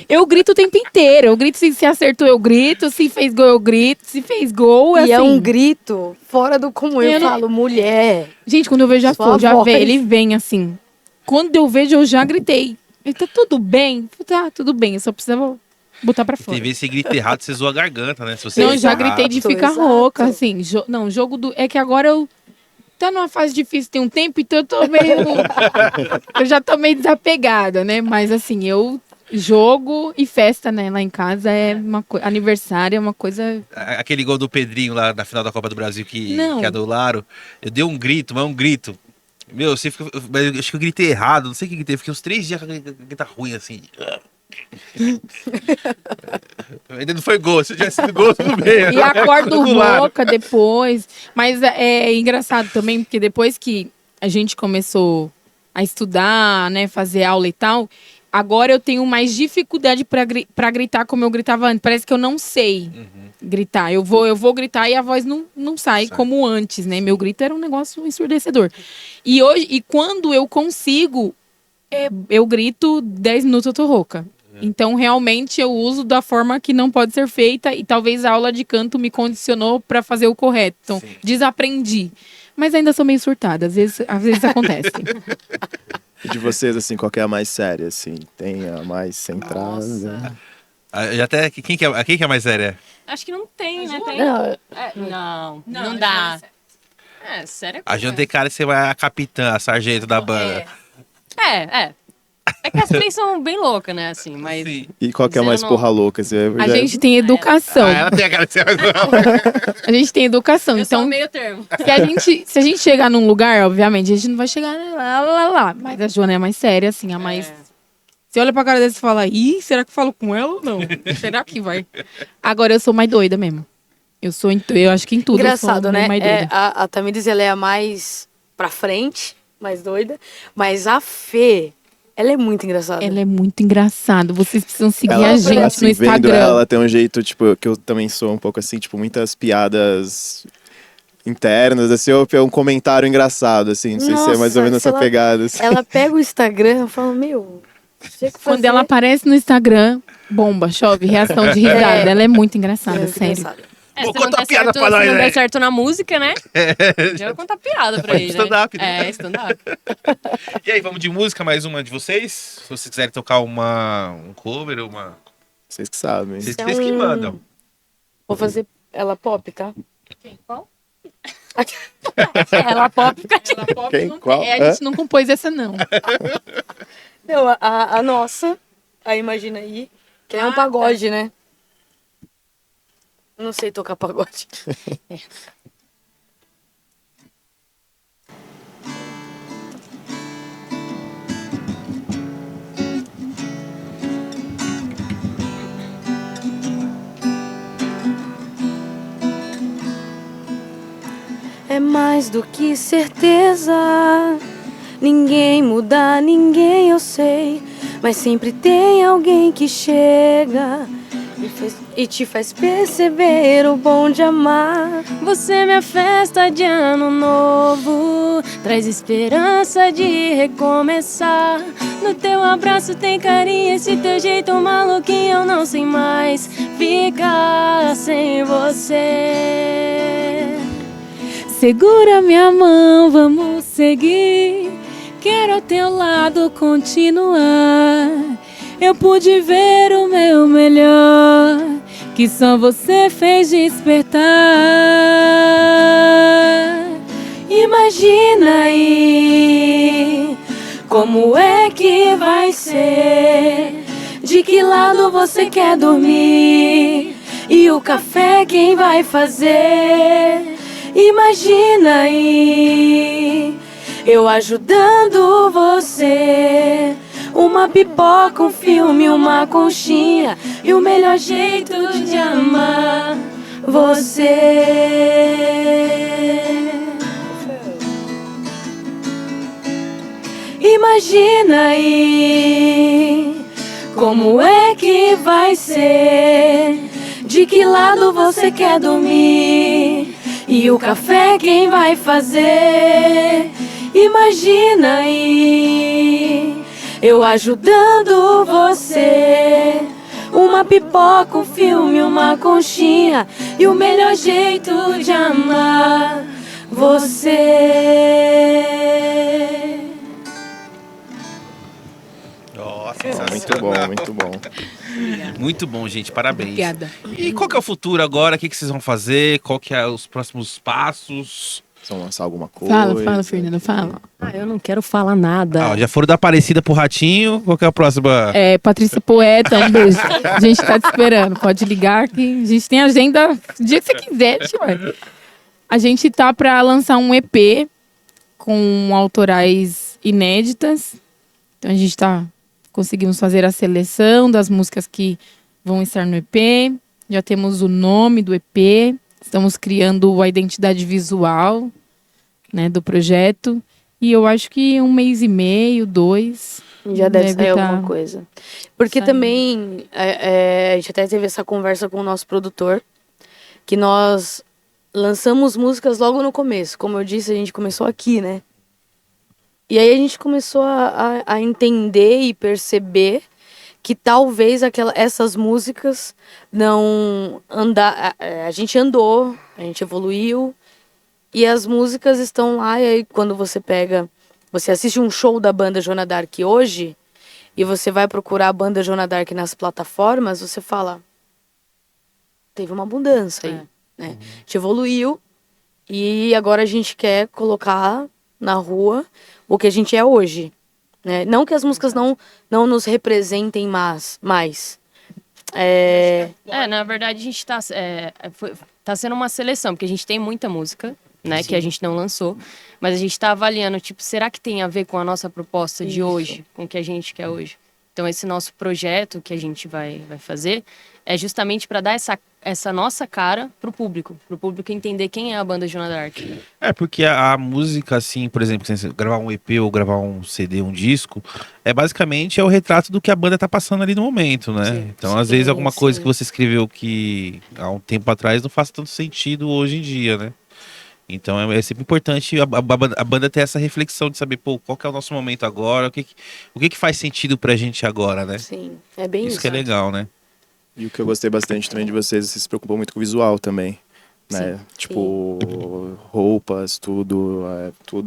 eu grito o tempo inteiro. Eu grito se acertou, eu grito. Se fez gol, eu grito. Se fez gol, E é assim. um grito fora do comum. Eu Eu não- falo, mulher. Gente, quando eu vejo a Sua flor, já voz. vem, ele vem assim. Quando eu vejo, eu já gritei. Ele tá tudo bem? Tá, tudo bem. Eu só precisava botar pra fora. Tem vezes que você grita errado, você zoa a garganta, né? Se você Não, eu grita já errado. gritei de Exato, ficar exato. rouca, assim. Não, jogo do... É que agora eu... Tá numa fase difícil, tem um tempo, então eu tô meio... eu já tô meio desapegada, né? Mas assim, jogo e festa, né? Lá em casa é uma coisa... Aniversário é uma coisa... Aquele gol do Pedrinho lá na final da Copa do Brasil que Não. anularam. Eu dei um grito, mas um grito. Meu, você fica. Mas eu acho que eu gritei errado, não sei o que gritei. Fiquei uns 3 dias com a garganta ruim, assim. Ainda não foi gol, se tivesse sido gol, tudo bem. E acordo Do lado. rouca depois. Mas é engraçado também, porque depois que a gente começou a estudar, né, fazer aula e tal, agora eu tenho mais dificuldade pra gritar como eu gritava antes. Parece que eu não sei gritar. Eu vou gritar e a voz não sai como antes, né? Meu grito era um negócio ensurdecedor. E quando eu consigo, eu grito 10 minutos eu tô rouca. Então, realmente, eu uso da forma que não pode ser feita e talvez a aula de canto me condicionou pra fazer o correto. Então, desaprendi. Mas ainda sou meio surtada, às vezes acontece. E de vocês, assim, qual que é a mais séria, assim? Tem a mais centrada? Até, quem que é mais séria? Acho que não tem, né? Tem. Não, Não dá. Sério. A Jana tem cara que você vai a capitã, a sargento da banda. É que as três são bem loucas, né? Assim, mas. Sim. E qual que é a mais Zero porra louca? Você A gente tem educação. Ela tem a cara que você vai. A gente tem educação. Eu sou Então, meio termo. se a gente chegar num lugar, obviamente, a gente não vai chegar lá. Mas a Joana é mais séria, assim, a mais... Você olha pra cara desse e fala, ih, será que eu falo com ela ou não? Será que vai? Agora eu sou mais doida mesmo. Eu acho que em tudo engraçado, eu sou né? mais doida. A Tamires, ela é a mais pra frente, mais doida. Mas a Fê, ela é muito engraçada. Ela é muito engraçada. Vocês precisam seguir Ela, a gente assim, no Instagram. Vendo ela tem um jeito, tipo, que eu também sou um pouco assim, tipo, muitas piadas internas, assim, ou um comentário engraçado, assim. Não sei se é mais ou Nossa, menos se essa ela- pegada, assim. Ela pega o Instagram e fala, meu... tinha que Quando fazer- ela aparece no Instagram, bomba, chove, reação de risada. É. Ela é muito engraçada, Muito sério. engraçada. Pô, Se conta não uma piada certo, pra nós, se não né? der certo na música, né? Já vou contar piada pra ele, Stand-up, né? É, stand-up. E aí, vamos de música, mais uma de vocês? Se vocês quiserem tocar um cover, uma... Vocês que sabem. Vocês, É vocês que mandam. Vou fazer ela pop, tá? Qual? Ela pop. Ela pop Quem? não Qual? tem. A gente não compôs essa, não. Não, a nossa, a Imagina Aí, que é um pagode, né? Não sei tocar pagode. É mais do que certeza. Ninguém muda, ninguém eu sei. Mas sempre tem alguém que chega e te faz perceber o bom de amar. Você é minha festa de ano novo, traz esperança de recomeçar. No teu abraço tem carinho, esse teu jeito maluquinho, eu não sei mais ficar sem você. Segura minha mão, vamos seguir. Quero ao teu lado continuar. Eu pude ver o meu melhor, que só você fez despertar. Imagina aí como é que vai ser. De que lado você quer dormir? E o café quem vai fazer? Imagina aí eu ajudando você. Uma pipoca, um filme, uma conchinha e o melhor jeito de amar você. Imagina aí como é que vai ser. De que lado você quer dormir? E o café quem vai fazer? Imagina aí eu ajudando você. Uma pipoca, um filme, uma conchinha e o melhor jeito de amar você. Nossa, Muito bom, muito bom. Muito bom, gente. Parabéns. Obrigada. E qual que é o futuro agora? O que vocês vão fazer? Qual que é os próximos passos? Vocês vão lançar alguma coisa? Fala, Fernanda, fala. Eu não quero falar nada. Ah, já foram da Aparecida pro Ratinho. Qual que é a próxima? É, Patrícia Poeta, um beijo. A gente tá te esperando. Pode ligar que a gente tem agenda o dia que você quiser, a gente vai. A gente tá pra lançar um EP com autorais inéditas. Então a gente tá... Conseguimos fazer a seleção das músicas que vão estar no EP. Já temos o nome do EP. Estamos criando a identidade visual, né, do projeto. E eu acho que 1 mês e meio, 2... Já deve sair tá alguma coisa. Porque saindo. também a gente até teve essa conversa com o nosso produtor, que nós lançamos músicas logo no começo. Como eu disse, a gente começou aqui, né? E aí a gente começou a entender e perceber que talvez essas músicas não a gente andou, a gente evoluiu e as músicas estão lá. E aí quando você assiste um show da banda Joana Dark hoje e você vai procurar a banda Joana Dark nas plataformas, você fala, teve uma mudança aí, né? A gente evoluiu e agora a gente quer colocar na rua o que a gente é hoje, né? Não que as músicas não nos representem mais. Na verdade a gente tá sendo uma seleção, porque a gente tem muita música, né, que a gente não lançou, mas a gente tá avaliando, tipo, será que tem a ver com a nossa proposta de hoje, com o que a gente quer hoje? Então esse nosso projeto que a gente vai fazer é justamente para dar essa nossa cara pro público entender quem é a banda Joana Dark. É, porque a música, assim, por exemplo, você gravar um EP ou gravar um CD, um disco, basicamente o retrato do que a banda tá passando ali no momento, né? Sim, então, às vezes, alguma coisa que você escreveu que há um tempo atrás não faz tanto sentido hoje em dia, né? Então é sempre importante a banda ter essa reflexão de saber, pô, qual que é o nosso momento agora, o que faz sentido pra gente agora, né? Sim, é bem isso. Isso que é legal, né? E o que eu gostei bastante também de vocês se preocupam muito com o visual também. né? Tipo, roupas, tudo.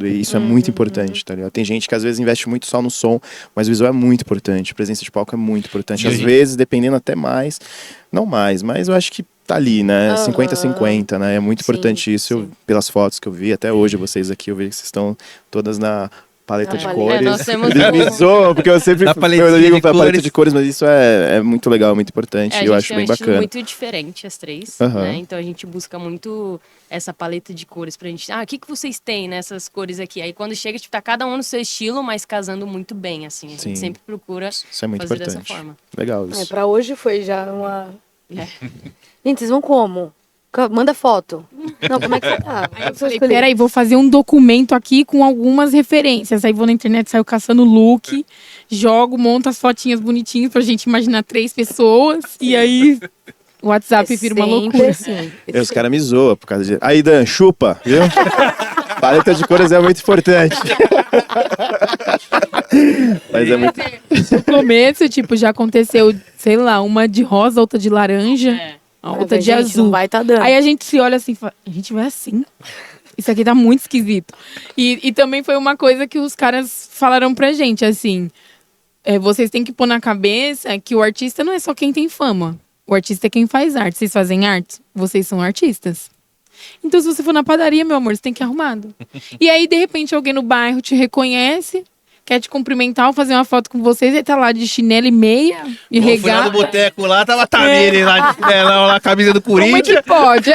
E isso é muito importante, tá ligado? Tem gente que às vezes investe muito só no som, mas o visual é muito importante. A presença de palco é muito importante. Às vezes, dependendo até mais, não mais, mas eu acho que tá ali, né? 50-50, né? É muito importante isso. Pelas fotos que eu vi, até hoje vocês aqui, eu vi que vocês estão todas na paleta de cores. nós temos Me zoa, porque eu sempre Na paletinha eu digo de pra paleta cores. de cores, mas isso é muito legal, muito importante. a E eu gente acho tem bem um estilo bacana. muito diferente, as três, Aham. né? Então a gente busca muito essa paleta de cores pra gente. O que vocês têm nessas cores aqui? Aí quando chega, tipo, tá cada um no seu estilo, mas casando muito bem, assim. A gente Sim. sempre procura Isso é muito fazer importante. dessa forma. Legal isso. Pra hoje foi já uma... Gente, vocês vão como? Manda foto. Não, como é que você tá? Aí eu falei, peraí, vou fazer um documento aqui com algumas referências. Aí vou na internet, saio caçando look, jogo, monto as fotinhas bonitinhas pra gente imaginar 3 pessoas. E aí o WhatsApp vira uma loucura. Assim. E os caras me zoam por causa de... Aí, Dan, chupa, viu? Paleta de cores é muito importante. Mas é muito... No começo, tipo, já aconteceu, sei lá, uma de rosa, outra de laranja, a outra de Gente, azul. não vai tá dando. Aí a gente se olha assim e fala, a gente vai assim? Isso aqui tá muito esquisito. E também foi uma coisa que os caras falaram pra gente, assim, vocês têm que pôr na cabeça que o artista não é só quem tem fama. O artista é quem faz arte. Vocês fazem arte? Vocês são artistas. Então, se você for na padaria, meu amor, você tem que ir arrumado. E aí, de repente, alguém no bairro te reconhece, quer te cumprimentar ou fazer uma foto com vocês, e tá lá de chinelo e meia, e Eu fui lá no regata. boteco lá, tava a Tamiri lá, lá, a camisa do Como é Corinthians. que pode?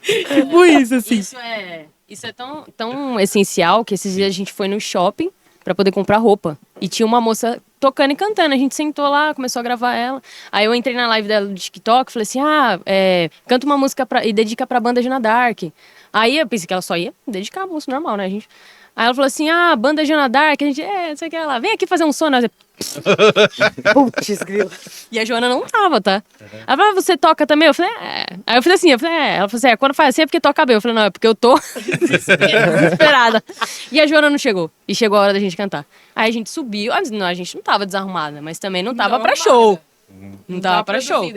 Tipo isso, assim. Isso é tão essencial que esses dias a gente foi no shopping pra poder comprar roupa. E tinha uma moça tocando e cantando. A gente sentou lá, começou a gravar ela. Aí eu entrei na live dela do TikTok, falei assim, canta uma música e dedica pra banda Jana Dark. Aí eu pensei que ela só ia dedicar a música normal, né, gente? Aí ela falou assim, banda Jana Dark, a gente, não sei o que, ela, vem aqui fazer um som. Nós, Putz, grilo. e a Joana não tava, tá? Ela falou, você toca também? Eu falei, Aí eu falei assim, ela falou assim, quando faz assim é porque toca bem. Eu falei, não, é porque eu tô desesperada. E a Joana não chegou. E chegou a hora da gente cantar. Aí a gente subiu, não, a gente não tava desarrumada, mas também não tava pra show. Não tava pra show.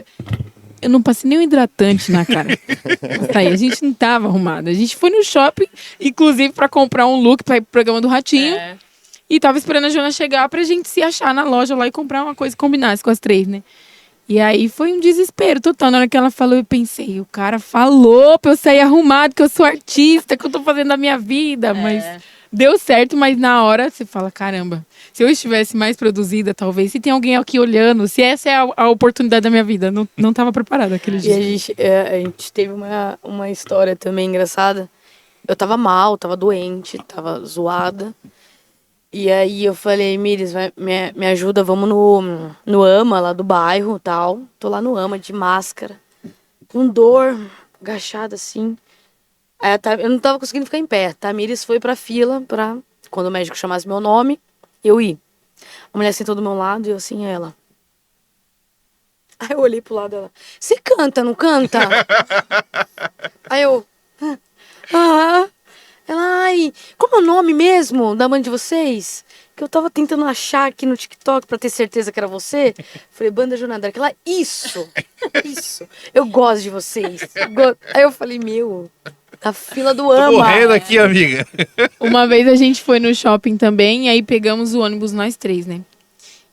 Eu não passei nem um hidratante na cara. Mas aí, a gente não tava arrumada. A gente foi no shopping, inclusive pra comprar um look pra ir pro programa do Ratinho. E tava esperando a Joana chegar pra gente se achar na loja lá e comprar uma coisa que combinasse com as 3, né? E aí foi um desespero total. Na hora que ela falou, eu pensei, o cara falou pra eu sair arrumado, que eu sou artista, que eu tô fazendo da minha vida. Mas deu certo, mas na hora você fala, caramba, se eu estivesse mais produzida, talvez, se tem alguém aqui olhando, se essa é a oportunidade da minha vida. Não tava preparada aquele E dia. a gente teve uma história também engraçada. Eu tava mal, tava doente, tava zoada. E aí eu falei, Miris, me ajuda, vamos no AMA lá do bairro e tal. Tô lá no AMA de máscara, com dor, agachada assim. Aí eu não tava conseguindo ficar em pé. A Tamires foi pra fila pra, quando o médico chamasse meu nome, eu ir. A mulher sentou do meu lado e eu assim, ela. Aí eu olhei pro lado dela. Você canta, não canta? Aí eu. Ela, como é o nome mesmo da mãe de vocês? Que eu tava tentando achar aqui no TikTok pra ter certeza que era você. Falei, Banda Jana Dark. Ela, isso. Eu gosto de vocês. Aí eu falei, na fila do Tô AMA. morrendo aqui, amiga. Uma vez a gente foi no shopping também, e aí pegamos o ônibus nós 3, né?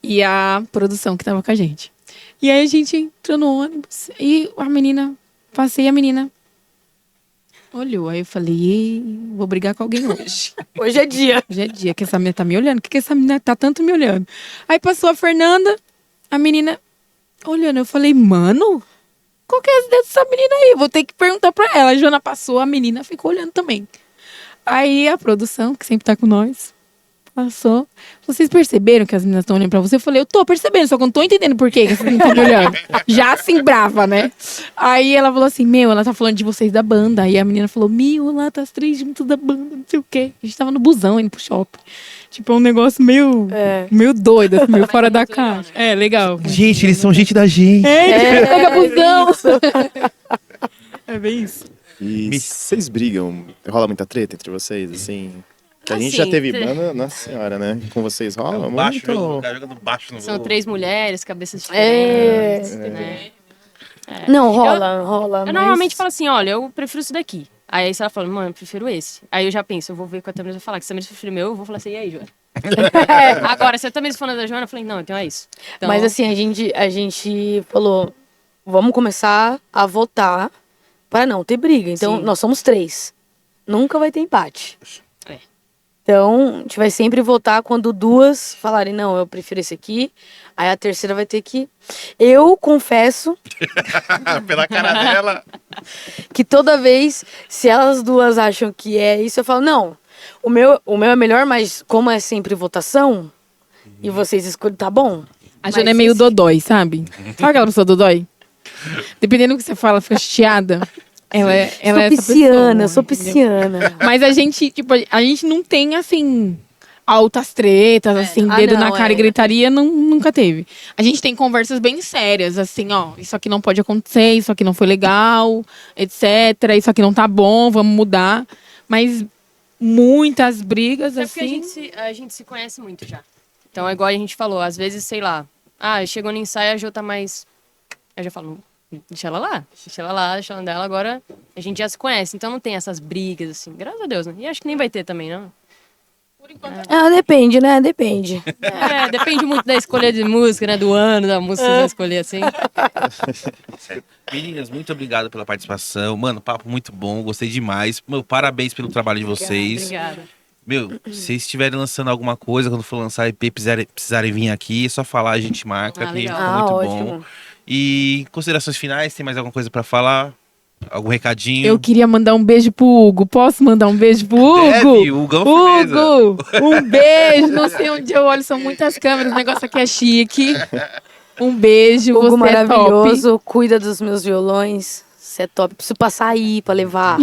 E a produção que tava com a gente. E aí a gente entrou no ônibus e a menina olhou. Aí eu falei, vou brigar com alguém hoje. Hoje é dia. Hoje é dia que essa menina tá me olhando. Por que essa menina tá tanto me olhando? Aí passou a Fernanda, a menina olhando. Eu falei, mano, qual que é essa dessa menina aí? Vou ter que perguntar pra ela. A Joana passou, a menina ficou olhando também. Aí a produção, que sempre tá com nós, passou. Vocês perceberam que as meninas estão olhando pra você? Eu falei, eu tô percebendo, só que eu não tô entendendo por que essas meninas estão me olhando. Já assim, brava, né? Aí ela falou assim, ela tá falando de vocês da banda. Aí a menina falou, lá tá as 3 juntas da banda, não sei o quê. A gente tava no busão, indo pro shopping. Tipo, é um negócio meio doido, assim, meio fora da caixa. É, legal. Gente, eles são gente da gente. Pega busão. É bem isso. E vocês brigam? Rola muita treta entre vocês, assim? Que a gente Assim, já teve banda, nossa senhora, né? Com vocês rola Baixo, muito? o cara jogando baixo no São 3 mulheres, cabeças diferentes, né? Não, rola. Eu mas- normalmente falo assim, olha, eu prefiro isso daqui. Aí se ela fala, mano, eu prefiro esse. Aí eu já penso, eu vou ver com a Tamires e falar que se a Tamires prefere o meu, eu vou falar assim, e aí, Joana? Agora, se a Tamires for da Joana, eu falei, não, então é isso. Então, Mas assim, a gente falou, vamos começar a votar para não ter briga. Então, Sim. nós somos 3. Nunca vai ter empate. É. Então, a gente vai sempre votar quando 2 falarem, não, eu prefiro esse aqui. Aí a terceira vai ter que... Eu confesso Pela cara dela. que toda vez, se elas 2 acham que é isso, eu falo, não, o meu é melhor, mas como é sempre votação, e vocês escolhem, tá bom? A Jana é Mas meio esse- dodói, sabe? Sabe aquela pessoa dodói? Dependendo do que você fala, fica chateada. Ela é Sou essa pisciana, pessoa, sou entendeu? pisciana. Mas a gente, tipo, a gente não tem, assim, altas tretas, assim, Ah, dedo não, na cara é. e gritaria, nunca teve. A gente tem conversas bem sérias, assim, ó, isso aqui não pode acontecer, isso aqui não foi legal, etc. Isso aqui não tá bom, vamos mudar. Mas muitas brigas, é porque assim... a gente se conhece muito já. Então é igual a gente falou, às vezes, sei lá, chegou no ensaio, a Jo tá mais... Eu já falo, deixa ela lá, deixa ela dela, agora a gente já se conhece, então não tem essas brigas, assim, graças a Deus, né? E acho que nem vai ter também, não. Ah, depende, né? Depende. Depende muito da escolha de música, né? Do ano da música que você vai escolher, assim. Meninas, muito obrigado pela participação. Mano, papo muito bom, gostei demais. Meu, parabéns pelo trabalho de vocês. Obrigada. Meu, se vocês estiverem lançando alguma coisa, quando for lançar EP, precisarem vir aqui, é só falar, a gente marca, que legal. tá muito ótimo. bom. E considerações finais, tem mais alguma coisa pra falar? Algum recadinho? Eu queria mandar um beijo pro Hugo. Posso mandar um beijo pro Hugo? Deve, o Hugão firmeza. Hugo, um beijo. Não sei onde eu olho, são muitas câmeras. O negócio aqui é chique. Um beijo, Hugo você é top. maravilhoso, cuida dos meus violões. Você é top. Preciso passar aí pra levar.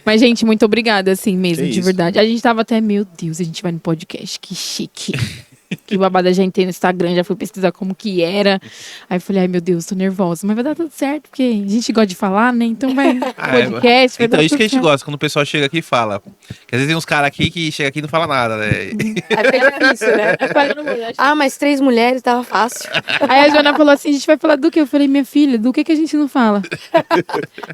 Mas, gente, muito obrigada, assim mesmo, Que de isso. verdade. A gente tava até, meu Deus, a gente vai no podcast, que chique. Que babada, já entrei no Instagram, já fui pesquisar como que era. Aí eu falei, ai meu Deus, tô nervosa. Mas vai dar tudo certo, porque a gente gosta de falar, né? Então vai no podcast, vai Então, dar isso que a tudo gente certo. gosta, quando o pessoal chega aqui e fala. Porque às vezes tem uns caras aqui que chegam aqui e não falam nada, né? Aí fica difícil, né? Ah, mas 3 mulheres tava fácil. Aí a Joana falou assim, a gente vai falar do quê? Eu falei, minha filha, do que a gente não fala?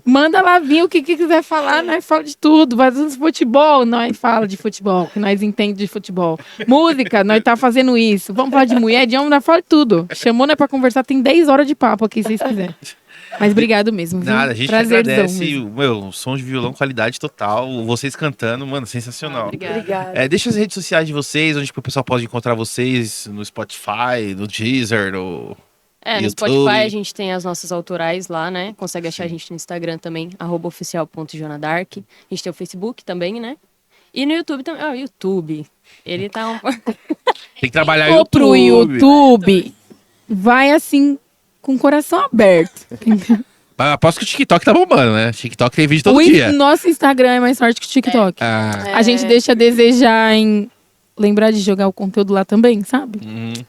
Manda lá vir o que quiser falar, nós fala de tudo. Vai de futebol, nós fala de futebol, que nós entende de futebol. Música, nós tá fazendo isso. Vamos falar de mulher, de homem, nós fala de tudo. Chamou, né, pra conversar, tem 10 horas de papo aqui, se vocês quiserem. Mas obrigado mesmo, viu? Nada, a gente Prazerzão agradece. mesmo. Meu, som de violão, qualidade total. Vocês cantando, mano, sensacional. Obrigada. Obrigada. Deixa as redes sociais de vocês, onde que o pessoal pode encontrar vocês, no Spotify, no Deezer, no... No YouTube. Spotify a gente tem as nossas autorais lá, né? Consegue achar a gente no Instagram também, @oficial.jonadark. A gente tem o Facebook também, né? E no YouTube também. Ah, o YouTube. Ele tá um... Tem que trabalhar Ou YouTube. pro YouTube, vai assim, com o coração aberto. Mas aposto que o TikTok tá bombando, né? TikTok tem vídeo todo O dia. nosso Instagram é mais forte que o TikTok. A gente deixa a desejar em lembrar de jogar o conteúdo lá também, sabe?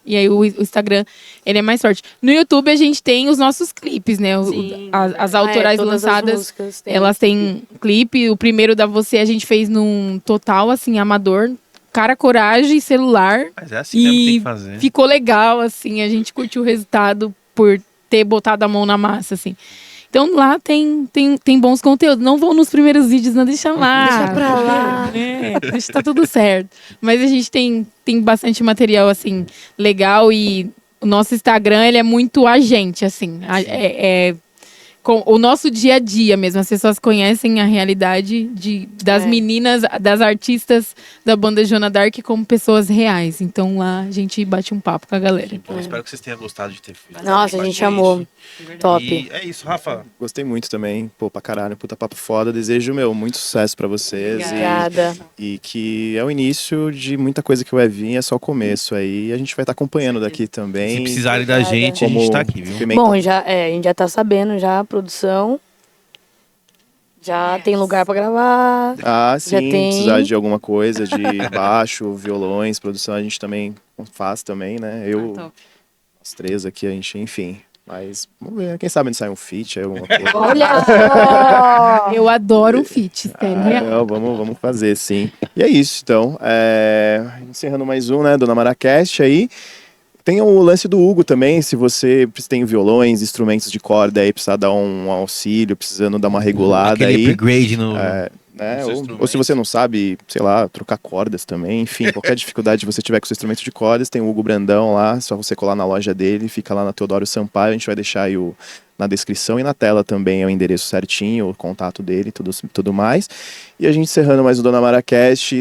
E aí o Instagram, ele é mais forte. No YouTube a gente tem os nossos clipes, né? Sim. As autorais todas as lançadas, músicas tem. elas têm clipe. O primeiro da Você a gente fez num total, assim, amador. Cara, coragem, celular. Mas é assim mesmo que tem E que fazer. ficou legal, assim. A gente curtiu o resultado por ter botado a mão na massa, assim. Então lá tem bons conteúdos. Não vão nos primeiros vídeos, não, deixa lá. Deixa pra lá. Deixa tá tudo certo. Mas a gente tem bastante material, assim, legal. E o nosso Instagram, ele é muito a gente, assim. Com o nosso dia a dia mesmo. As pessoas conhecem a realidade das meninas, das artistas da banda Joana Dark como pessoas reais. Então lá a gente bate um papo com a galera. Bom, espero que vocês tenham gostado de ter feito. Nossa, a gente amou. Top. E é isso, Rafa. Gostei muito também. Pô, pra caralho, puta papo foda. Desejo, muito sucesso pra vocês. Obrigada. E que é o início de muita coisa que vai vir, é só o começo aí. A gente vai estar acompanhando daqui também. Se precisarem da Obrigada. gente, a gente tá aqui, viu? Pimenta. Bom, a gente já tá sabendo, já a produção. Já tem lugar pra gravar. Ah, Já sim, tem. precisar de alguma coisa, de baixo, violões, produção, a gente também faz também, né? Eu, top. os 3 aqui, a gente, enfim. Mas vamos ver, quem sabe não sai um feat aí, alguma coisa. Olha só! Eu adoro o feat, sério. Não, vamos fazer, sim. E é isso, então. Encerrando mais um, né, Dona Maracast aí. Tem o lance do Hugo também, se você tem violões, instrumentos de corda aí, precisar dar um auxílio, precisando dar uma regulada Aquele aí. upgrade no... Né? Nos Ou instrumentos. se você não sabe, sei lá, trocar cordas também, enfim, qualquer dificuldade que você tiver com seu instrumento de cordas, tem o Hugo Brandão lá, só você colar na loja dele, fica lá na Teodoro Sampaio, a gente vai deixar aí na descrição e na tela também é o endereço certinho, o contato dele, tudo mais. E a gente encerrando mais o Dona Mara Cast,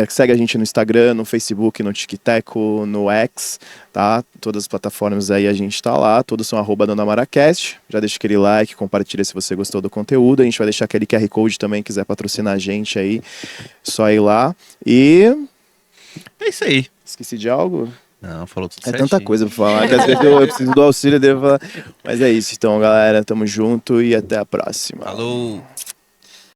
segue a gente no Instagram, no Facebook, no TikTok, no X, tá? Todas as plataformas aí a gente tá lá, todos são @Dona Mara Cast. Já deixa aquele like, compartilha se você gostou do conteúdo. A gente vai deixar aquele QR Code também, quiser patrocinar a gente aí, só ir lá. E É isso aí. esqueci de algo? Não, falou tudo É certinho. tanta coisa pra falar, que às vezes eu preciso do auxílio dele falar. Mas é isso, então, galera, tamo junto e até a próxima. Falou.